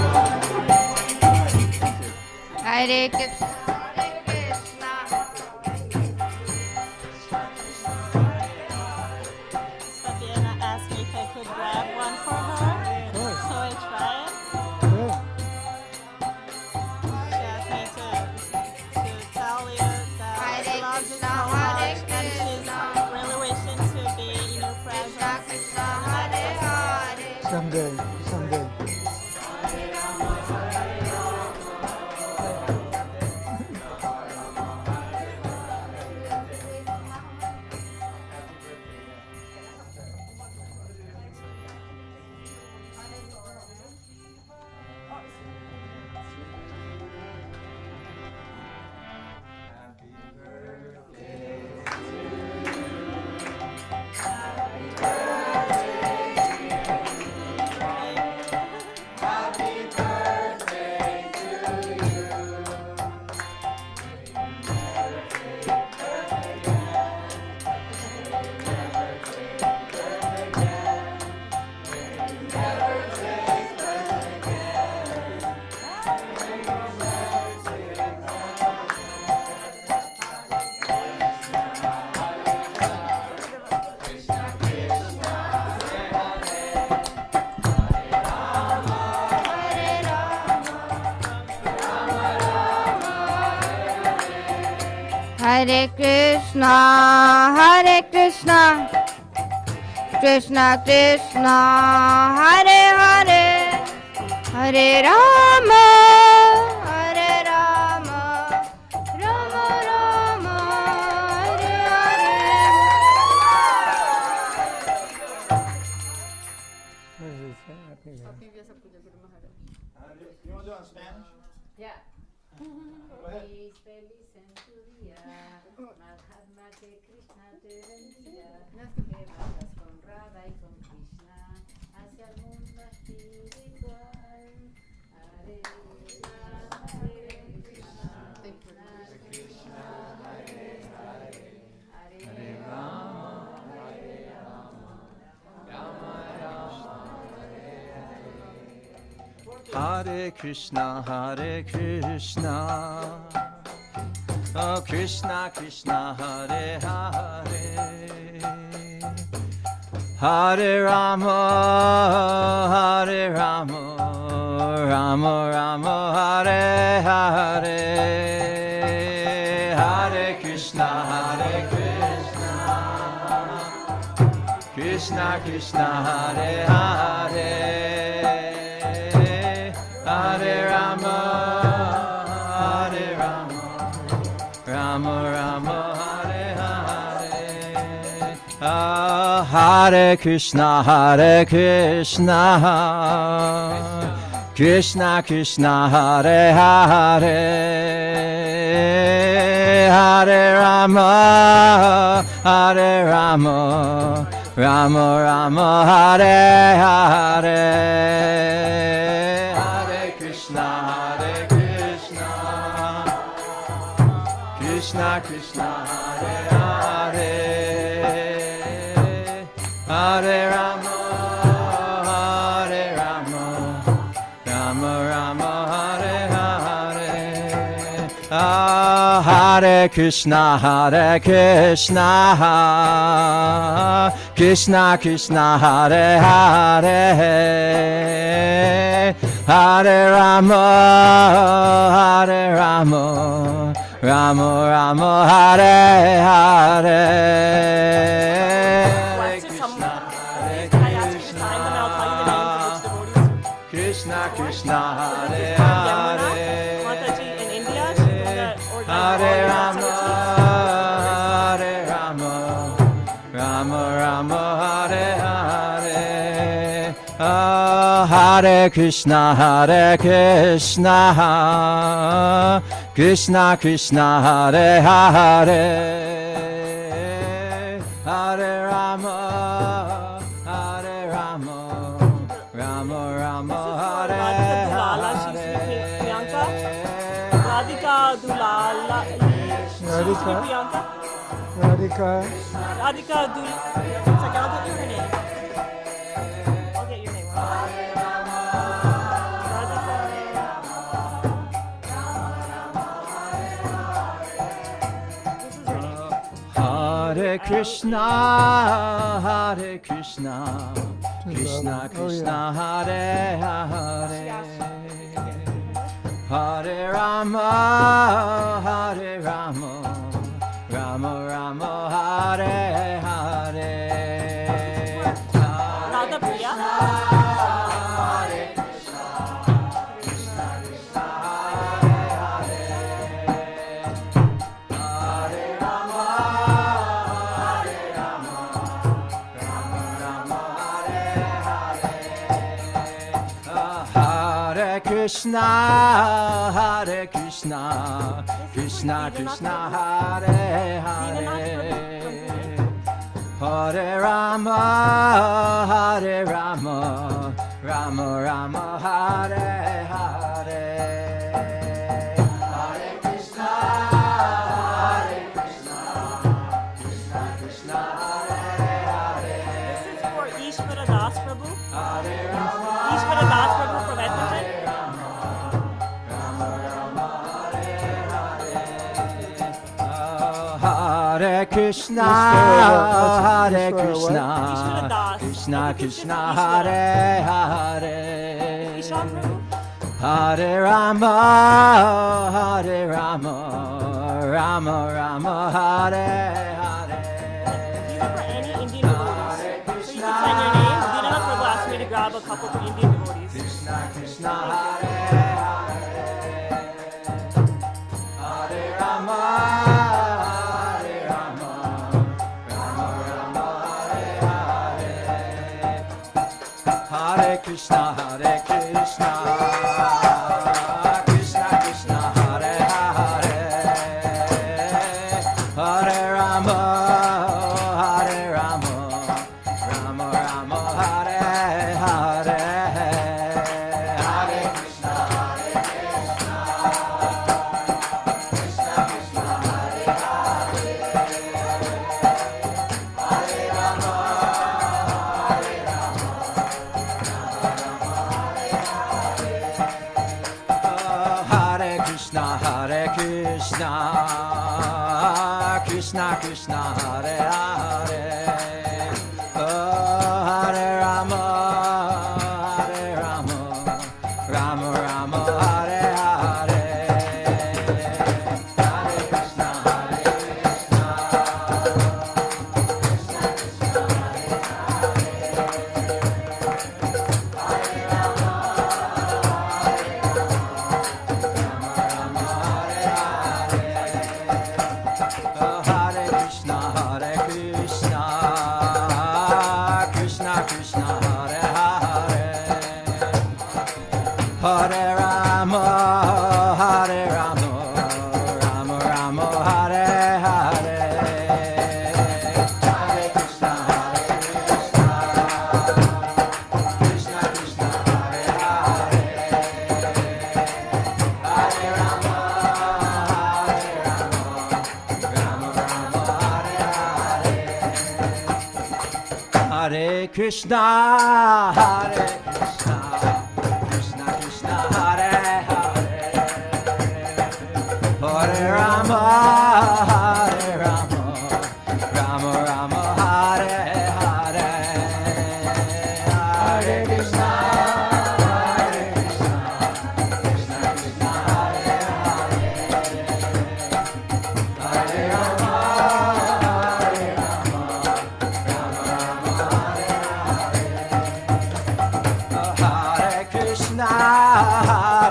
Hare Krishna, Hare Krishna. Fabiana asked me if I could grab one for her, so I tried. She asked me to tell you that she loves you so much and she's really wishing to be in your presence. Someday. Hare Krishna, Hare Krishna, Krishna Krishna, Hare Hare, Hare Rama, Hare Rama, Rama Rama, Hare Hare. Happy Vyasa Puja, Guru Maharaj. You want to do it in Spanish? Yeah. Go ahead. Mahatma Krishna te bendiga, que vayas con Radha y con Krishna hacia el mundo espiritual. Hare Krishna, Hare Krishna, Krishna Krishna, Hare Hare, Hare Rama, Hare Rama, Rama Rama, Hare Hare. Hare Krishna, Hare Krishna. Oh Krishna, Krishna, Hare Hare, Hare Rama, Hare Rama, Rama Rama, Hare Hare, Hare Krishna, Hare Krishna, Krishna Krishna, Hare Hare, Hare Rama, Hare Rama, Rama Rama, Hare Hare. Hare Krishna, Hare Krishna, Krishna Krishna, Hare Hare, Hare Rama, Hare Rama, Rama Rama, Hare Hare, Hare Krishna, Hare Krishna, Krishna Krishna, Hare Hare, Hare Rama, Hare Rama, Rama Rama, Hare Hare, Hare Krishna, Krishna Krishna, Hare Hare, Hare Rama, Rama Rama, Hare Hare. Krishna Krishna, Hare Hare, Mataji in India, she's the one that organized Hare all Rama, Hare Rama, Rama Rama, Hare Hare. Hare Krishna, Krishna Krishna, Hare Hare, Hare Rama, Hare Rama, Rama Rama, Hare Hare. Radhika Dulala. Radhika. Priyanka. Radhika. Radhika Dul. It's like, I'll get your name. I'll get your name. Hare Krishna, Krishna Krishna, Hare Hare, Hare Rama, Rama Rama, Hare Hare. Radha Priya. Krishna, Krishna Krishna, Hare Hare, Hare Rama, Rama Rama, Hare Hare. Hare Krishna, Krishna Krishna, Hare Hare. This is for Ishvara Das Prabhu. Ishvara Das Prabhu from Edmonton. Hare Krishna, Krishna Krishna, Hare Hare, Hare Rama, Rama Rama, Hare Hare. These are for any Indian devotees. So you can sign your name. Dinanath Prabhu asked me to grab a couple for Indian devotees. Krishna Krishna, Hare Hare, Hare Rama. Hare Krishna, Krishna Krishna, Hare Hare, Hare Rama, Rama Rama, Hare Hare, Hare Krishna, Krishna Krishna, Hare Hare, Hare Rama, Krishna Krishna, Hare Hare, Hare Rama, Rama Rama, Hare Hare, Hare Krishna, Krishna Krishna, Hare Hare Rama, Hare Rama, Rama Rama, Hare Hare, Hare Krishna, Krishna Krishna, Hare Hare, Hare Rama, Rama Rama, Hare Hare, Hare Krishna, Hare Krishna, Krishna Krishna, Hare Hare, Hare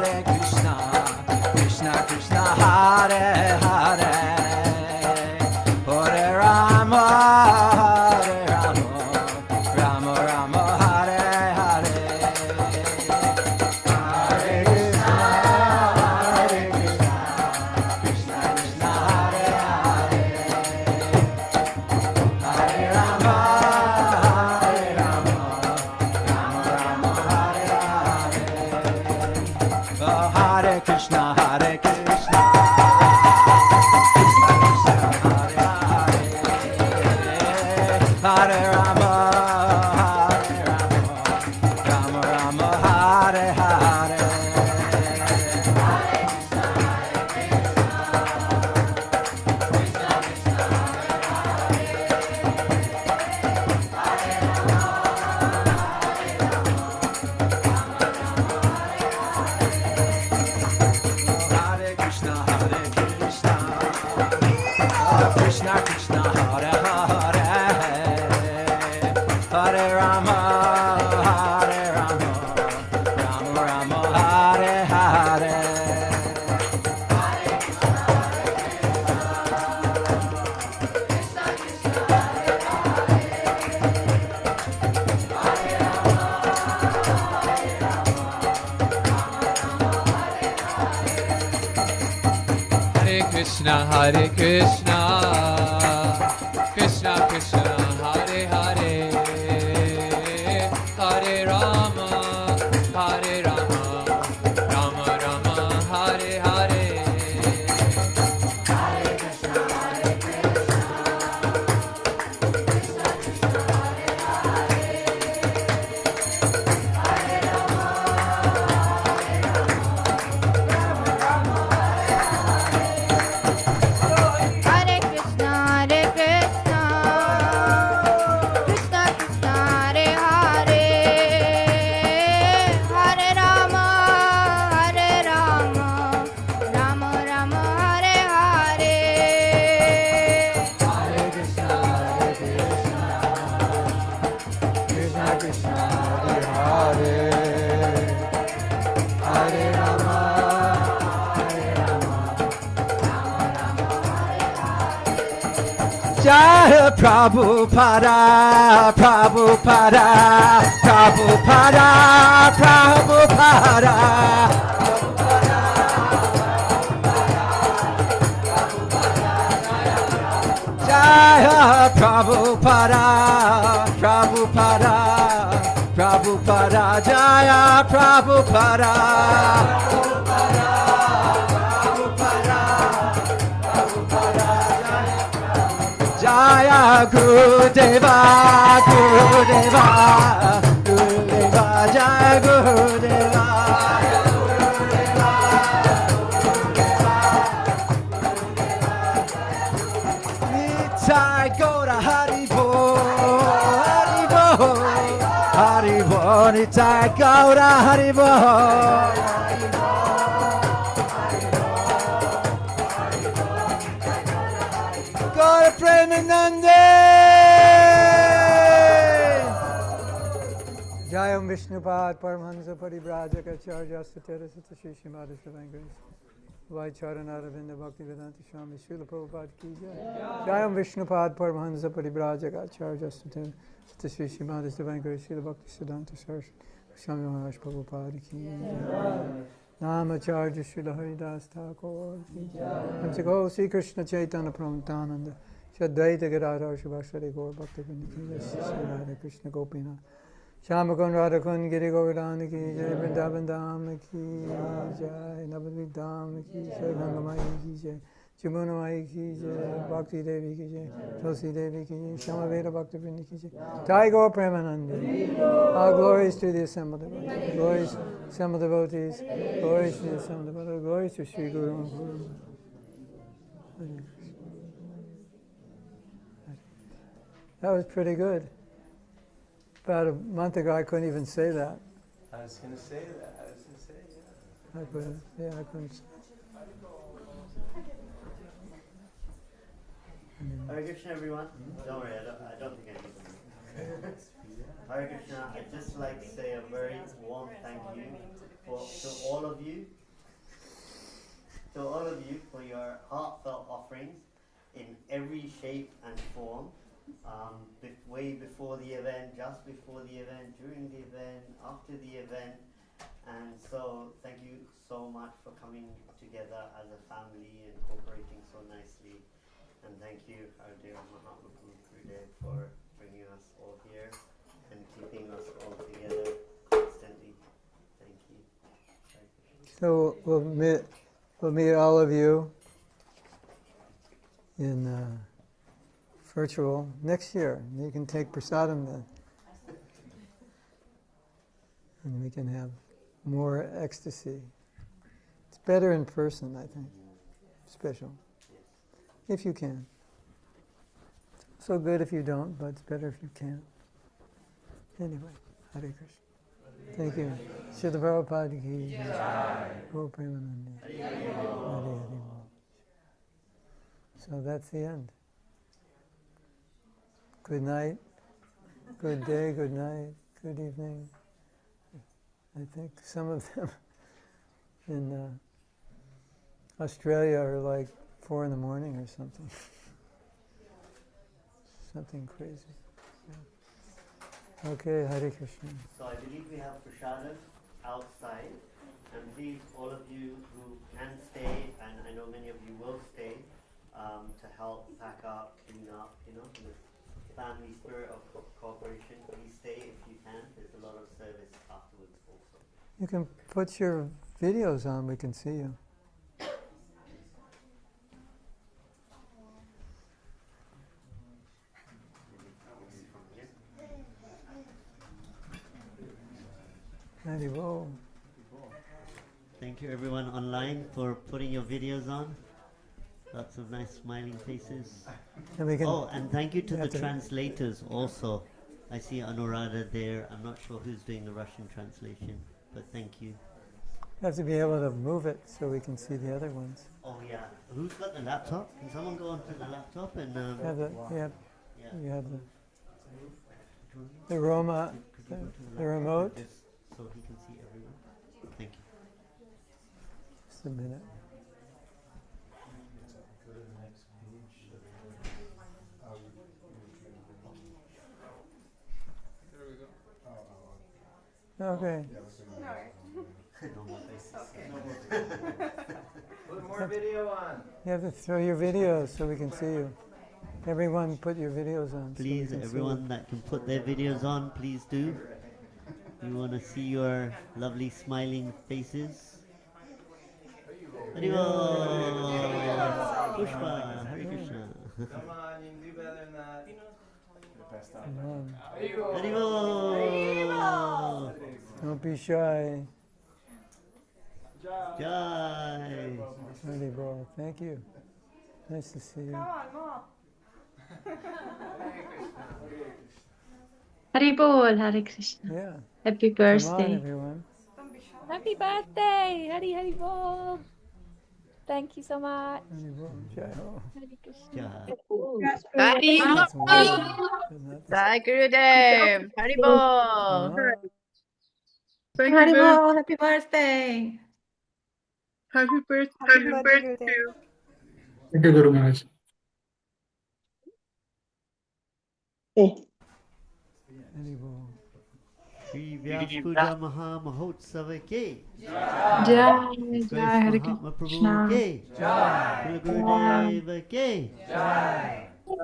Hare Krishna, Krishna Krishna, Hare Hare, Hare Rama, Hare Rama, Rama Rama, Hare Hare, Hare Krishna, Hare Krishna, Krishna Krishna, Hare Hare, Hare Rama, Hare Rama, Rama Rama, Hare Hare. Hare Krishna, Hare Krishna, Krishna Krishna, Hare Hare, Hare Rama, Hare Rama, Rama Rama, Hare Hare. Hare Krishna, Hare Krishna, Krishna Krishna, Hare Hare, Hare Rama, Hare Rama, Rama Rama, Hare Hare. Hare Krishna, Hare Krishna, Krishna Krishna, Hare Hare, Hare Rama, Hare Rama, Rama Rama, Hare Hare. Hare Krishna, Hare Krishna, Krishna Krishna, Hare Hare, Hare Rama, Hare Rama, Rama Rama, Hare Hare. Hare Krishna, Hare Krishna, Krishna Krishna, Hare Hare, Hare Rama, Hare Rama, Rama Rama, Hare Hare. Hare Krishna, Hare Krishna, Krishna Krishna, Hare Hare, Hare Rama, Hare Rama, Rama Rama, Hare Hare. Jaya Prabhupada, Prabhupada, Prabhupada, Prabhupada. Jaya Prabhupada, Prabhupada, Prabhupada, Jaya Prabhupada. Jaya Gurudeva, Gurudeva, Gurudeva, Jaya Gurudeva. Nitai Gora Haribo, Haribo, Haribo, Nitai Gora Haribo. Gora Premanande. Jayam Vishnupad Paramahansa Parivrajaka Acharya Satara Sutta Shri Srimad Divine Grace Vaicharanaravindra Bhaktivedanta Swami Srila Prabhupada Ki Jai. Jayam Vishnupad Paramahansa Parivrajaka Acharya Satara Sutta Shri Srimad Divine Grace Srila Bhaktivedanta Swami Maharaj Prabhupada Ki Jai. Namacharya Srila Haridas Thakur Ki Jai. Namsiko Sri Krishna Chaitanya Pramatananda Shadvaita Gadadhar Shivasari Gaur Bhaktivinoda Ki Jai. Sri Radha Krishna Gopinath Shyamakun Radhakun Giri Govardhana Ki Jai. Vrindavan Dham Ki Jai. Navadvip Dham Ki Jai. Gangamai Ki Jai. Chimunamai Ki Jai. Bhakti Devi Ki Jai. Tulsi Devi Ki Jai. Shamaveda Bhaktivinoda Ki Jai. Jai Gaur Premanande. All glories to the assembled devotees. Glories to the assembled devotees. Glories to the assembled devotees. Glories to Sri Guru and Guru. That was pretty good. About a month ago, I couldn't even say that. I was going to say that. I couldn't. Yeah, I couldn't. Hare Krishna, everyone. Don't worry, I don't think I need them. Hare Krishna, I'd just like to say a very warm thank you to all of you, for your heartfelt offerings in every shape and form, way before the event, just before the event, during the event, after the event. And so thank you so much for coming together as a family and cooperating so nicely. And thank you, our dear Mahatma Prabhu, for bringing us all here and keeping us all together constantly. Thank you. So we'll meet all of you in virtual next year. You can take prasadam then. And we can have more ecstasy. It's better in person, I think. Special. If you can. It's so good if you don't, but it's better if you can. Anyway, Hare Krishna. Thank you. Srila Prabhupada ki jai. Go Premanandi. Hare Hare. So that's the end. Good night. Good day, good night, good evening. I think some of them in Australia are like 4 in the morning or something. Something crazy. Yeah. Okay, Hare Krishna. So I believe we have prasadam outside, and please, all of you who can stay, and I know many of you will stay, to help pack up, clean up, in the family spirit of cooperation. Please stay if you can. There's a lot of service afterwards also. You can put your videos on, we can see you. Thank you everyone online for putting your videos on. Lots of nice smiling faces. And we can and thank you to the translators also. I see Anuradha there. I'm not sure who's doing the Russian translation, but thank you. You have to be able to move it so we can see the other ones. Oh yeah. Who's got the laptop? Can someone go onto the laptop and you have the Roma, the remote. So he can see everyone. Thank you. Just a minute. Okay. Put more video on. You have to throw your videos so we can see you. Everyone put your videos on. Please, so everyone that can put their videos on, please do. We want to see your lovely smiling faces. Haribol! Pushpa! Hare Krishna! Come on, you can do better than that. Haribol! Don't be shy. Jai! Haribol, thank you. Nice to see you. Come on, Mom. Haribol, Hare Krishna. Yeah. Happy Come on, birthday. everyone. Happy birthday. Hari Haribol. Thank you so much. Hare Krishna. Hari Jai Gurudev. Haribol. Thank Haribol. Happy birthday. Happy birthday. Thank you, Guru Maharaj. Shri Vyasa Puja Maha Mahotsava ke Jai, Grace Jai, Hare Mahatma Krishna. Prabhu ke Shri Gurudeva ke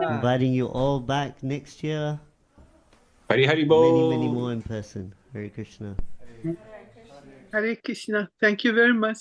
Inviting you all back next year. Hari Bol. Many more in person. Hare Krishna. Hare Krishna. Thank you very much.